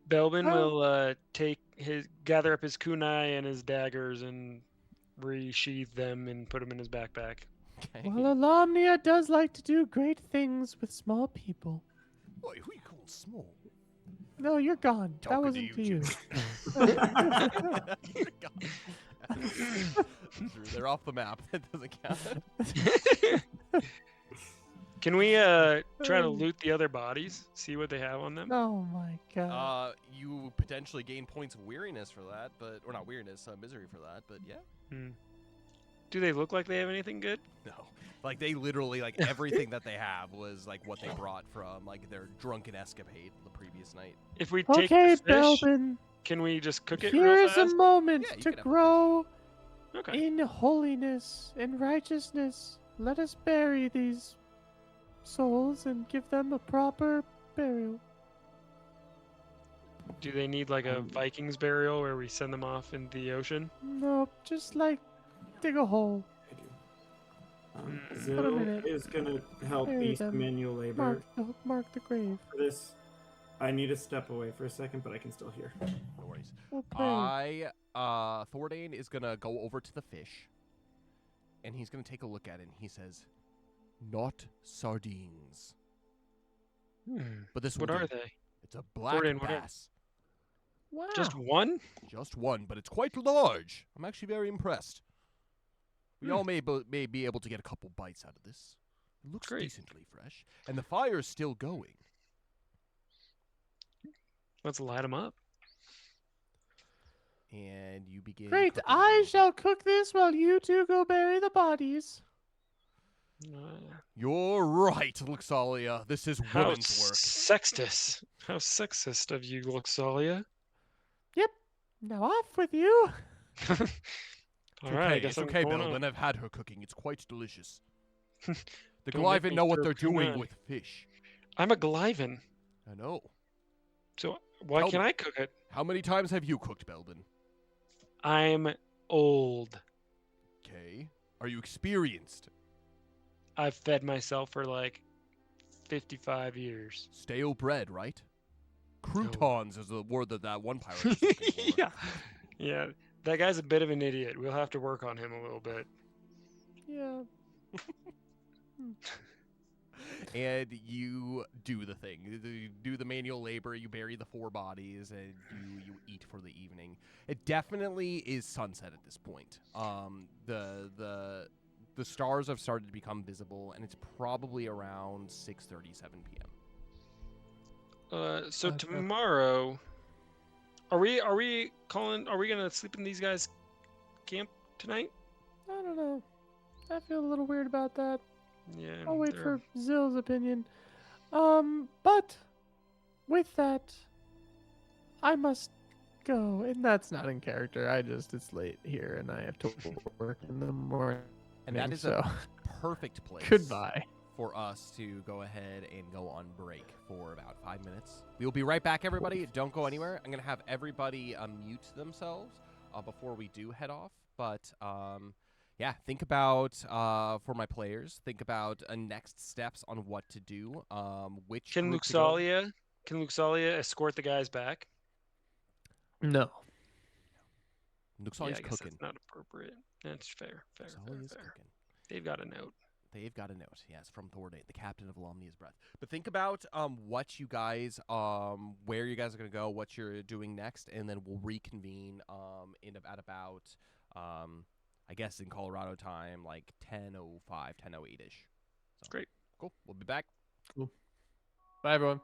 Belbin will gather up his kunai and his daggers and resheath them and put them in his backpack. Okay. Well, Alomnia does like to do great things with small people. Boy, who you call small? No, you're gone. That Talking to wasn't you, to you. They're off the map. That doesn't count. Can we try to loot the other bodies? See what they have on them? Oh my god. You potentially gain points of weariness for that, or not weariness, misery for that, but yeah. Do they look like they have anything good? No. Like, they literally, like, everything that they have was, like, what they brought from, like, their drunken escapade the previous night. If we take Okay, the fish, Belbin. can we just cook it Here real is a fast? moment Yeah, you to can have a grow Okay. in holiness and righteousness. Let us bury these souls and give them a proper burial. Do they need like a Vikings burial where we send them off into the ocean? Nope, just like dig a hole. I do. Put 'em Zill in it. is gonna help Bury beast them. manual labor. Mark the grave. For this, I need to step away for a second, but I can still hear. No worries. We'll pray. Thordane is gonna go over to the fish, and he's gonna take a look at it, and he says, "Not sardines, but this What will are do. they? It's a black Thordane, what are- bass. Wow. Just one? Just one, but it's quite large. I'm actually very impressed. We all may be able to get a couple bites out of this. It looks Great. decently fresh, and the fire's still going." Let's light them up. And you begin. Great. cooking I them. shall cook this while you two go bury the bodies. You're right, Luxalia. This is How women's work. sexist. How sexist of you, Luxalia. Yep. Now off with you. All It's right, I okay, guess it's I'm okay, going Belvin. on. I've had her cooking. It's quite delicious. The Don't make Glyven me know what throw they're doing kunai. with fish. I'm a Glyven, I know. so why Tell can't me. I cook it? How many times have you cooked, Belvin? I'm old. Okay. Are you experienced? I've fed myself for like 55 years. Stale bread, right? Croutons is the word that one pirate was looking for. Yeah. Yeah, that guy's a bit of an idiot. We'll have to work on him a little bit. Yeah. And you do the thing. You do the manual labor. You bury the 4 bodies, and you eat for the evening. It definitely is sunset at this point. The stars have started to become visible, and it's probably around 6:37 p.m. So Okay. tomorrow, are we gonna sleep in these guys' camp tonight? I don't know. I feel a little weird about that. Yeah. I'll wait they're- for Zill's opinion. But with that, I must go, and that's not in character. It's late here, and I have to work in the morning. And that is so a perfect place goodbye. for us to go ahead and go on break for about 5 minutes. We will be right back, everybody. Don't go anywhere. I'm going to have everybody mute themselves before we do head off. But yeah, think about, for my players, think about next steps on what to do. Which Can group to go. Luxalia escort the guys back? No. Luxalia's Yeah, I guess cooking. that's not appropriate. That's fair. Luxalia's Fair. cooking. They've got a note. They've got a note, yes, from Thordane, the captain of Lomnia's Breath. But think about what you guys, where you guys are going to go, what you're doing next, and then we'll reconvene at about, I guess in Colorado time, like 10:05, 10:08-ish. So, Great. Cool. We'll be back. Bye, everyone.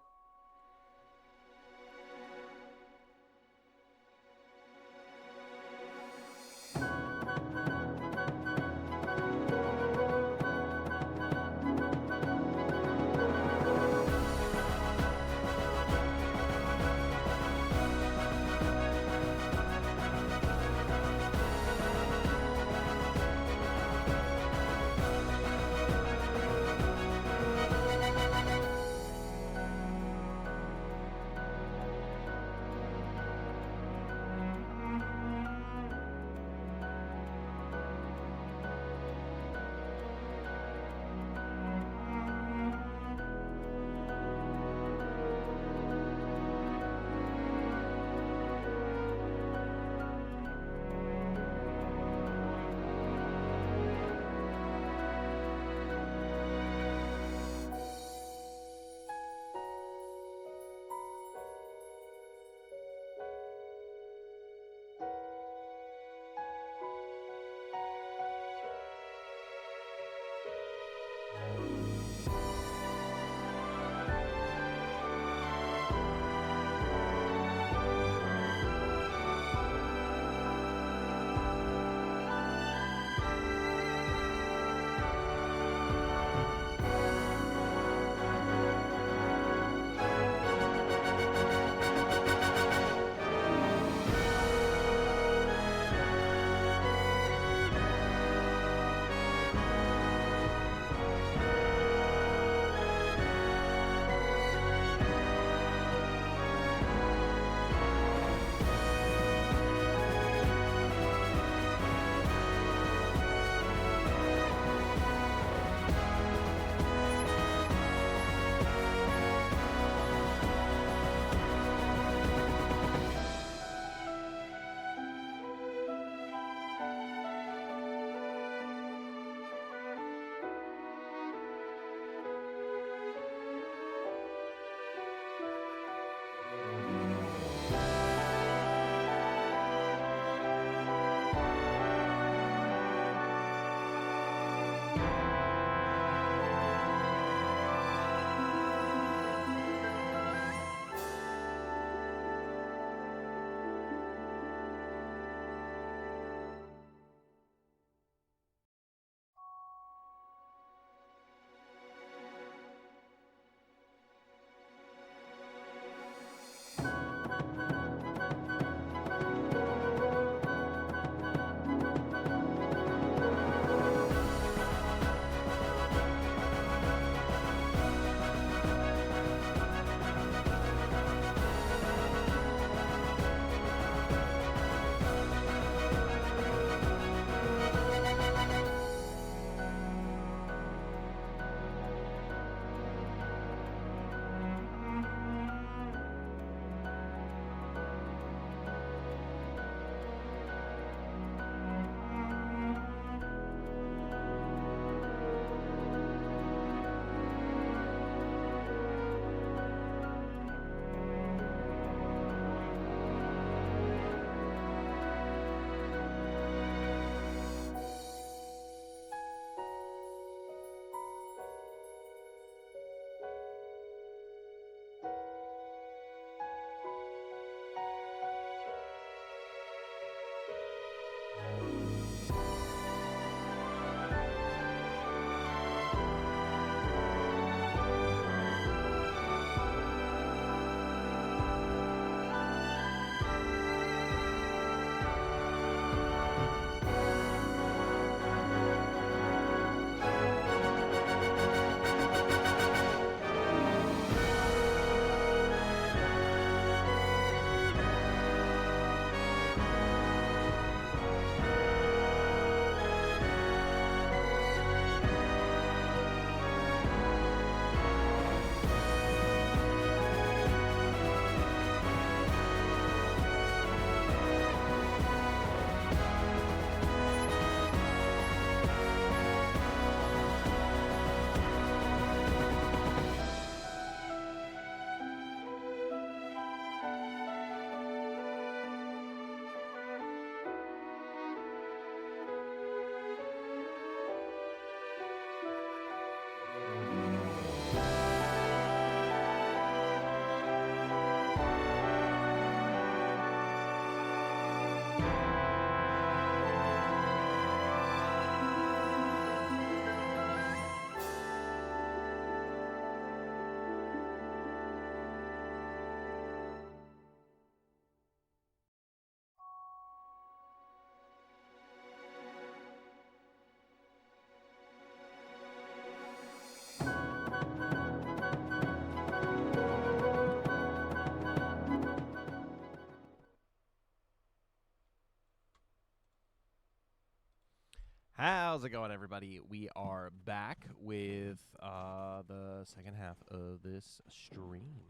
How's it going, everybody? We are back with the second half of this stream.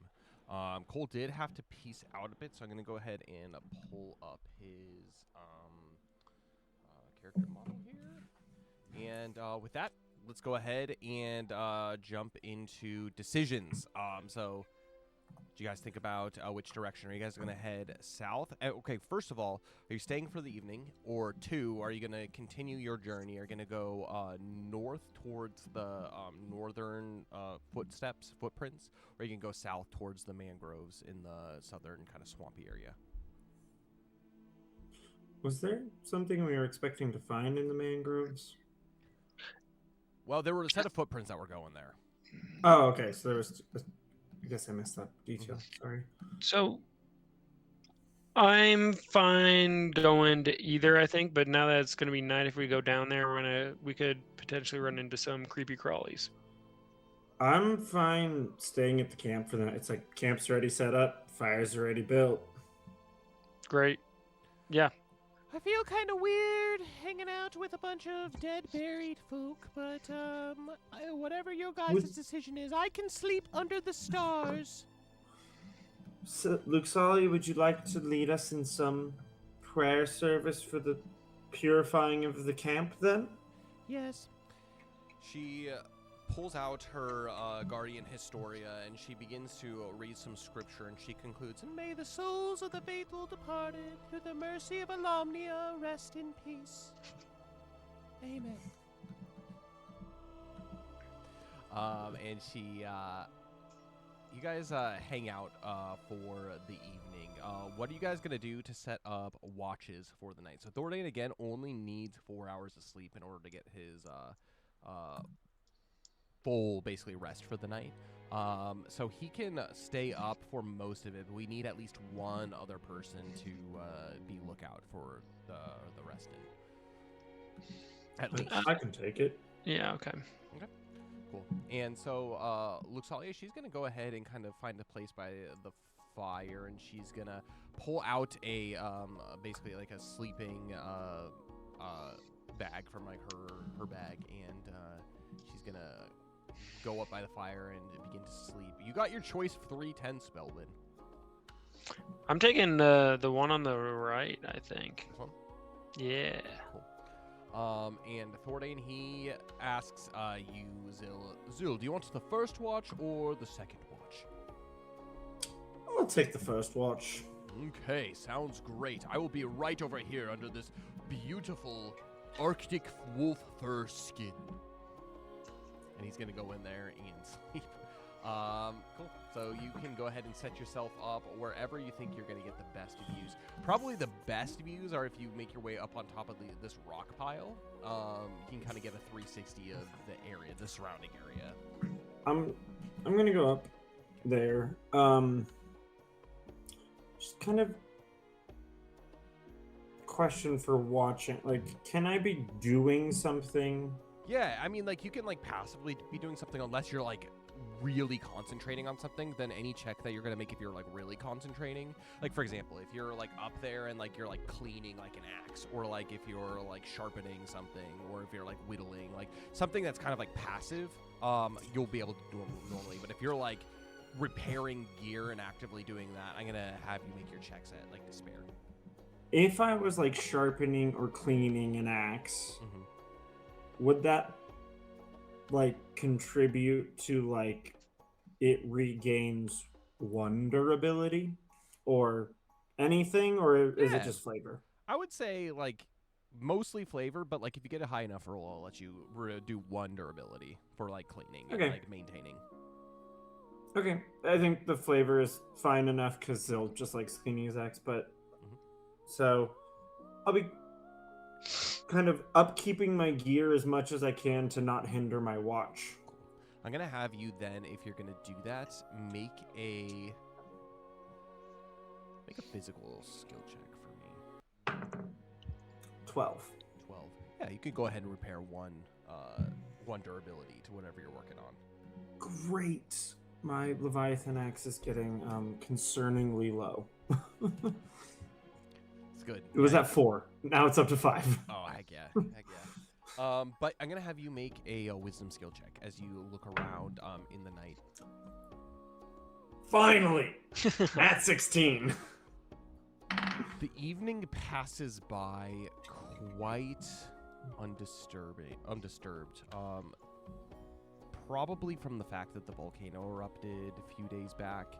Cole did have to peace out a bit, so I'm going to go ahead and pull up his character model here. And with that, let's go ahead and jump into decisions. So, what do you guys think about which direction? Are you guys going to head south? Okay, first of all, are you staying for the evening? Or two, are you going to continue your journey? Are you going to go north towards the northern footprints? Or are you going to go south towards the mangroves in the southern kind of swampy area? Was there something we were expecting to find in the mangroves? Well, there were a set of footprints that were going there. Oh, okay. So there was. I guess I missed that detail. Sorry. So I'm fine going to either, I think, but now that it's going to be night, if we go down there, we could potentially run into some creepy crawlies. I'm fine staying at the camp for the night. It's like camp's already set up, fire's already built. Great. Yeah. I feel kind of weird hanging out with a bunch of dead, buried folk, but whatever your guys' decision is, I can sleep under the stars. So, Luxali, would you like to lead us in some prayer service for the purifying of the camp, then? Yes. She pulls out her Guardian Historia, and she begins to read some scripture, and she concludes, And may the souls of the faithful departed, through the mercy of Alamnia, rest in peace. Amen. and she, you guys hang out for the evening. What are you guys going to do to set up watches for the night? So Thordain, again, only needs 4 hours of sleep in order to get his full, basically, rest for the night. So he can stay up for most of it, but we need at least one other person to be lookout for the rest in. At least. I can take it. Yeah, okay. Cool. And so, Luxalia, she's going to go ahead and kind of find a place by the fire, and she's going to pull out a, basically like a sleeping bag from like her bag, and she's going to go up by the fire and begin to sleep. You got your choice of 310 Spellman. I'm taking the one on the right, I think. This one? Yeah. Cool. And Thordain, he asks you, Zul, do you want the first watch or the second watch? I'll take the first watch. Okay, sounds great. I will be right over here under this beautiful Arctic wolf fur skin. And he's going to go in there and sleep. Cool. So you can go ahead and set yourself up wherever you think you're going to get the best views. Probably the best views are if you make your way up on top of this rock pile. You can kind of get a 360 of the area, the surrounding area. I'm going to go up there. Just kind of question for watching. Like, can I be doing something? Yeah, I mean, like, you can, like, passively be doing something unless you're, like, really concentrating on something. Then any check that you're going to make if you're, like, really concentrating. Like, for example, if you're, like, up there and, like, you're, like, cleaning, like, an axe. Or, like, if you're, like, sharpening something. Or if you're, like, whittling. Like, something that's kind of, like, passive, you'll be able to do it normally. But if you're, like, repairing gear and actively doing that, I'm going to have you make your checks at, like, despair. If I was, like, sharpening or cleaning an axe... Mm-hmm. Would that, like, contribute to, like, it regains one durability? Or anything? Or is it just flavor? I would say, like, mostly flavor, but, like, if you get a high enough roll, I'll let you do one durability for, like, cleaning and, like, maintaining. Okay. I think the flavor is fine enough because they'll just, like, cleaning his axe, but... So, I'll be... kind of upkeeping my gear as much as I can to not hinder my watch. I'm going to have you then, if you're going to do that, make a physical skill check for me. 12. 12. Yeah, you could go ahead and repair one durability to whatever you're working on. Great. My Leviathan axe is getting concerningly low. Good. It was at 4. Now it's up to 5. Oh, heck yeah. Heck yeah. But I'm gonna have you make a wisdom skill check as you look around in the night. Finally! At 16. The evening passes by quite undisturbed. Probably from the fact that the volcano erupted a few days back.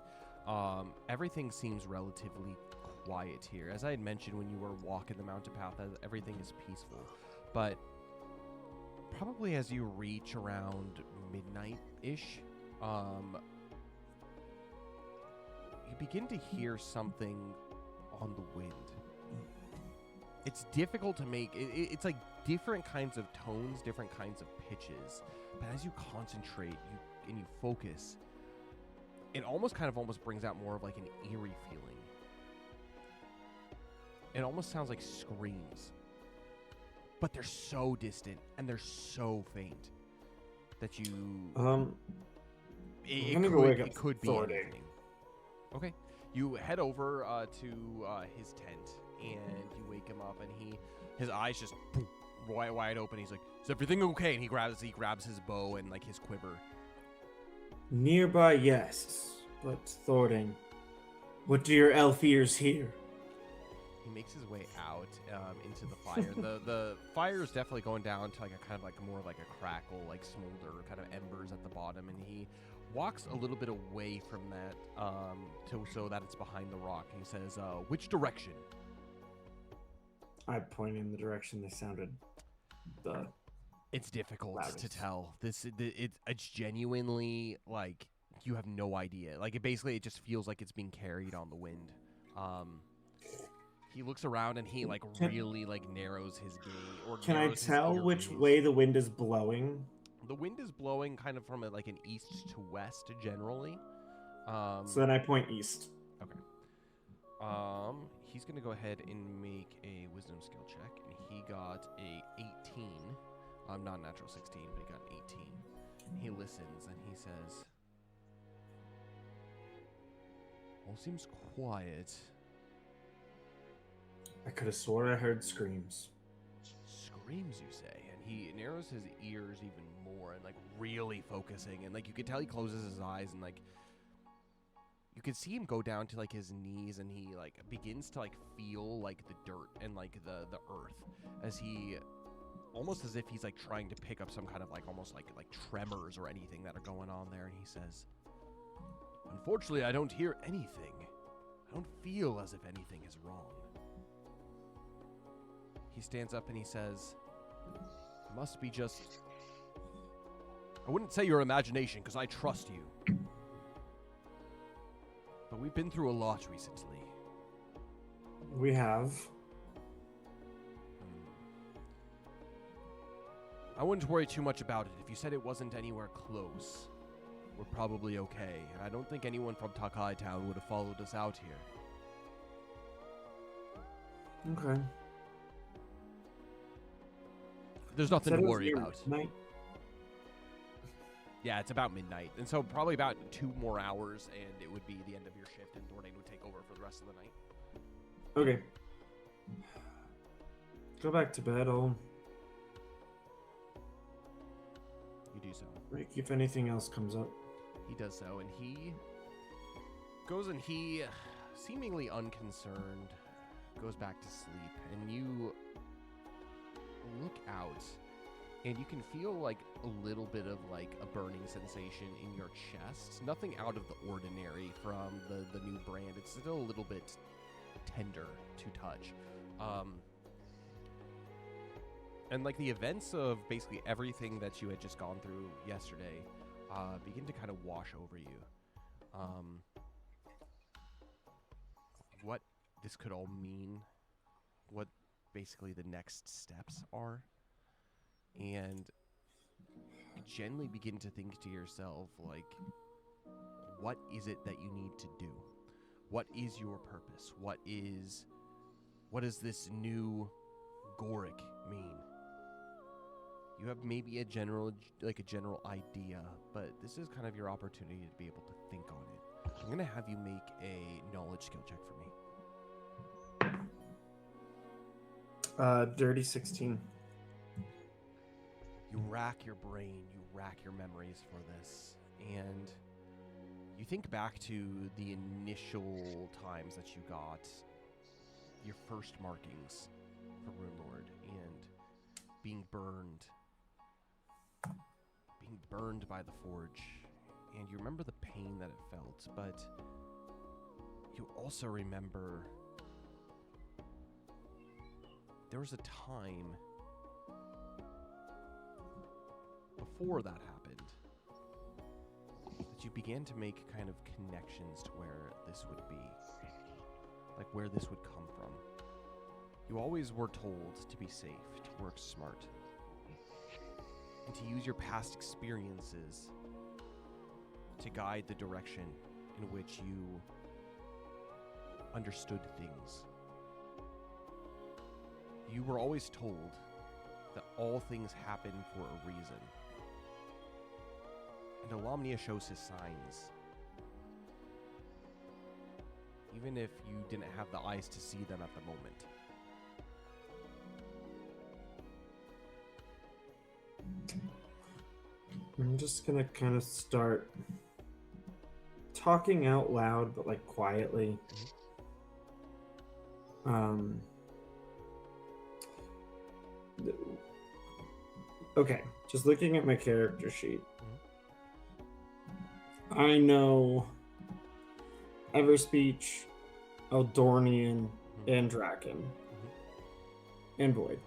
Everything seems relatively quiet here. As I had mentioned when you were walking the mountain path, everything is peaceful. But probably as you reach around midnight-ish, you begin to hear something on the wind. It's difficult to make. It's like different kinds of tones, different kinds of pitches. But as you concentrate and you focus, it almost brings out more of like an eerie feeling. It almost sounds like screams. But they're so distant and they're so faint that you... It could be anything. Okay. You head over to his tent and you wake him up and his eyes just wide open. He's like, "Is everything okay?" And he grabs his bow and like his quiver. Nearby, yes. But Thording, what do your elf ears hear? He makes his way out into the fire. The fire is definitely going down to like a kind of like more like a crackle, like smolder, kind of embers at the bottom, and he walks a little bit away from that so that it's behind the rock. And he says, "Which direction?" I point in the direction they sounded. It's difficult loudest. to tell. It's genuinely like you have no idea. Like it just feels like it's being carried on the wind. He looks around and he like really like narrows his gaze. Can I tell which way the wind is blowing? The wind is blowing kind of from like an east to west generally. So then I point east. Okay. He's gonna go ahead and make a wisdom skill check, and he got a 18. Not natural 16, but he got an 18. He listens and he says, "All seems quiet." I could have sworn I heard screams. Screams, you say? And he narrows his ears even more and like really focusing, and like you could tell he closes his eyes and like you could see him go down to like his knees, and he like begins to like feel like the dirt and like the earth as he almost as if he's like trying to pick up some kind of like almost like tremors or anything that are going on there. And he says, "Unfortunately, I don't hear anything. I don't feel as if anything is wrong." He stands up and he says, "Must be just... I wouldn't say your imagination because I trust you. But we've been through a lot recently." We have. I wouldn't worry too much about it. If you said it wasn't anywhere close, we're probably okay. And I don't think anyone from Takai Town would have followed us out here. Okay. There's nothing to worry about. Midnight? Yeah, it's about midnight. And so probably about 2 more hours, and it would be the end of your shift, and Dordain would take over for the rest of the night. Okay. Go back to bed. I'll You do so. break if anything else comes up. He does so, and he goes and he, seemingly unconcerned, goes back to sleep. And you look out, and you can feel like a little bit of like a burning sensation in your chest. Nothing out of the ordinary from the new brand. It's still a little bit tender to touch. And like the events of basically everything that you had just gone through yesterday begin to kind of wash over you. What this could all mean, what basically the next steps are, and you generally begin to think to yourself, like, what is it that you need to do? What is your purpose? What does this new Goric mean? You have maybe a general idea, but this is kind of your opportunity to be able to think on it. I'm going to have you make a knowledge skill check for me. Dirty 16. You rack your brain, you rack your memories for this, and you think back to the initial times that you got your first markings for Rune Lord and being burned by the forge, and you remember the pain that it felt, but you also remember there was a time before that happened that you began to make kind of connections to where this would be, like where this would come from. You always were told to be safe, to work smart, and to use your past experiences to guide the direction in which you understood things. You were always told that all things happen for a reason. And Alamnia shows his signs. Even if you didn't have the eyes to see them at the moment. I'm just gonna kind of start talking out loud, but like quietly. Okay, just looking at my character sheet. I know Everspeech, Eldornian, and Draken, and Void.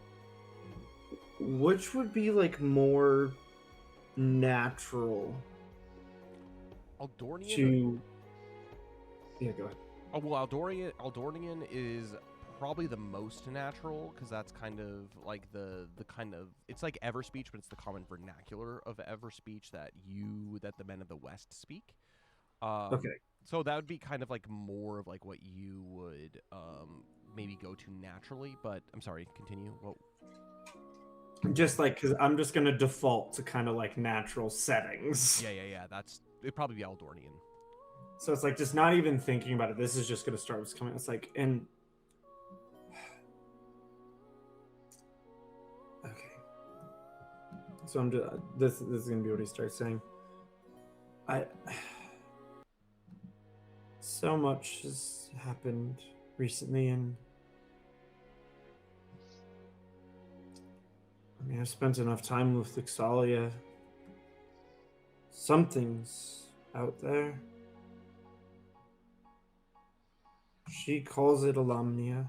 Which would be like more natural Eldornian? to... Yeah, go ahead. Oh, well, Eldornian is probably the most natural, because that's kind of like the kind of... It's like Everspeech, but it's the common vernacular of Everspeech that the men of the West speak. Okay. So that would be kind of like more of like what you would maybe go to naturally, but I'm sorry, continue. Well, just like, because I'm just going to default to kind of like natural settings. Yeah. It'd probably be Eldornian. So it's like just not even thinking about it. This is just going to start what's coming. It's like, and okay. So I'm just, this is going to be what he starts saying. So much has happened recently, and I mean, I've spent enough time with Ixalia. Something's out there. She calls it Alamnia.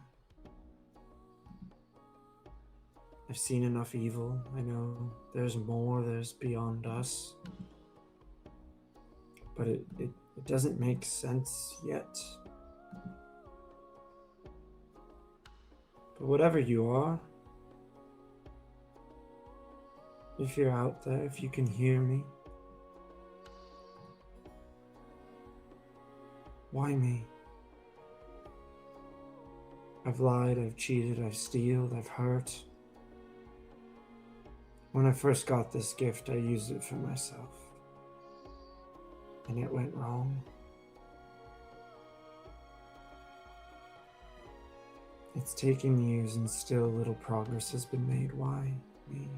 I've seen enough evil. I know there's more, there's beyond us. But it doesn't make sense yet. But whatever you are, if you're out there, if you can hear me, why me? I've lied, I've cheated, I've stealed, I've hurt. When I first got this gift, I used it for myself. And it went wrong. It's taken years and still little progress has been made. Why me?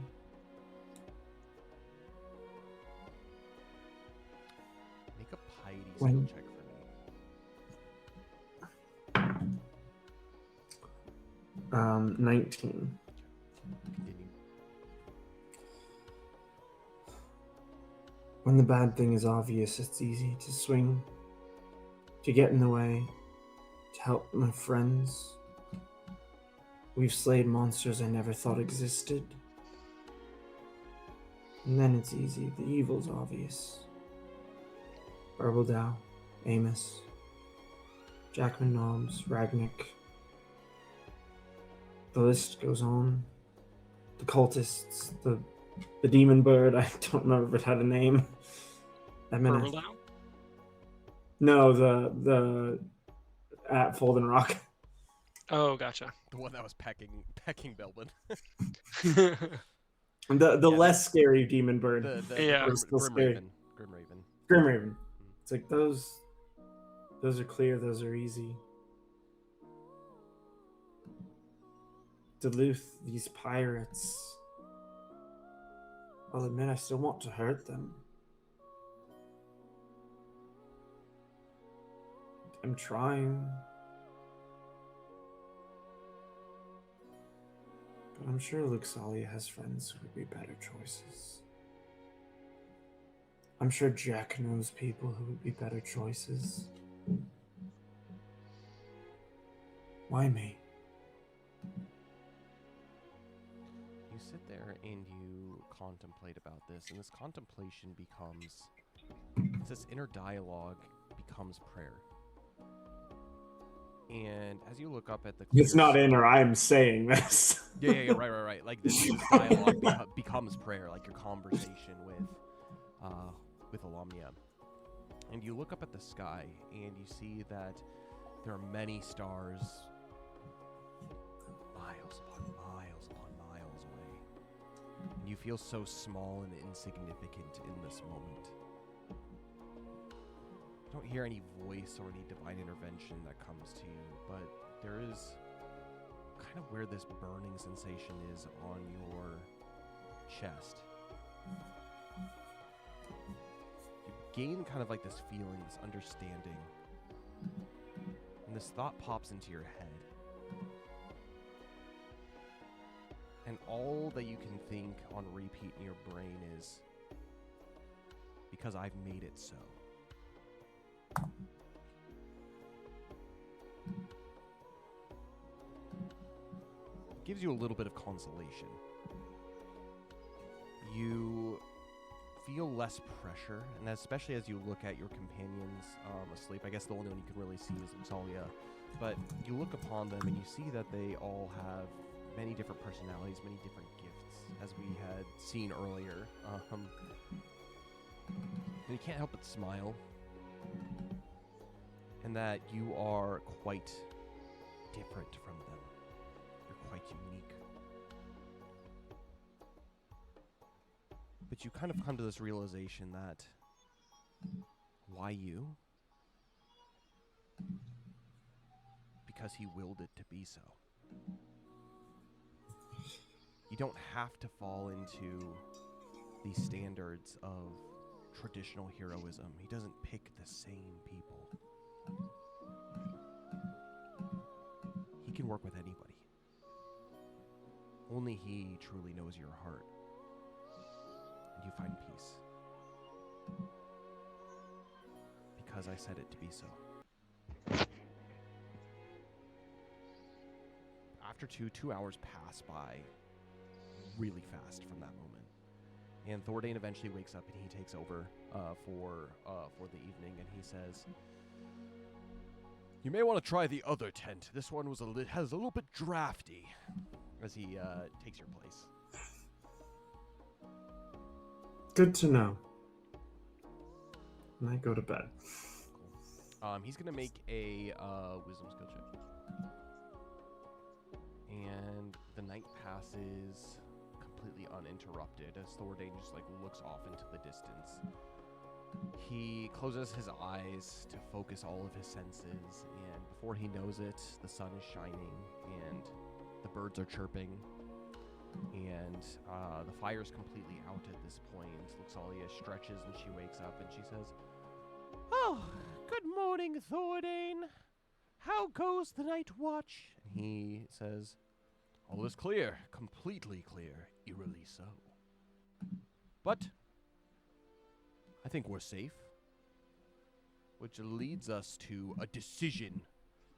Make a piety skill check for me. 19. Continue. When the bad thing is obvious, it's easy to swing, to get in the way, to help my friends. We've slayed monsters I never thought existed. And then it's easy, the evil's obvious. Burbledau, Amos, Jackman Nobbs, Ragnick. The list goes on. The cultists, the demon bird, I don't remember if it had a name. Burbledau? No, the at Folden Rock. Oh, gotcha. The one that was pecking Belbin. The less scary demon bird. Yeah. Grim Raven. It's like those are clear, those are easy. Duluth, these pirates. I'll admit I still want to hurt them. I'm trying. But I'm sure Luxalia has friends who would be better choices. I'm sure Jack knows people who would be better choices. Why me? You sit there and you contemplate about this, and this contemplation becomes, this inner dialogue becomes prayer. And as you look up at the It's not clear- inner, I'm saying this. Yeah, right. Like this dialogue becomes prayer, like your conversation with Alumnia. And you look up at the sky, and you see that there are many stars miles upon miles upon miles away. And you feel so small and insignificant in this moment. You don't hear any voice or any divine intervention that comes to you, but there is kind of where this burning sensation is on your chest. You gain kind of like this feeling, this understanding, and this thought pops into your head. And all that you can think on repeat in your brain is, because I've made it so. It gives you a little bit of consolation. You feel less pressure, and especially as you look at your companions asleep. I guess the only one you can really see is Luxalia. But you look upon them and you see that they all have many different personalities, many different gifts, as we had seen earlier. And you can't help but smile. And that you are quite different from them. You're quite unique. But you kind of come to this realization that, why you? Because he willed it to be so. You don't have to fall into these standards of traditional heroism. He doesn't pick the same people. He can work with anybody. Only he truly knows your heart. And you find peace. Because I said it to be so. After 2 hours pass by really fast from that moment. And Thordane eventually wakes up and he takes over for the evening, and he says, "You may want to try the other tent. This one has a little bit drafty," as he takes your place. Good to know. And I go to bed. Cool. He's gonna make a wisdom skill check. And the night passes completely uninterrupted as Thordane just like looks off into the distance. He closes his eyes to focus all of his senses, and before he knows it, the sun is shining and the birds are chirping, and the fire's completely out at this point. Luxalia stretches and she wakes up and she says, Oh, good morning, Thordane. How goes the night watch? and he says, "All is clear, completely clear, eerily so. But I think we're safe. Which leads us to a decision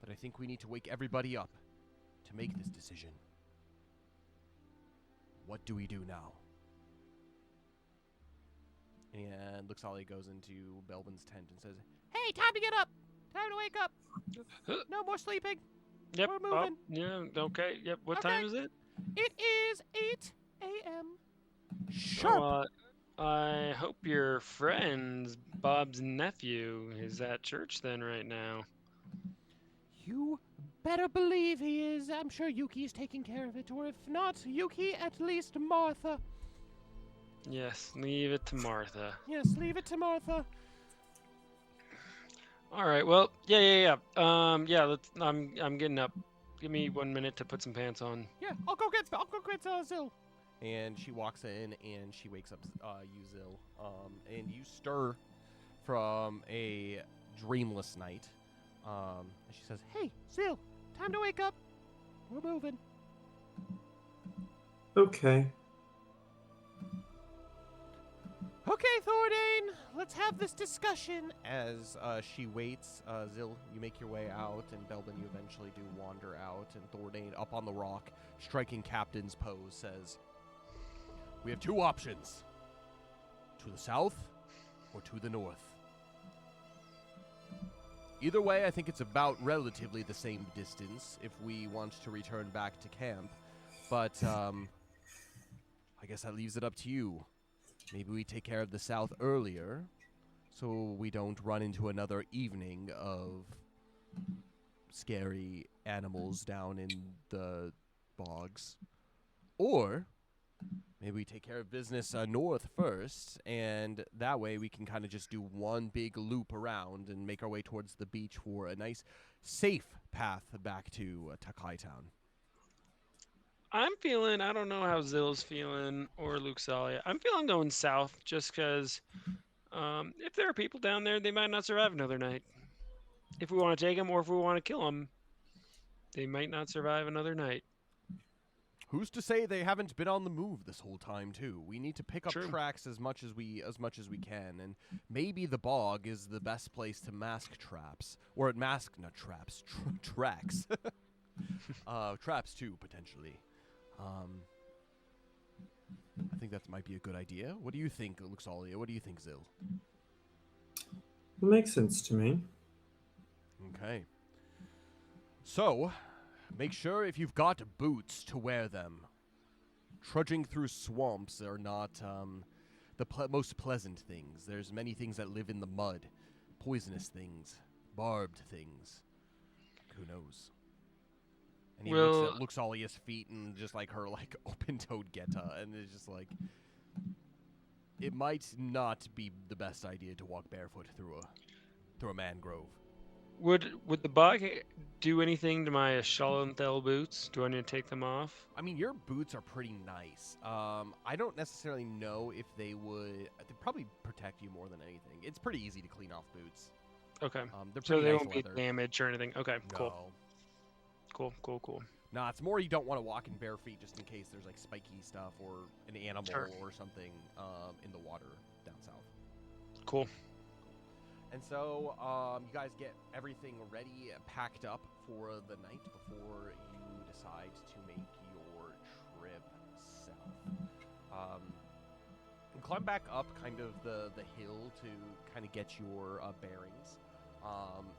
that I think we need to wake everybody up to make this decision. What do we do now?" And Luxalia goes into Belvin's tent and says, Hey, time to get up. Time to wake up. No more sleeping. Yep. We're moving. Yeah. Okay. Yep. What Okay. time is it? It is 8 a.m. Sharp. Oh, I hope your friend's Bob's nephew is at church then right now. You better believe he is. I'm sure Yuki's taking care of it, or if not Yuki, at least Martha. Yes. Leave it to Martha. Yes, leave it to Martha. All right. Well. Yeah. Yeah. I'm getting up. Give me 1 minute to put some pants on. Yeah, I'll go get Zil. And she walks in and she wakes up you, Zil. And you stir from a dreamless night. And she says, Hey, Zil, time to wake up. We're moving. Okay. Okay, Thordane, let's have this discussion. as she waits, Zil, you make your way out, and Belbin, you eventually do wander out, and Thordane, up on the rock, striking captain's pose, says, we have two options. To the south or to the north. Either way, I think it's about relatively the same distance if we want to return back to camp. But, I guess that leaves it up to you. Maybe we take care of the south earlier, so we don't run into another evening of scary animals down in the bogs. Or maybe we take care of business north first, and that way we can kind of just do one big loop around and make our way towards the beach for a nice, safe path back to Takai Town. I'm feeling, I don't know how Zill's feeling or Luxalia. I'm feeling going south just because if there are people down there, they might not survive another night. If we want to take them or if we want to kill them, they might not survive another night. Who's to say they haven't been on the move this whole time too? We need to pick up True. tracks as much as we can, and maybe the bog is the best place to mask traps, or not traps, tracks. Traps too, potentially. I think that might be a good idea. What do you think, Luxalia? What do you think, Zil? Makes sense to me. Okay. So, make sure if you've got boots to wear them. Trudging through swamps are not the most pleasant things. There's many things that live in the mud. Poisonous things. Barbed things. Who knows? And he looks at Luxalia's feet and just like her like open-toed geta, and it's just like, it might not be the best idea to walk barefoot through a mangrove. Would the bog do anything to my Shalanthel boots? Do I need to take them off? I mean, your boots are pretty nice. I don't necessarily know if they would. They'd probably protect you more than anything. It's pretty easy to clean off boots. Okay. They're So pretty they nice won't be leather. damaged or anything. Okay, cool. No. Cool. Nah, it's more you don't want to walk in bare feet just in case there's like spiky stuff or an animal Sure. or something in the water down south. Cool. And so you guys get everything ready, packed up for the night before you decide to make your trip south. And climb back up kind of the hill to kind of get your bearings.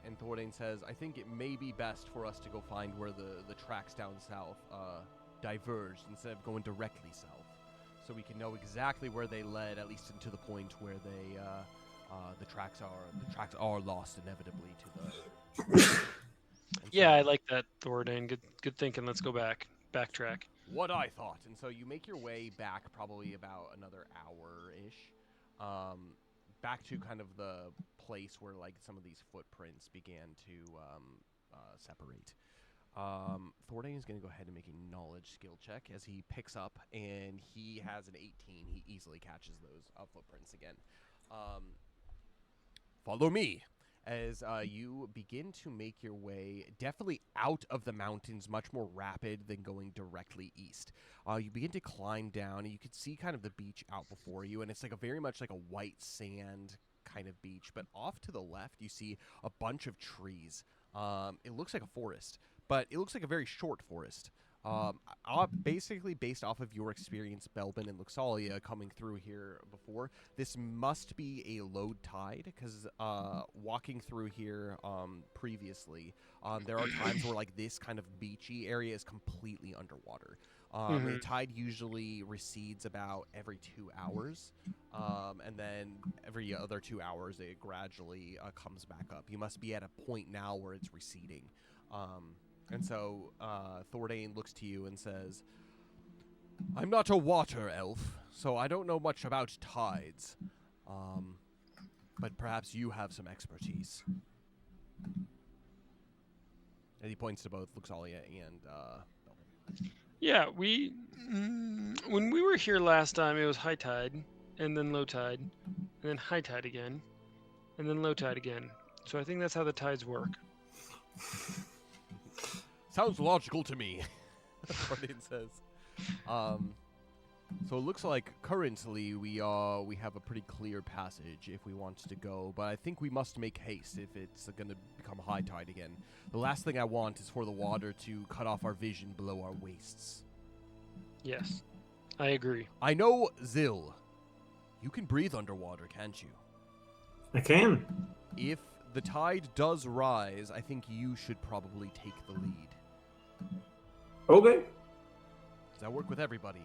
And Thordane says, I think it may be best for us to go find where the tracks down south diverged instead of going directly south. So we can know exactly where they led, at least into the point where they the tracks are lost inevitably to the. Yeah, I like that, Thordane. Good thinking. Let's go back. Backtrack. What I thought, and so you make your way back probably about another hour-ish, back to kind of the place where like some of these footprints began to separate. Thordane is going to go ahead and make a knowledge skill check as he picks up, and he has an 18. He easily catches those footprints again. Follow me as you begin to make your way definitely out of the mountains, much more rapid than going directly east. You begin to climb down, and you can see kind of the beach out before you, and it's like very much like a white sand kind of beach. But off to the left, you see a bunch of trees. It looks like a forest, but it looks like a very short forest. Basically, based off of your experience, Belbin and Luxalia, coming through here before, this must be a low tide, because walking through here previously, there are times where like this kind of beachy area is completely underwater. The tide usually recedes about every 2 hours, and then every other 2 hours it gradually comes back up. You must be at a point now where it's receding. And so Thordane looks to you and says, I'm not a water elf, so I don't know much about tides. But perhaps you have some expertise. And he points to both Luxalia and Belbin. Yeah, when we were here last time, it was high tide, and then low tide, and then high tide again, and then low tide again. So I think that's how the tides work. Sounds logical to me. Guardian says. So it looks like currently we have a pretty clear passage if we want to go, but I think we must make haste if it's going to become high tide again. The last thing I want is for the water to cut off our vision below our waists. Yes, I agree. I know, Zil, you can breathe underwater, can't you? I can. If the tide does rise, I think you should probably take the lead. Okay. Does that work with everybody?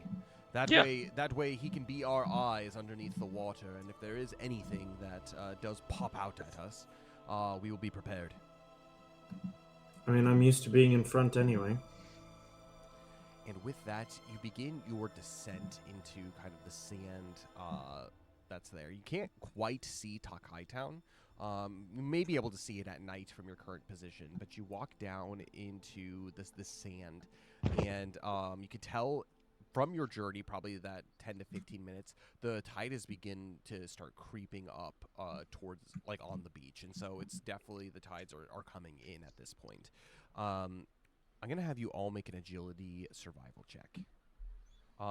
That way he can be our eyes underneath the water, and if there is anything that does pop out at us, we will be prepared. I mean, I'm used to being in front anyway. And with that, you begin your descent into kind of the sand that's there. You can't quite see Takai Town. You may be able to see it at night from your current position, but you walk down into this sand, and you can tell from your journey, probably that 10 to 15 minutes, the tide has begin to start creeping up towards, like, on the beach. And so it's definitely, the tides are coming in at this point. I'm going to have you all make an agility survival check.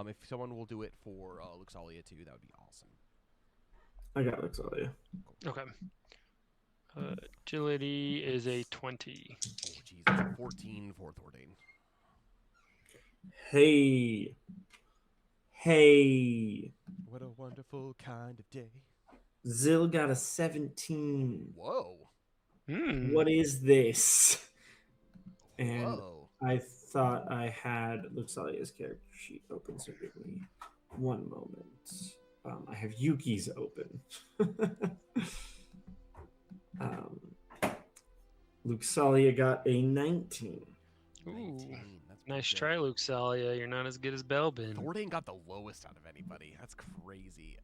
If someone will do it for Luxalia too, that would be awesome. I got Luxalia. Okay. Agility is a 20. Oh, jeez, that's a 14 for Thordain. Hey. What a wonderful kind of day. Zil got a 17. Whoa. What is this? And Whoa. I thought I had Luxalia's character sheet open, so give me one moment. I have Yuki's open. Luxalia got a 19. Ooh. 19. That's Nice pretty try, Luxalia. You're not as good as Belbin. Thordain got the lowest out of anybody. That's crazy.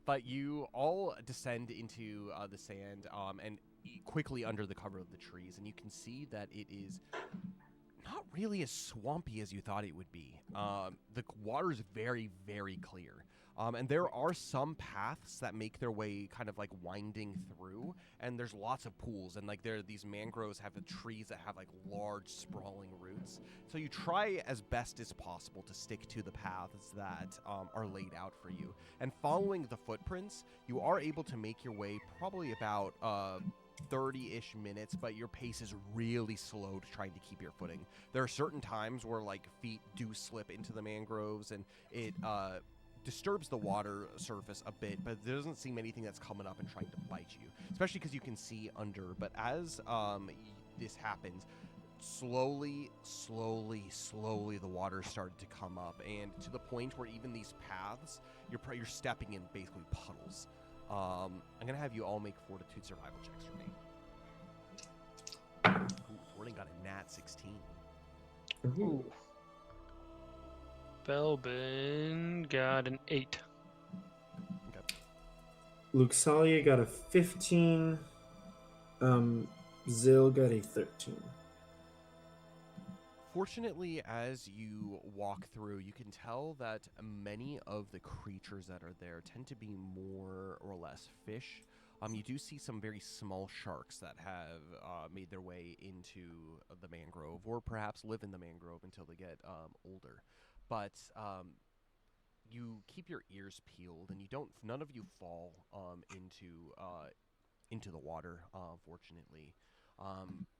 But you all descend into the sand and quickly under the cover of the trees, and you can see that it is not really as swampy as you thought it would be. The water is very, very clear. And there are some paths that make their way kind of like winding through, and there's lots of pools, and like these mangroves have the trees that have like large sprawling roots. So you try as best as possible to stick to the paths that are laid out for you. And following the footprints, you are able to make your way probably about 30-ish minutes, but your pace is really slow to trying to keep your footing. There are certain times where like feet do slip into the mangroves, and it disturbs the water surface a bit, but there doesn't seem anything that's coming up and trying to bite you, especially because you can see under. But as this happens, slowly the water started to come up, and to the point where even these paths, you're stepping in basically puddles. I'm gonna have you all make fortitude survival checks for me. Ooh, Thordain got a nat 16. Ooh. Belbin got an 8. Okay. Luxalia got a 15. Zil got a 13. Fortunately, as you walk through, you can tell that many of the creatures that are there tend to be more or less fish. You do see some very small sharks that have made their way into the mangrove, or perhaps live in the mangrove until they get older. But you keep your ears peeled, and none of you fall into the water, fortunately.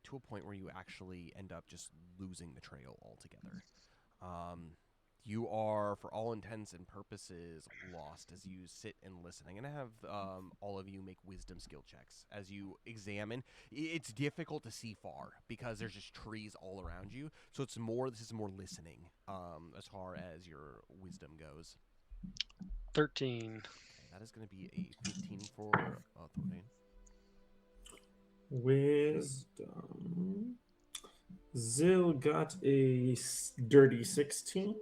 To a point where you actually end up just losing the trail altogether. You are, for all intents and purposes, lost as you sit and listen. I'm going to have all of you make wisdom skill checks as you examine. It's difficult to see far because there's just trees all around you. So this is more listening as far as your wisdom goes. 13. Okay, that is going to be a 15 for Thordain. Wisdom. Zil got a dirty 16.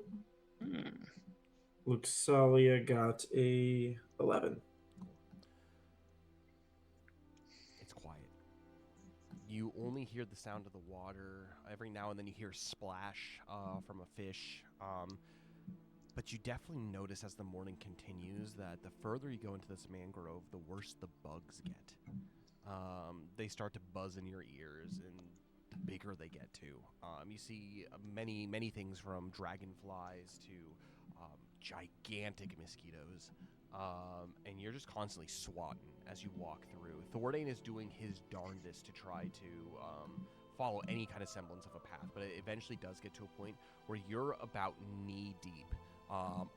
Luxalia got a 11. It's quiet. You only hear the sound of the water. Every now and then you hear a splash from a fish. But you definitely notice as the morning continues that the further you go into this mangrove, the worse the bugs get. They start to buzz in your ears, and the bigger they get too. You see many things from dragonflies to gigantic mosquitoes. And you're just constantly swatting as you walk through. Thordane is doing his darndest to try to follow any kind of semblance of a path, but it eventually does get to a point where you're about knee deep,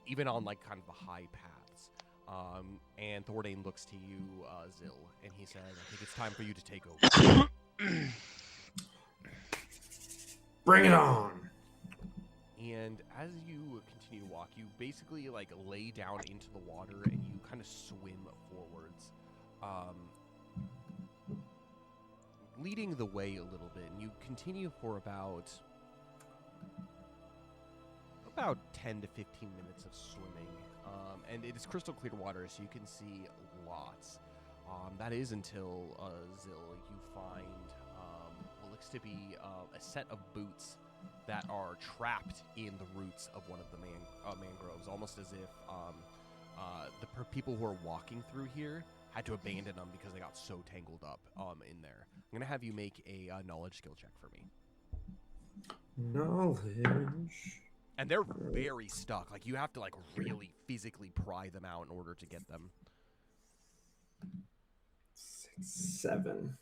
even on like kind of the high paths. And Thordane looks to you, Zil, and he says, "I think it's time for you to take over." Bring it on. And as you continue to walk, you basically like lay down into the water and you kind of swim forwards, leading the way a little bit. And you continue for about 10 to 15 minutes of swimming. And it is crystal clear water, so you can see lots. That is until, Zil, you find what looks to be a set of boots that are trapped in the roots of one of the mangroves, almost as if the people who are walking through here had to abandon them because they got so tangled up in there. I'm going to have you make a knowledge skill check for me. Knowledge. And they're very stuck. Like, you have to, like, really physically pry them out in order to get them. 7.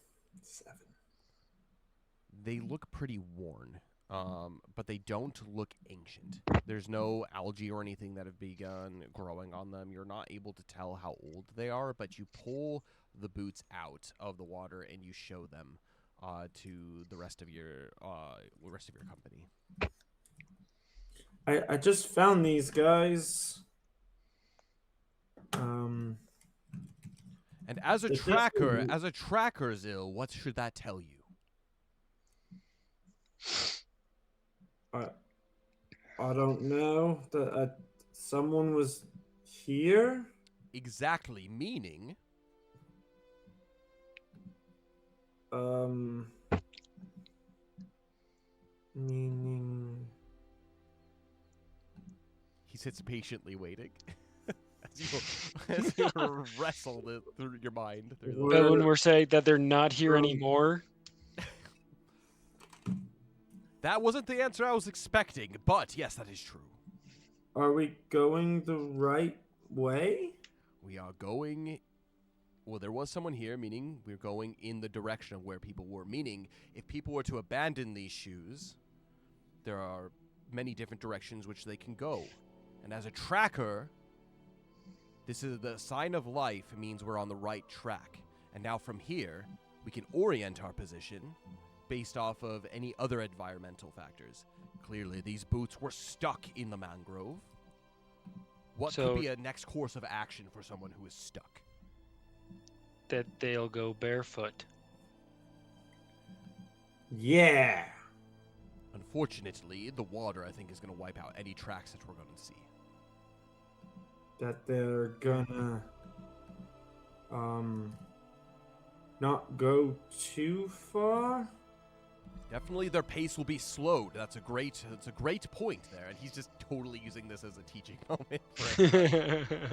They look pretty worn, but they don't look ancient. There's no algae or anything that have begun growing on them. You're not able to tell how old they are, but you pull the boots out of the water and you show them to the rest of your company. I just found these guys. And as a They tracker, definitely- Zil, what should that tell you? I don't know. Someone was here. Exactly, meaning Meaning. he sits patiently waiting as you wrestle it through your mind. But when we're saying that they're not here anymore, That wasn't the answer I was expecting, but yes, that is true. Are we going the right way? We are going... Well, there was someone here, meaning we're going in the direction of where people were. Meaning, if people were to abandon these shoes, there are many different directions which they can go. And as a tracker, this is the sign of life. It means we're on the right track. And now from here, we can orient our position based off of any other environmental factors. Clearly, these boots were stuck in the mangrove. What could be a next course of action for someone who is stuck? that they'll go barefoot. Yeah. Unfortunately, the water, I think, is going to wipe out any tracks that we're going to see. That they're gonna not go too far. Definitely their pace will be slowed. That's a great point there. And he's just totally using this as a teaching moment for everybody.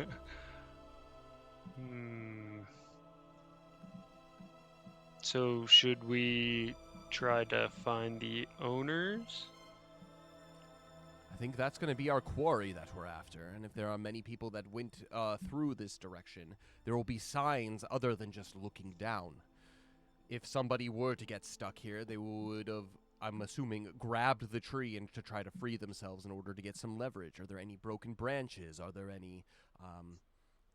So should we try to find the owners? I think that's going to be our quarry that we're after. And if there are many people that went through this direction, there will be signs other than just looking down. If somebody were to get stuck here, they would have, I'm assuming, grabbed the tree and to try to free themselves in order to get some leverage. Are there any broken branches? Are there any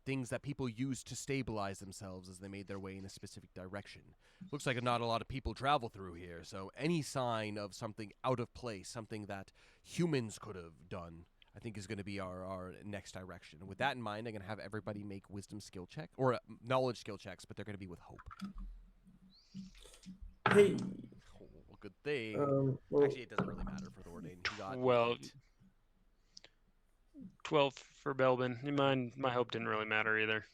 things that people used to stabilize themselves as they made their way in a specific direction? Looks like not a lot of people travel through here, so any sign of something out of place, something that humans could have done, I think is going to be our next direction. And with that in mind, I'm going to have everybody make wisdom skill check, or knowledge skill checks, but they're going to be with hope. Hey. Oh, good thing. Well, Actually, it doesn't really matter for Thordane. He got 8. 12 for Belbin. My hope didn't really matter either.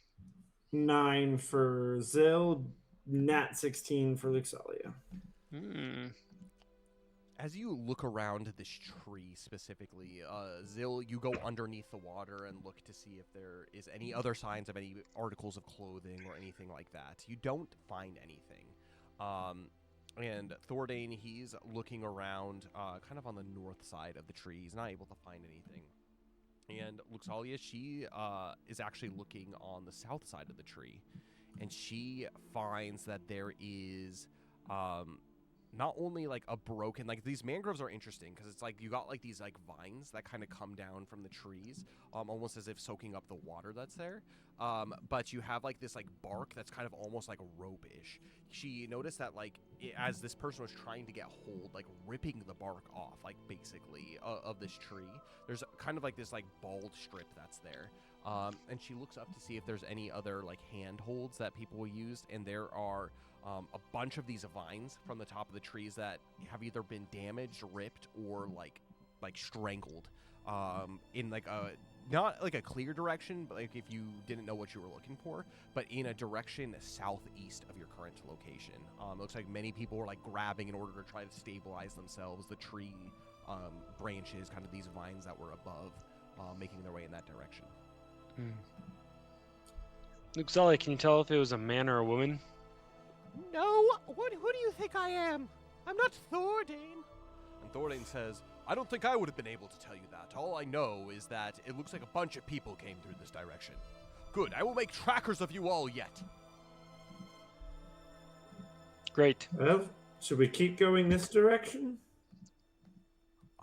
9 for Zil, Nat 16 for Luxalia. Hmm. As you look around this tree specifically, Zil, you go underneath the water and look to see if there is any other signs of any articles of clothing or anything like that. You don't find anything. And Thordane, he's looking around kind of on the north side of the tree. He's not able to find anything. And Luxalia, she is actually looking on the south side of the tree. And she finds that there is... not only like a broken, like these mangroves are interesting because it's like you got like these like vines that kind of come down from the trees, almost as if soaking up the water that's there. But you have like this like bark that's kind of almost like rope-ish. She noticed that like as this person was trying to get hold, like ripping the bark off, like basically of this tree, there's kind of like this like bald strip that's there. And she looks up to see if there's any other like handholds that people used, and there are a bunch of these vines from the top of the trees that have either been damaged, ripped, or like strangled in like a not like a clear direction, but like if you didn't know what you were looking for, but in a direction southeast of your current location. It looks like many people were like grabbing in order to try to stabilize themselves the tree branches, kind of these vines that were above, making their way in that direction. Luxalia, can you tell if it was a man or a woman? No, who do you think I am? I'm not Thordane. And Thordane says, I don't think I would have been able to tell you that. All I know is that it looks like a bunch of people came through this direction. Good, I will make trackers of you all yet. Great. Well, should we keep going this direction?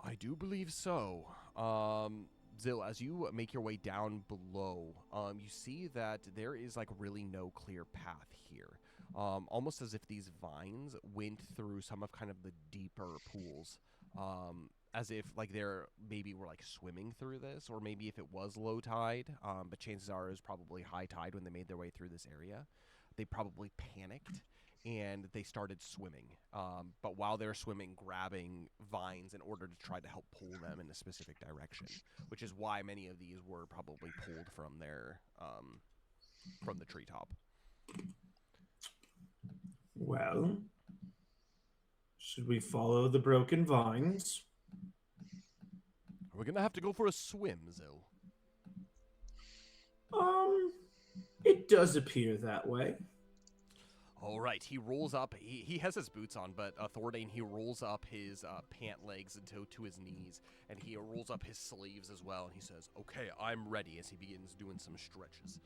I do believe so. Zil, as you make your way down below, you see that there is like really no clear path here. Almost as if these vines went through some of kind of the deeper pools. As if like they're maybe were like swimming through this, or maybe if it was low tide, but chances are it was probably high tide when they made their way through this area. They probably panicked and they started swimming. But while they're swimming, grabbing vines in order to try to help pull them in a specific direction, which is why many of these were probably pulled from their from the treetop. Well, should we follow the broken vines? We're gonna have to go for a swim, Zil. It does appear that way. All right, he rolls up. He has his boots on, but Thordane, he rolls up his pant legs to his knees, and he rolls up his sleeves as well, and he says, okay, I'm ready, as he begins doing some stretches.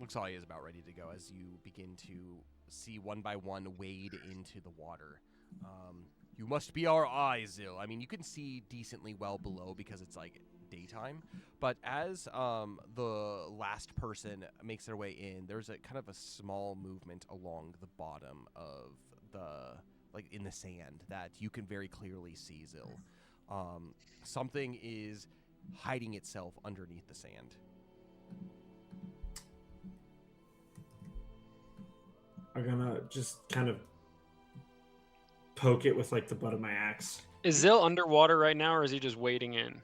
Looks like he is about ready to go as you begin to see one by one wade into the water. You must be our eyes, Zil. I mean, you can see decently well below because it's like daytime, but as the last person makes their way in, there's a kind of a small movement along the bottom of the, like in the sand, that you can very clearly see, Zil. Something is hiding itself underneath the sand. I'm gonna just kind of poke it with like the butt of my axe. Is Zil underwater right now, or is he just wading in?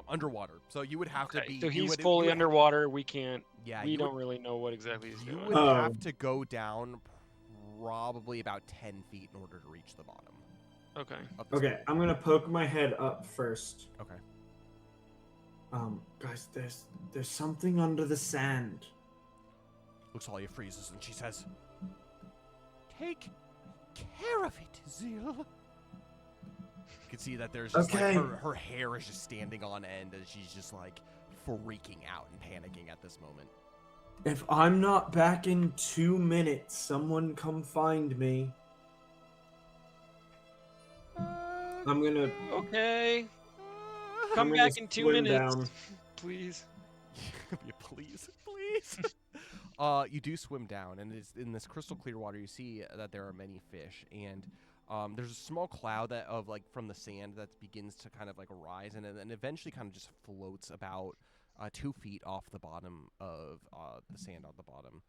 Underwater. So you would have to be. So you he's would- fully you would- underwater. We can't. Yeah, We you don't would, really know what exactly he's you doing. would Oh. have to go down probably about 10 feet in order to reach the bottom. Okay. Of the Okay, sand. I'm gonna poke my head up first. Okay. Guys, there's something under the sand. Luxalia freezes and she says, Take care of it, Zil. you can see that there's just Okay. like her hair is just standing on end as she's just like freaking out and panicking at this moment. If I'm not back in 2 minutes, someone come find me. I'm gonna Okay. I'm Come gonna back in 2 swim minutes, down. please. Yeah, please. You do swim down, and it's in this crystal clear water. You see that there are many fish, and there's a small cloud that of like from the sand that begins to kind of like rise, and then eventually kind of just floats about 2 feet off the bottom of the sand on the bottom.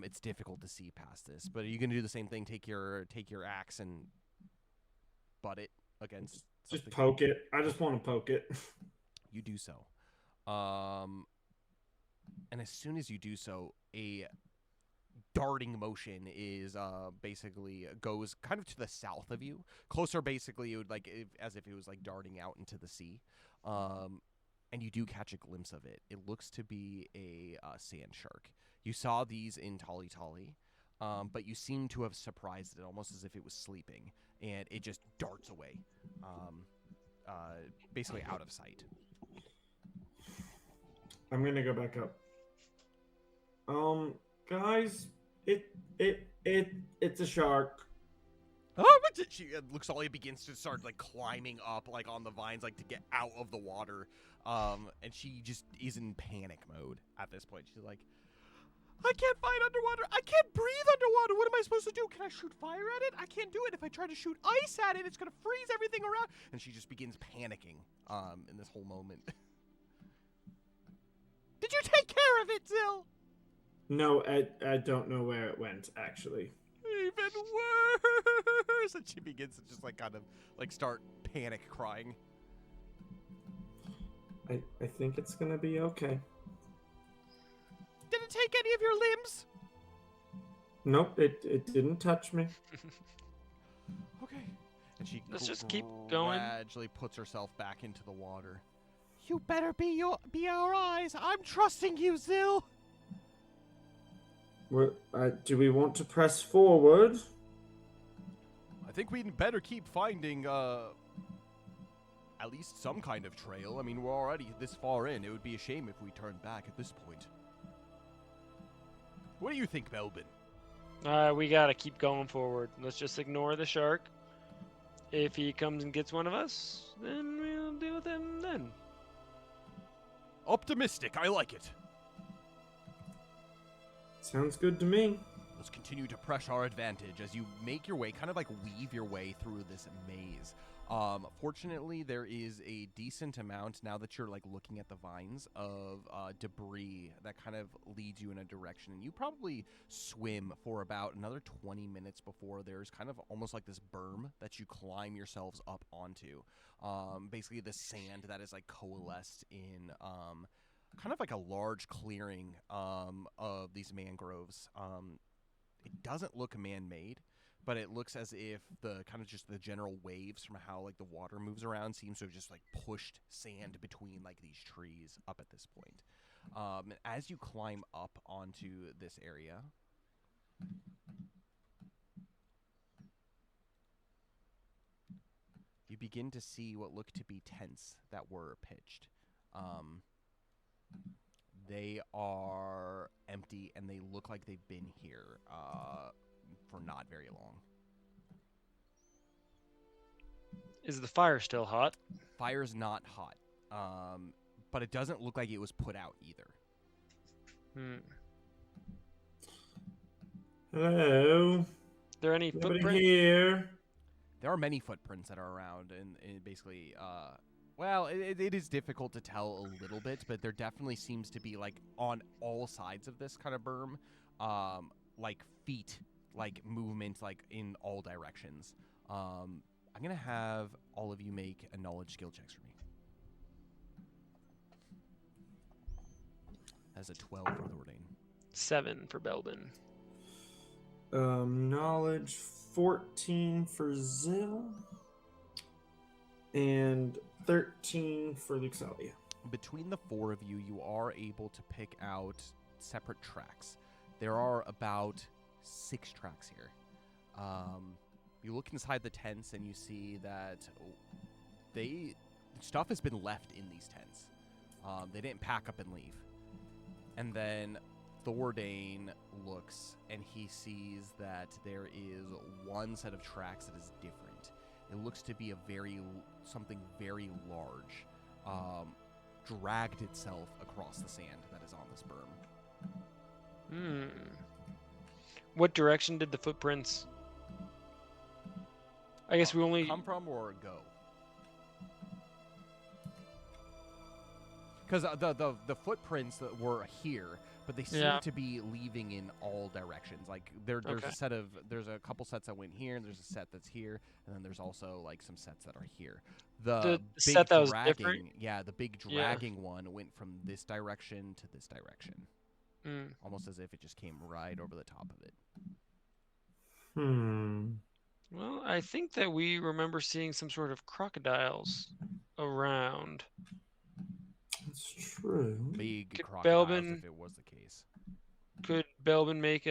It's difficult to see past this, but are you gonna do the same thing? Take your axe and butt it against. just something? poke it. I just want to poke it. You do so. And as soon as you do so, a darting motion is basically goes kind of to the south of you, closer. Basically, it would as if it was like darting out into the sea. And you do catch a glimpse of it. It looks to be a sand shark. You saw these in Tolly Tolly, but you seem to have surprised it almost as if it was sleeping, and it just darts away, basically out of sight. I'm gonna go back up. Guys, it's a shark. Oh, but she looks all. He begins to start like climbing up, like on the vines, like to get out of the water. And she just is in panic mode at this point. She's like, I can't fight underwater. I can't breathe underwater. What am I supposed to do? Can I shoot fire at it? I can't do it. If I try to shoot ice at it, it's gonna freeze everything around. And she just begins panicking. In this whole moment. Did you take care of it, Zill? No, I don't know where it went, actually. Even worse. And she begins to just like kind of like start panic crying. I think it's gonna be okay. Did it take any of your limbs? Nope, it didn't touch me. Okay. And she Let's just keep going. gradually puts herself back into the water. You better be our eyes. I'm trusting you, Zill. Do we want to press forward? I think we'd better keep finding at least some kind of trail. I mean, we're already this far in. It would be a shame if we turned back at this point. What do you think, Belbin? We gotta keep going forward. Let's just ignore the shark. If he comes and gets one of us, then we'll deal with him then. Optimistic. I like it. Sounds good to me. Let's continue to press our advantage as you make your way, kind of like weave your way through this maze. Fortunately, there is a decent amount, now that you're like looking at the vines, of debris that kind of leads you in a direction. And you probably swim for about another 20 minutes before there's kind of almost like this berm that you climb yourselves up onto. Basically the sand that is like coalesced in kind of like a large clearing of these mangroves. It doesn't look man-made, but it looks as if the kind of just the general waves from how like the water moves around seems to have just like pushed sand between like these trees up at this point. As you climb up onto this area, you begin to see what look to be tents that were pitched. They are empty, and they look like they've been here for not very long. Is the fire still hot? Fire's not hot, but it doesn't look like it was put out either. Hello. There any Nobody footprints? here. There are many footprints that are around, and basically, well, it is difficult to tell a little bit, but there definitely seems to be, like, on all sides of this kind of berm, like, feet, like, movement, like, in all directions. I'm going to have all of you make a knowledge skill checks for me. That's a 12 for Thordain. 7 for Belbin. Knowledge 14 for Zill. And 13 for Luxalia. Between the four of you, you are able to pick out separate tracks. There are about 6 tracks here. You look inside the tents and you see that stuff has been left in these tents. They didn't pack up and leave. And then Thordain looks and he sees that there is one set of tracks that is different. It looks to be something very large, dragged itself across the sand that is on this berm. What direction did the footprints? I guess we only come from or go. Because the footprints that were here, but they seem to be leaving in all directions. Like there's a couple sets that went here, and there's a set that's here, and then there's also like some sets that are here. The big set that was different? the big dragging one went from this direction to this direction. almost as if it just came right over the top of it. Well, I think that we remember seeing some sort of crocodiles around. That's true. Big Could crocodiles, Belbin- if it was the case. Could Belbin make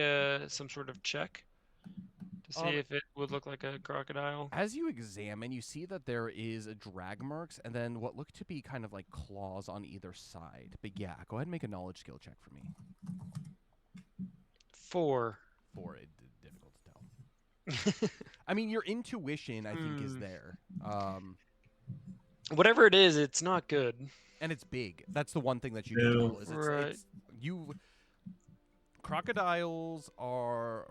some sort of check to see Um, if it would look like a crocodile? As you examine, you see that there is drag marks and then what look to be kind of like claws on either side. But yeah, go ahead and make a knowledge skill check for me. 4. For it, difficult to tell. I mean, your intuition, I think, is there. Whatever it is, it's not good. And it's big. That's the one thing that you can Yeah. tell. Is Right. it's you. Crocodiles are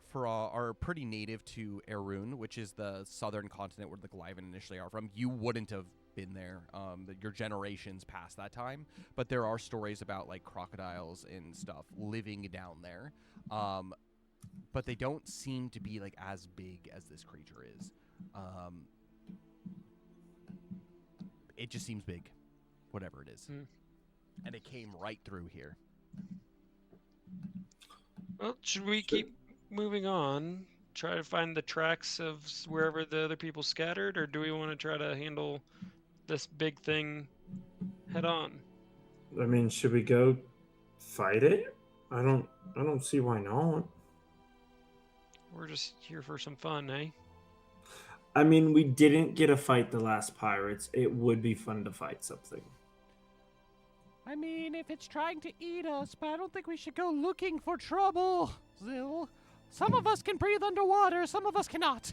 pretty native to Erun, which is the southern continent where the Glyven initially are from. You wouldn't have been there. Your generations past that time, but there are stories about like crocodiles and stuff living down there. But they don't seem to be like as big as this creature is. It just seems big, whatever it is, and it came right through here. Well, should we keep moving on? Try to find the tracks of wherever the other people scattered, or do we want to try to handle this big thing head on? I mean, should we go fight it? I don't see why not. We're just here for some fun, eh? I mean, we didn't get a fight the last pirates. It would be fun to fight something. I mean, if it's trying to eat us, but I don't think we should go looking for trouble, Zill. Some of us can breathe underwater, some of us cannot.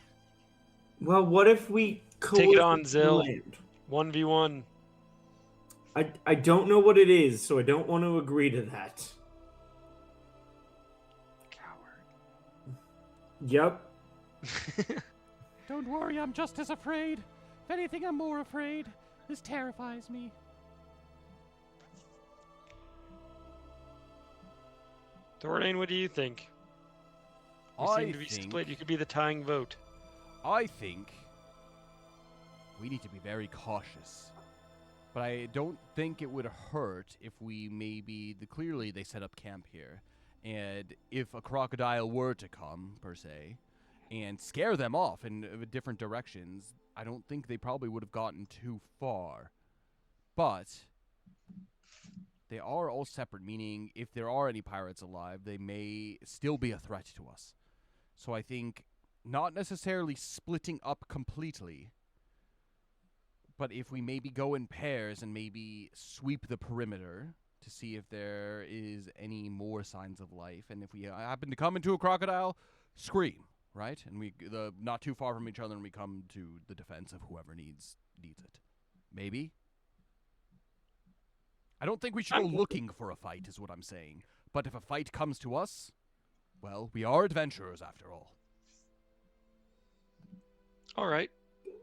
Well, what if we Take it on, coexist Zill. land? 1v1. I don't know what it is, so I don't want to agree to that. Coward. Yep. Don't worry, I'm just as afraid. If anything, I'm more afraid. This terrifies me. Thordain, what do you think? We seem to be split. You could be the tying vote. I think we need to be very cautious. But I don't think it would hurt if we clearly they set up camp here. And if a crocodile were to come, per se, and scare them off in different directions, I don't think they probably would have gotten too far. But they are all separate, meaning if there are any pirates alive, they may still be a threat to us. So I think not necessarily splitting up completely, but if we maybe go in pairs and maybe sweep the perimeter to see if there is any more signs of life, and if we happen to come into a crocodile, scream, right? And we not too far from each other, and we come to the defense of whoever needs it. Maybe. I don't think we should go looking for a fight, is what I'm saying. But if a fight comes to us, well, we are adventurers after all. All right.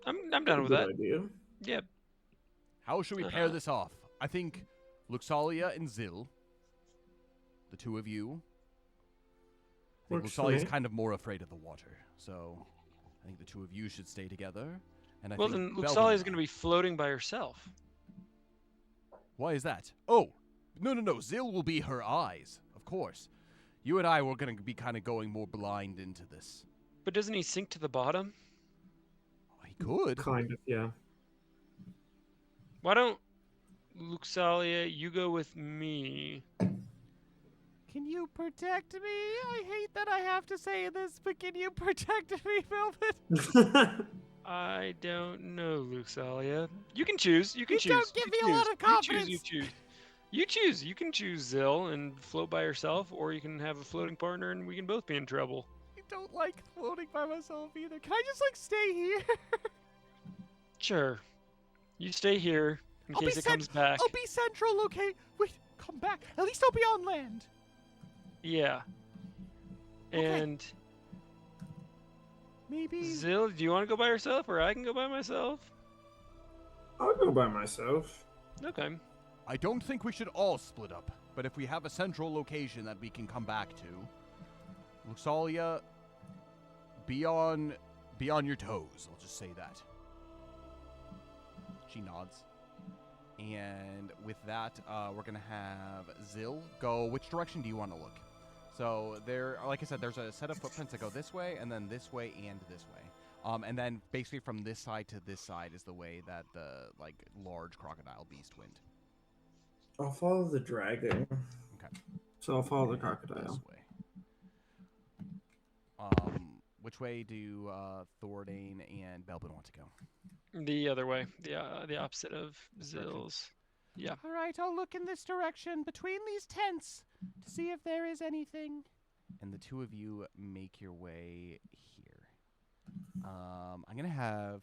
I'm done with that. Idea. Yep. How should we pair this off? I think Luxalia and Zill, the two of you. I think Works for Luxalia's me. kind of more afraid of the water, so I think the two of you should stay together. And I Well, think then Belvin Luxalia's and going to be floating by herself. Why is that? Oh, no. Zill will be her eyes, of course. You and I were going to be kind of going more blind into this. But doesn't he sink to the bottom? He could. Kind of, yeah. Why don't Luxalia, you go with me? Can you protect me? I hate that I have to say this, but can you protect me, Velvet? I don't know, Luxalia. You can choose. You can choose. Don't give me a lot of confidence. You choose. You choose. You can choose Zill and float by yourself, or you can have a floating partner and we can both be in trouble. I don't like floating by myself either. Can I just, stay here? Sure. You stay here in case it comes back. I'll be central, okay? Wait, come back. At least I'll be on land. Yeah. Okay. And Maybe. Zill, do you want to go by yourself, or I can go by myself? I'll go by myself. Okay. I don't think we should all split up, but if we have a central location that we can come back to, Luxalia, be on your toes. I'll just say that. She nods. And with that, we're going to have Zill go. Which direction do you want to look? So there, like I said, there's a set of footprints that go this way, and then this way, and this way. And then basically from this side to this side is the way that the large crocodile beast went. I'll follow the dragon. Okay. So I'll follow the And crocodile. This way. Which way do Thordane and Belbin want to go? The other way, the opposite of Zill's. Yeah. All right, I'll look in this direction between these tents to see if there is anything. And the two of you make your way here. I'm going to have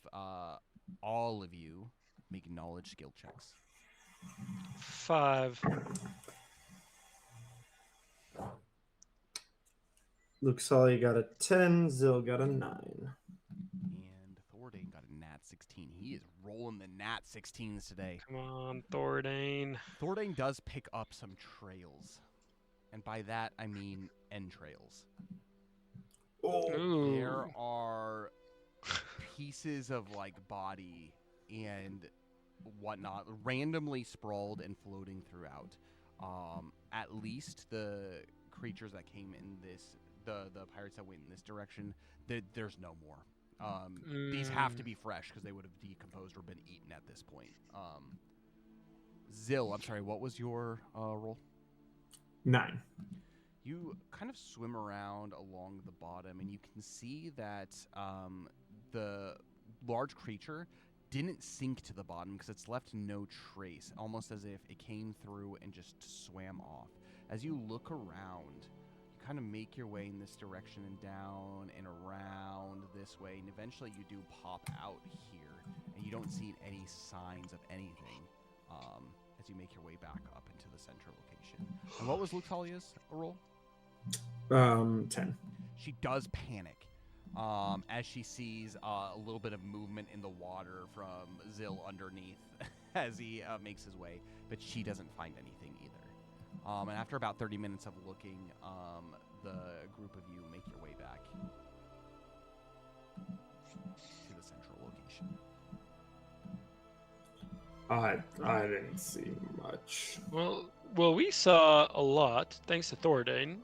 all of you make knowledge skill checks. 5. Luke Sully got a 10. Zill got a 9. And Thordane got a nat 16. He is rolling the nat 16s today. Come on, Thordane. Thordane does pick up some trails. And by that, I mean entrails. Oh, Ooh. There are pieces of body and whatnot randomly sprawled and floating throughout. At least the creatures that came in this, the pirates that went in this direction, there's no more. These have to be fresh because they would have decomposed or been eaten at this point. Zill, I'm sorry, what was your roll? 9. You kind of swim around along the bottom, and you can see that the large creature didn't sink to the bottom because it's left no trace, almost as if it came through and just swam off. As you look around, you kind of make your way in this direction and down and around this way, and eventually you do pop out here, and you don't see any signs of anything as you make your way back up into the central location. And what was Luke Talia's roll? 10. She does panic as she sees a little bit of movement in the water from Zill underneath as he makes his way, but she doesn't find anything either. And after about 30 minutes of looking, the group of you make your way back to the central location. I didn't see much. Well, we saw a lot thanks to Thordane.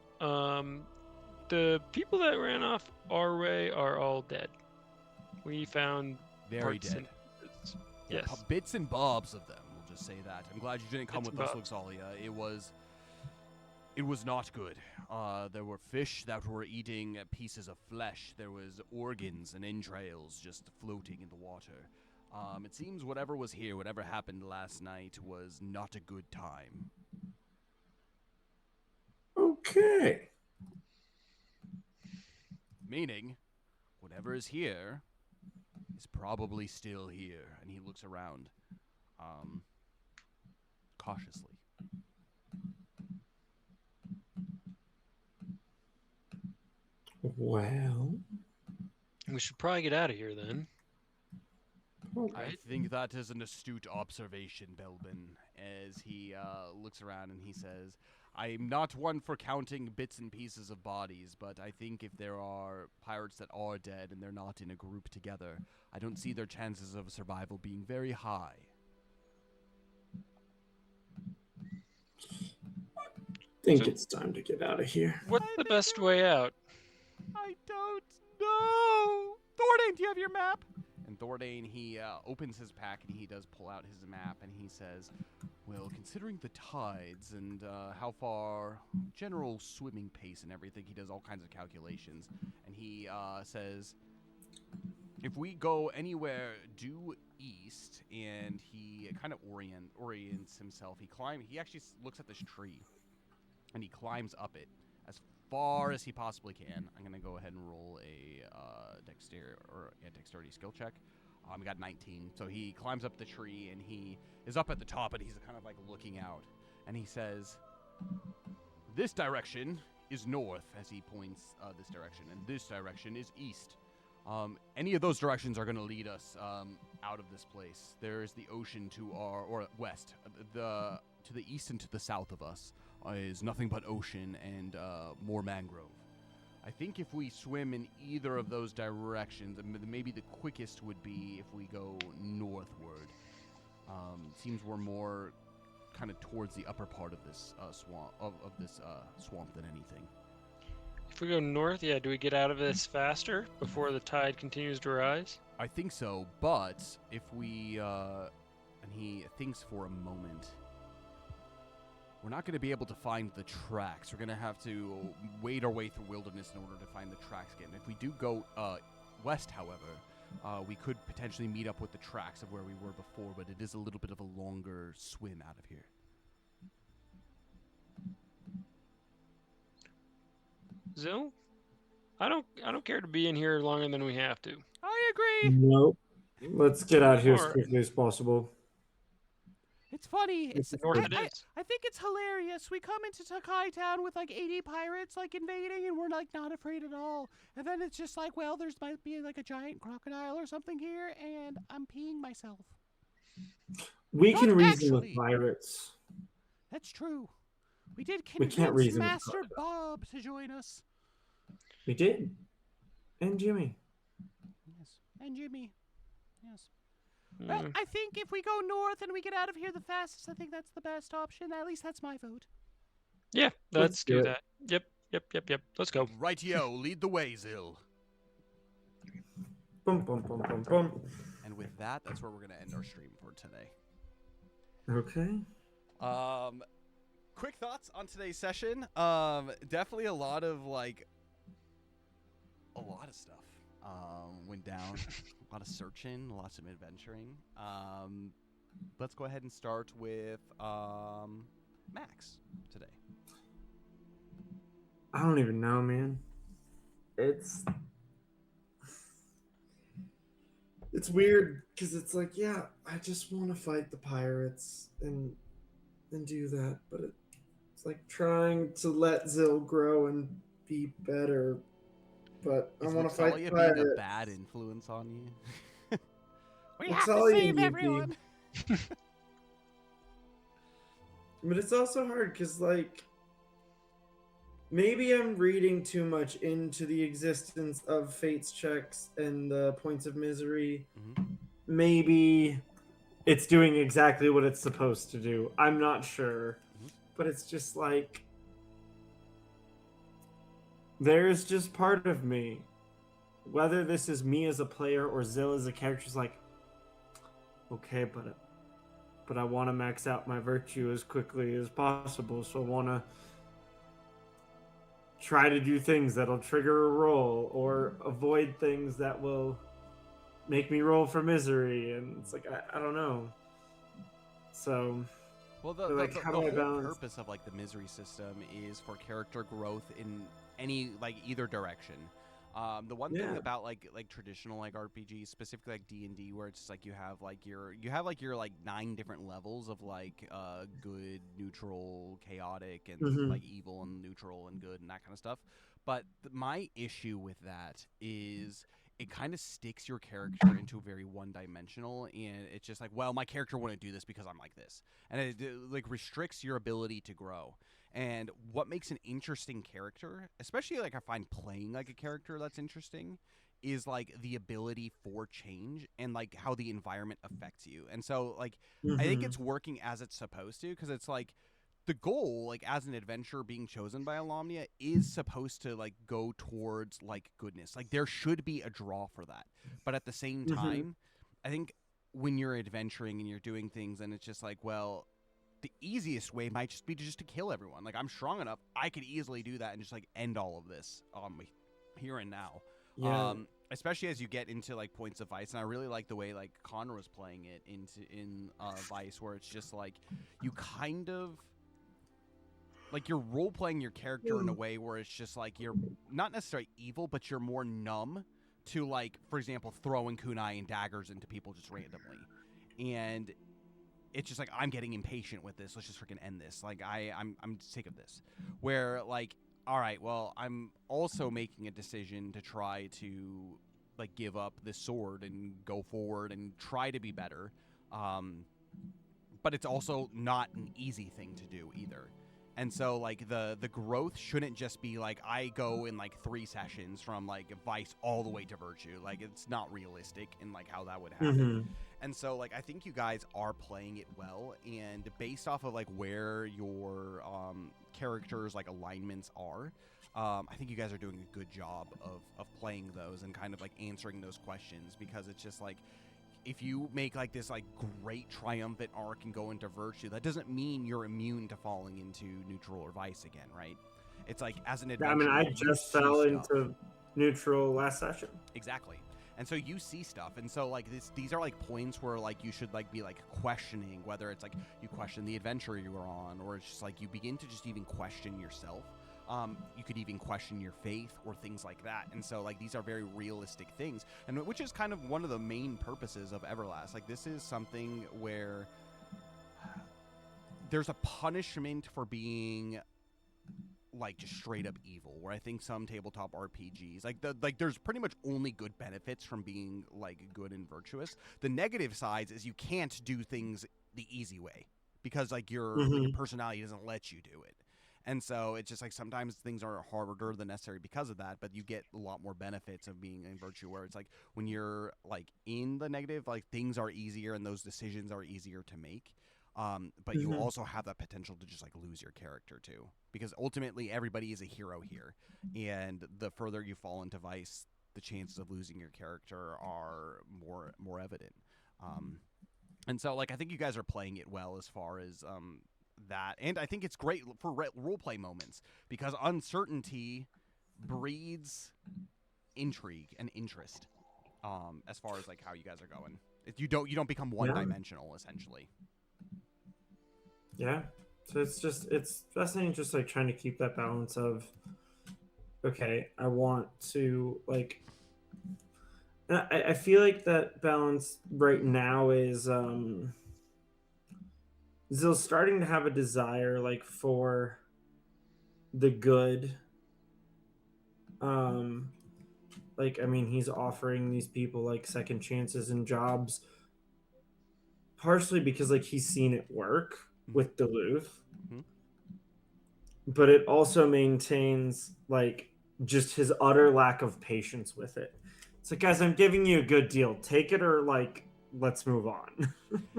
The people that ran off our way are all dead. We found Very parts dead. and pieces. Yeah, Yes. bits and bobs of them. We'll just say that. I'm glad you didn't come Bits with and us, bobs. Luxalia. It was not good. There were fish that were eating pieces of flesh. There was organs and entrails just floating in the water. It seems whatever was here, whatever happened last night, was not a good time. Okay. Meaning, whatever is here is probably still here. And he looks around cautiously. Well, We should probably get out of here then. I think that is an astute observation, Belbin, as he looks around and he says, I'm not one for counting bits and pieces of bodies, but I think if there are pirates that are dead and they're not in a group together, I don't see their chances of survival being very high. think it's time to get out of here. What's the best way out? I don't know. Thordane, do you have your map? And Thordane, he opens his pack and he does pull out his map and he says, well, considering the tides and how far, general swimming pace and everything, he does all kinds of calculations. And he says, if we go anywhere due east, and he kind of orients himself, he actually looks at this tree and he climbs up it as far as he possibly can. I'm going to go ahead and roll a dexterity skill check. He got 19. So he climbs up the tree and he is up at the top and he's kind of like looking out. And he says, this direction is north, as he points this direction, and this direction is east. Any of those directions are going to lead us out of this place. There is the ocean to our west. To the east and to the south of us is nothing but ocean and more mangrove. I think if we swim in either of those directions, maybe the quickest would be if we go northward. Seems we're more kind of towards the upper part of this swamp than anything. If we go north, yeah, do we get out of this faster before the tide continues to rise? I think so, but if we, and he thinks for a moment, we're not going to be able to find the tracks. We're going to have to wade our way through wilderness in order to find the tracks again. If we do go west, however, we could potentially meet up with the tracks of where we were before, but it is a little bit of a longer swim out of here. Zil, I don't care to be in here longer than we have to. I agree. Nope. Let's get out of here as Or- quickly as possible. It's funny. It's North it is. I think it's hilarious. We come into Takai Town with like 80 pirates like invading, and we're like not afraid at all. And then it's just like, well, there's might be like a giant crocodile or something here, and I'm peeing myself. We Not can reason actually. with pirates. That's true. We did We can't convince reason with Master crocodiles. Bob to join us. We did. And Jimmy. Yes, and Jimmy. Yes. Well, Mm. I think if we go north and we get out of here the fastest, I think that's the best option. At least that's my vote. Yeah, let's do do it. that. Yep. Let's go. Rightio, lead the way, Zil. Boom, boom, boom, boom, boom. And with that, that's where we're gonna end our stream for today. Okay. Quick thoughts on today's session. Definitely a lot of stuff went down. A lot of searching, lots of adventuring. Let's go ahead and start with Max today. I don't even know, man. It's weird because it's like, yeah, I just want to fight the pirates and do that, but it's like trying to let Zil grow and be better. But I Is want to fight Luxalia the being pirates. a bad influence on you? We It's have to all you save need, everyone. But it's also hard because, like, maybe I'm reading too much into the existence of fates checks and the points of misery. Mhm. Maybe it's doing exactly what it's supposed to do. I'm not sure. Mhm. But it's just like, there's just part of me, whether this is me as a player or Zil as a character, is like, okay, but I want to max out my virtue as quickly as possible, so I want to try to do things that'll trigger a roll or avoid things that will make me roll for misery, and it's like, I don't know. So Well, But, like, the how whole do I balance- purpose of like the misery system is for character growth in any either direction. The one thing Yeah. about like traditional RPGs, specifically like D&D, where it's just like you have your 9 different levels of good, neutral, chaotic, and Mhm. evil and neutral and good and that kind of stuff. But my issue with that is it kind of sticks your character into very one-dimensional, and it's just like, well, my character wouldn't do this because I'm like this, and it restricts your ability to grow. And what makes an interesting character, especially I find playing a character that's interesting, is the ability for change and how the environment affects you. And so I think Mhm. it's working as it's supposed to, because it's the goal, as an adventurer being chosen by Alomnia, is supposed to go towards goodness. There should be a draw for that. But at the same Mhm. time, I think when you're adventuring and you're doing things and it's just well, the easiest way might just be to kill everyone. I'm strong enough, I could easily do that and just end all of this on me here and now. Yeah. Especially as you get into points of Vice, and I really like the way Connor was playing it in Vice, where it's just you kind of you're role playing your character in a way where it's just you're not necessarily evil, but you're more numb to for example, throwing kunai and daggers into people just randomly, and it's just I'm getting impatient with this. Let's just freaking end this. I'm sick of this. Where all right, well, I'm also making a decision to try to give up this sword and go forward and try to be better. But it's also not an easy thing to do either. And so like the growth shouldn't just be like I go in like 3 sessions from like vice all the way to virtue. Like it's not realistic in like how that would happen. And so like I think you guys are playing it well, and based off of like where your characters like alignments are, I think you guys are doing a good job of playing those and kind of like answering those questions, because it's just like if you make like this like great triumphant arc and go into virtue, that doesn't mean you're immune to falling into neutral or vice again, right? It's like as an adventurer, I mean, I you just see fell stuff. into neutral last session. Exactly. And so you see stuff, and so like these are like points where like you should like be like questioning whether it's like you question the adventure you were on, or it's just like you begin to just even question yourself. You could even question your faith or things like that. And so like these are very realistic things, and which is kind of one of the main purposes of Everlast. Like this is something where there's a punishment for being like just straight up evil, where I think some tabletop RPGs like there's pretty much only good benefits from being like good and virtuous. The negative sides is you can't do things the easy way because like your personality doesn't let you do it. And so it's just like sometimes things are harder than necessary because of that, but you get a lot more benefits of being in virtue, where it's like when you're like in the negative, like things are easier and those decisions are easier to make. But you also have that potential to just like lose your character too, because ultimately everybody is a hero here, and the further you fall into vice, the chances of losing your character are more evident. And so like I think you guys are playing it well as far as that, and I think it's great for roleplay moments, because uncertainty breeds intrigue and interest as far as like how you guys are going. You don't become one-dimensional essentially. Yeah. So it's fascinating, just like trying to keep that balance of, okay, I want to like, I feel like that balance right now is Zill's starting to have a desire like for the good. Like, I mean, he's offering these people like second chances and jobs, partially because like he's seen it work with Duluth, but it also maintains like just his utter lack of patience with it. It's like, guys, I'm giving you a good deal, take it, or like let's move on.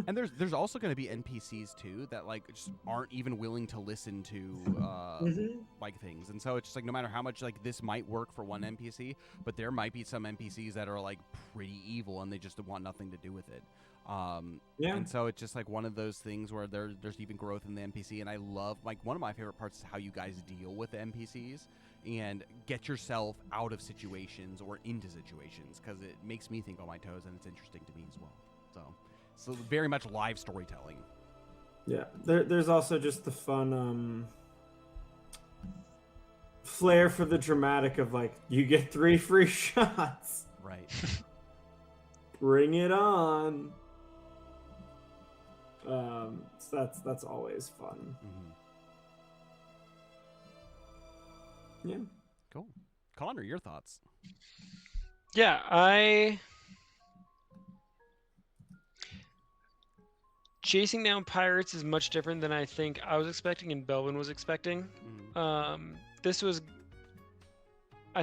And there's also going to be NPCs too that like just aren't even willing to listen to like things, and so it's just like no matter how much like this might work for one NPC, but there might be some NPCs that are like pretty evil and they just want nothing to do with it. And so it's just like one of those things where there's even growth in the NPC, and I love like one of my favorite parts is how you guys deal with the NPCs and get yourself out of situations or into situations, because it makes me think on my toes and it's interesting to me as well. So very much live storytelling. Yeah, there's also just the fun flair for the dramatic of like you get 3 free shots. Right. Bring it on. So that's always fun. Yeah. Cool. Connor, your thoughts? Yeah, chasing down pirates is much different than I think I was expecting and Belvin was expecting. I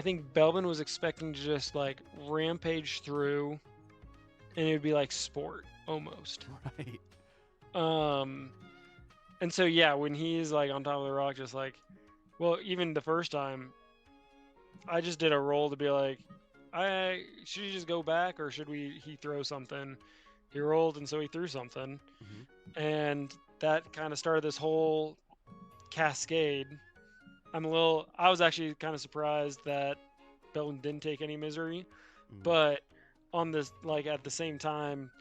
think Belvin was expecting to just like rampage through, and it would be like sport almost. Right. And so yeah, when he's like on top of the rock, just like, well, even the first time, I just did a roll to be like, should he just go back or should he throw something? He rolled, and so he threw something, and that kind of started this whole cascade. I was actually kind of surprised that Belvin didn't take any misery, but on this, like at the same time,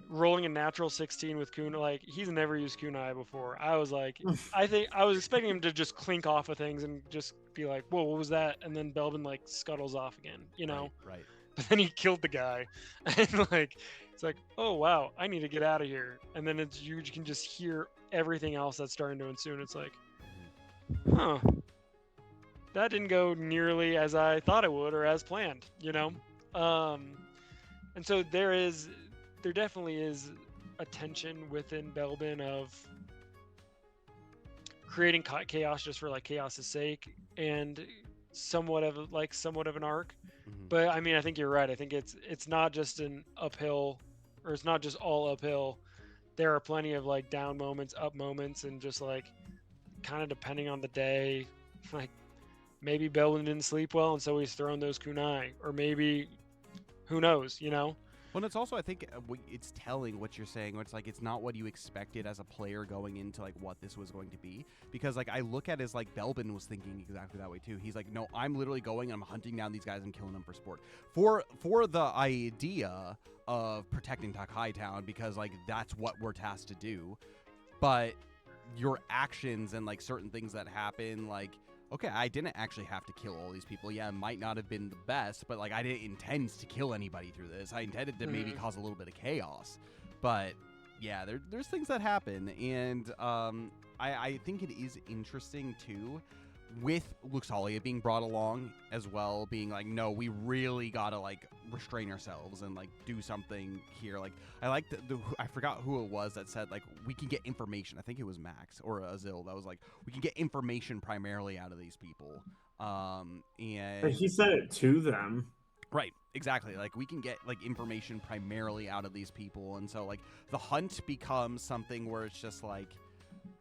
rolling a natural 16 with Kunai, like he's never used Kunai before. I was like, I was expecting him to just clink off of things and just be like, whoa, what was that? And then Belvin like scuttles off again, you know? Right. But then he killed the guy, and like it's like, oh wow, I need to get out of here. And then you can just hear everything else that's starting to ensue, and it's like, huh, that didn't go nearly as I thought it would or as planned, you know. And so there definitely is a tension within Belbin of creating chaos just for like chaos's sake, and somewhat of an arc. But I mean, I think you're right. I think it's not just an uphill, or it's not just all uphill. There are plenty of like down moments, up moments, and just like kind of depending on the day, like maybe Belwin didn't sleep well and so he's thrown those kunai, or maybe who knows, you know. Well, it's also, I think, it's telling what you're saying. Where it's like it's not what you expected as a player going into like what this was going to be. Because like I look at it as like Belbin was thinking exactly that way too. He's like, no, I'm literally going and I'm hunting down these guys and killing them for sport, for the idea of protecting Takai Town, because like that's what we're tasked to do. But your actions and like certain things that happen, like, okay, I didn't actually have to kill all these people. Yeah, it might not have been the best, but like I didn't intend to kill anybody through this. I intended to maybe cause a little bit of chaos. But yeah, there's things that happen, and I think it is interesting too, with Luxalia being brought along as well, being like, no, we really gotta like restrain ourselves and like do something here. Like I like I forgot who it was that said like we can get information. I think it was Max or Azil that was like, we can get information primarily out of these people. And But he said it to them. Right, exactly. Like we can get like information primarily out of these people, and so like the hunt becomes something where it's just like,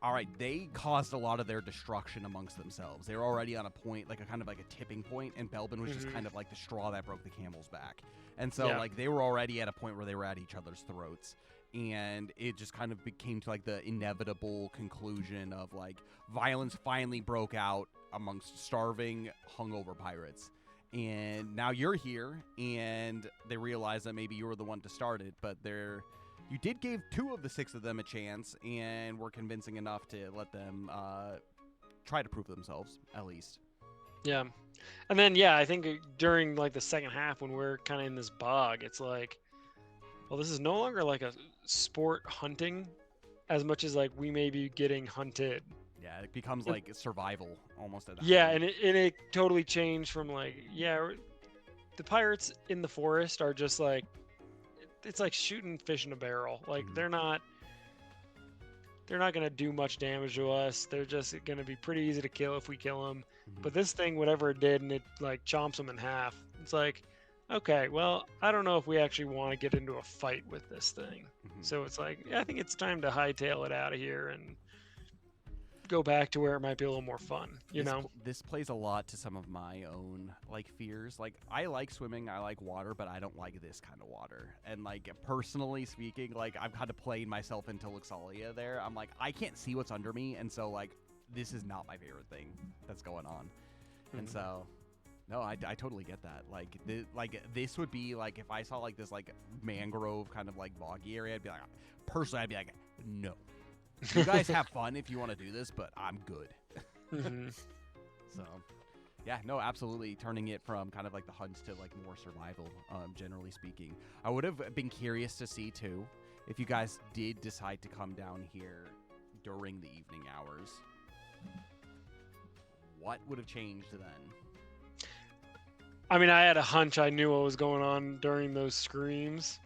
all right, they caused a lot of their destruction amongst themselves. They were already on a point, like a kind of like a tipping point, and Belbin was just kind of like the straw that broke the camel's back. And so like they were already at a point where they were at each other's throats, and it just kind of became to like the inevitable conclusion of like violence finally broke out amongst starving, hungover pirates. And now you're here, and they realize that maybe you were the one to start it, but you did give 2 of the 6 of them a chance, and were convincing enough to let them try to prove themselves, at least. Yeah. And then, yeah, I think during like the second half when we're kind of in this bog, it's like, well, this is no longer like a sport hunting as much as like we may be getting hunted. Yeah, it becomes like survival almost at that Yeah, point. and it totally changed from like, yeah, the pirates in the forest are just like, it's like shooting fish in a barrel. Like they're not gonna do much damage to us. They're just gonna be pretty easy to kill if we kill them. But this thing, whatever it did, and it like chomps them in half. It's like, okay, well, I don't know if we actually want to get into a fight with this thing. So it's like, yeah, I think it's time to hightail it out of here and go back to where it might be a little more fun, you know? This plays a lot to some of my own like fears. Like I like swimming, I like water, but I don't like this kind of water. And like personally speaking, like I've kind of played myself into Luxalia there. I'm like, I can't see what's under me, and so like this is not my favorite thing that's going on. And so no, I totally get that. Like this would be like if I saw like this like mangrove kind of like boggy area, I'd be like, personally I'd be like, no. You guys have fun if you want to do this, but I'm good. So, yeah, no, absolutely. Turning it from kind of like the hunt to like more survival, generally speaking. I would have been curious to see, too, if you guys did decide to come down here during the evening hours. What would have changed then? I mean, I had a hunch I knew what was going on during those screams,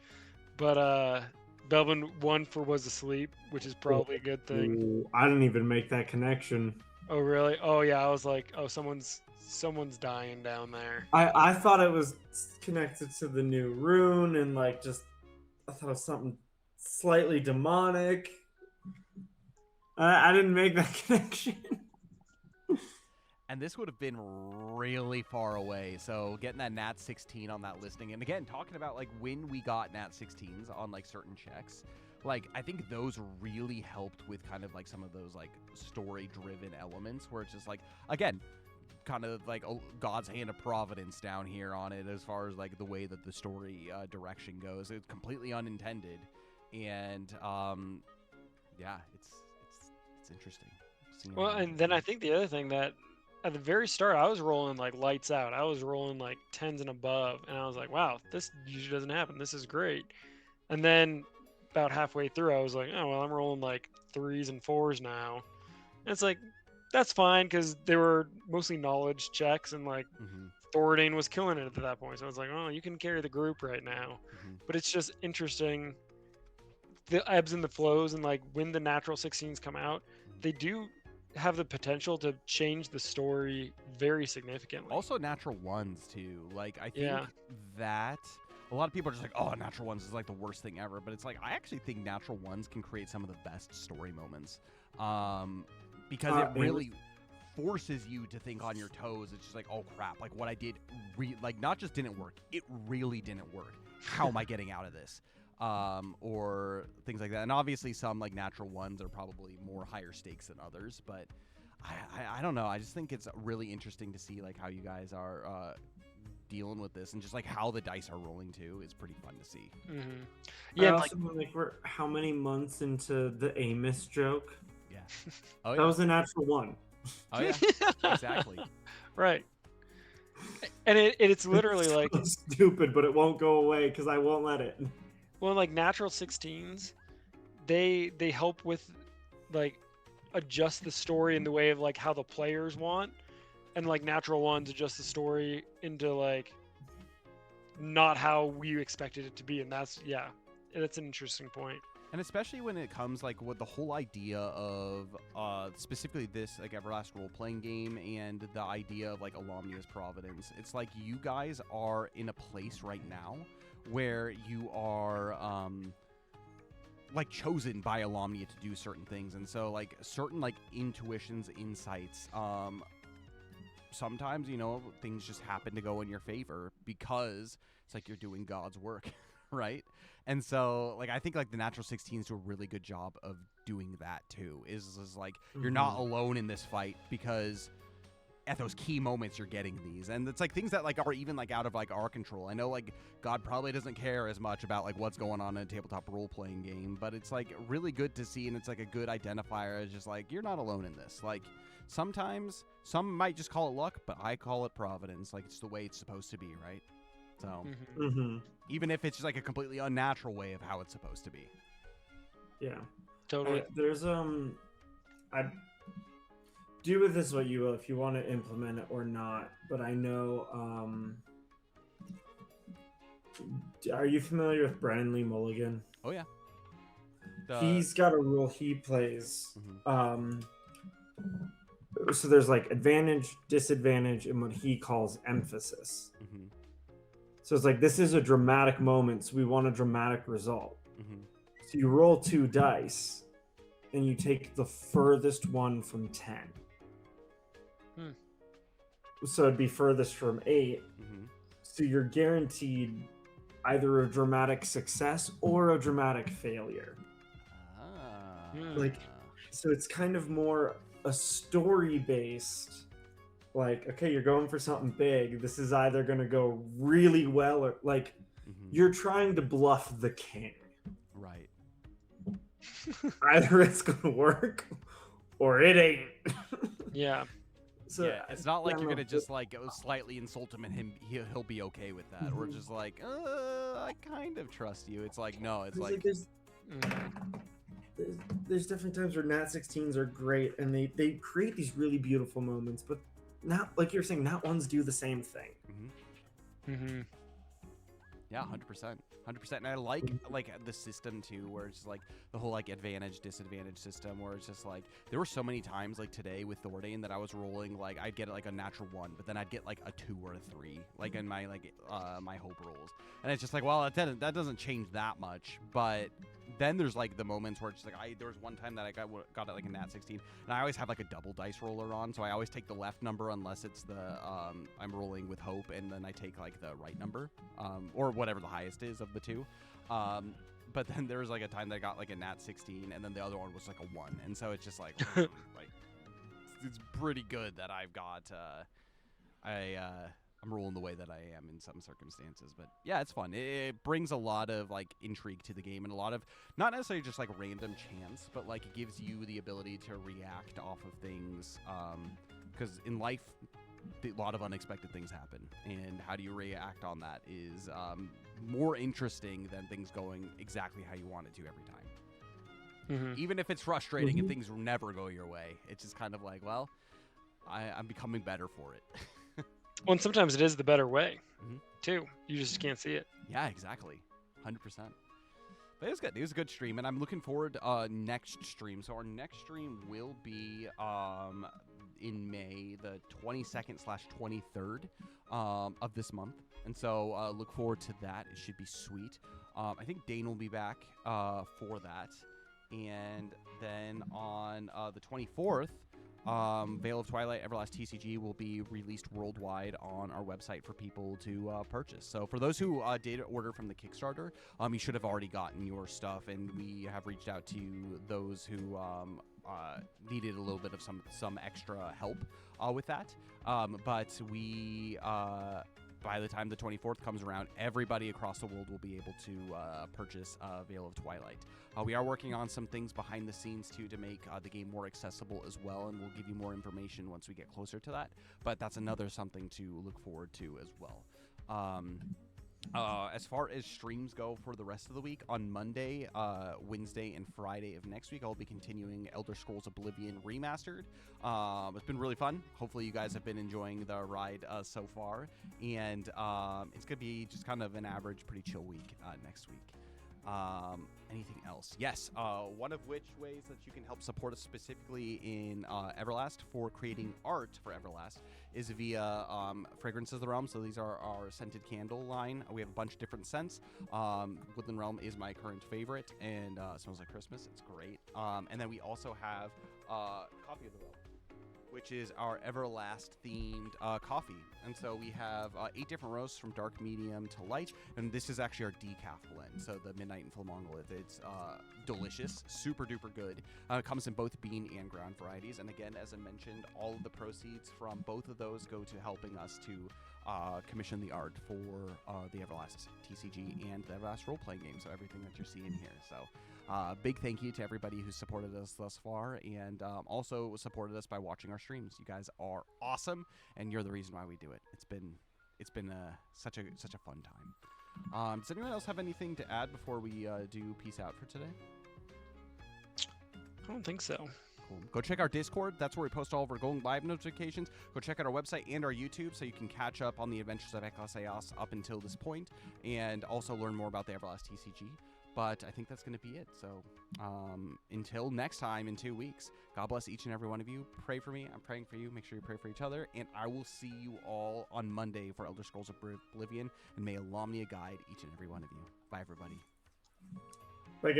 but Belvin was asleep, which is probably a good thing. Ooh, I didn't even make that connection. Oh really? Oh yeah, I was like, oh, someone's dying down there. I thought it was connected to the new rune, and like just I thought it was something slightly demonic. I didn't make that connection. And this would have been really far away. So getting that Nat 16 on that listing, and again, talking about like when we got Nat 16s on like certain checks, like I think those really helped with kind of like some of those like story-driven elements where it's just like, again, kind of like God's hand of providence down here on it as far as like the way that the story direction goes. It's completely unintended, and yeah, it's interesting. Well, and then I think the other thing that at the very start, I was rolling like lights out. I was rolling like 10s and above, and I was like, wow, this usually doesn't happen. This is great. And then about halfway through, I was like, oh, well, I'm rolling like 3s and 4s now. And it's like, that's fine, because they were mostly knowledge checks, and like Thoradane was killing it at that point. So I was like, oh, you can carry the group right now. But it's just interesting, the ebbs and the flows, and like when the natural 16s come out, they do have the potential to change the story very significantly. Also natural ones too. Like I think Yeah. that a lot of people are just like, oh, natural ones is like the worst thing ever. But it's like I actually think natural ones can create some of the best story moments. Because it really forces you to think on your toes. It's just like, oh crap, like what I did like not just didn't work, it really didn't work. How am I getting out of this? Or things like that. And obviously some like natural ones are probably more higher stakes than others, but I don't know. I just think it's really interesting to see like how you guys are dealing with this and just like how the dice are rolling too is pretty fun to see. Mm-hmm. Yeah, Yeah, I also like we're how many months into the Amos joke? Yeah. Oh That yeah. was a natural one. Oh yeah. Exactly. right. And it's literally so like, stupid, but it won't go away because I won't let it. well, like natural 16s, they help with like adjust the story in the way of like how the players want, and like natural ones adjust the story into like not how we expected it to be, and that's an interesting point. And especially when it comes like with the whole idea of specifically this like Everlast role-playing game and the idea of like Alomnia's Providence. It's like you guys are in a place right now where you are like chosen by Alomnia to do certain things, and so like certain like intuitions, insights, sometimes things just happen to go in your favor because it's like you're doing God's work. Right? And so like I think like the natural 16s do a really good job of doing that too, is like you're not alone in this fight because at those key moments you're getting these, and it's like things that like are even like out of like our control. I know like God probably doesn't care as much about like what's going on in a tabletop role-playing game, but it's like really good to see, and it's like a good identifier. It's just like you're not alone in this. Like sometimes some might just call it luck, but I call it providence. Like it's the way it's supposed to be, right? So even if it's just like a completely unnatural way of how it's supposed to be. Yeah. Totally. There's I do with this what you will if you want to implement it or not, but I know are you familiar with Brandon Lee Mulligan? Oh yeah. He's got a rule he plays. So there's like advantage, disadvantage, and what he calls emphasis. So it's like, this is a dramatic moment, so we want a dramatic result. So you roll 2 dice, and you take the furthest one from 10. So it'd be furthest from 8. So you're guaranteed either a dramatic success or a dramatic failure. Like, so it's kind of more a story-based. Like, okay, you're going for something big. This is either going to go really well or, like, you're trying to bluff the king. Right. Either it's going to work or it ain't. Yeah. So yeah, it's not like I you're don't going to know. just, like, slightly insult him and he'll be okay with that. Or just like, I kind of trust you. It's like, no, it's like... There's definitely times where Nat 16s are great, and they create these really beautiful moments, but not, like you're saying, not ones do the same thing. Yeah, 100%. 100%. And I like the system too, where it's like the whole like advantage disadvantage system, where it's just like there were so many times like today with Thordane that I was rolling like I'd get like a natural 1, but then I'd get like a 2 or a 3 like in my like my hope rolls, and it's just like, well, that doesn't change that much. But then there's like the moments where it's like there was one time that I got like a nat 16, and I always have like a double dice roller on, so I always take the left number unless it's the I'm rolling with hope, and then I take like the right number or whatever the highest is of the 2. But then there was like a time that I got like a nat 16, and then the other one was like a 1, and so it's just like like it's pretty good that I've got I'm rolling the way that I am in some circumstances. But yeah, it's fun. It brings a lot of like intrigue to the game, and a lot of not necessarily just like random chance, but like it gives you the ability to react off of things, because in life a lot of unexpected things happen, and how do you react on that is more interesting than things going exactly how you want it to every time. Even if it's frustrating and things never go your way, it's just kind of like, well, I'm becoming better for it. Well, and sometimes it is the better way, too. You just can't see it. Yeah, exactly. 100%. But it was good. It was a good stream, and I'm looking forward next stream. So our next stream will be in May, the 22nd/23rd of this month. And so look forward to that. It should be sweet. I think Dane will be back for that. And then on the 24th, Veil of Twilight Everlast TCG will be released worldwide on our website for people to purchase. So for those who did order from the Kickstarter, you should have already gotten your stuff, and we have reached out to those who needed a little bit of some extra help with that. But we by the time the 24th comes around, everybody across the world will be able to purchase Veil of Twilight. We are working on some things behind the scenes, too, to make the game more accessible as well, and we'll give you more information once we get closer to that. But that's another something to look forward to as well. As far as streams go for the rest of the week, on Monday, Wednesday, and Friday of next week, I'll be continuing Elder Scrolls Oblivion Remastered. It's been really fun. Hopefully you guys have been enjoying the ride so far. And it's going to be just kind of an average, pretty chill week next week. Anything else? Yes, one of which ways that you can help support us specifically in Everlast for creating art for Everlast is via Fragrances of the Realm. So these are our scented candle line. We have a bunch of different scents. Woodland Realm is my current favorite, and smells like Christmas. It's great. And then we also have Coffee of the Realm, which is our Everlast themed coffee. And so we have 8 different roasts from dark, medium to light. And this is actually our decaf blend. So the Midnight and Flamongolyth. It's delicious, super duper good. It comes in both bean and ground varieties. And again, as I mentioned, all of the proceeds from both of those go to helping us to commission the art for the Everlast TCG and the Everlast role-playing game. So everything that you're seeing here. So big thank you to everybody who's supported us thus far, and also supported us by watching our streams. You guys are awesome, and you're the reason why we do it. It's been such a fun time. Does anyone else have anything to add before we do peace out for today? I don't think so. Cool. Go check our Discord. That's where we post all of our going live notifications. Go check out our website and our YouTube so you can catch up on the adventures of Eclaas up until this point, and also learn more about the Everlast TCG. But I think that's going to be it. So until next time in 2 weeks, God bless each and every one of you. Pray for me. I'm praying for you. Make sure you pray for each other. And I will see you all on Monday for Elder Scrolls Oblivion. And may Alomnia guide each and every one of you. Bye, everybody. Like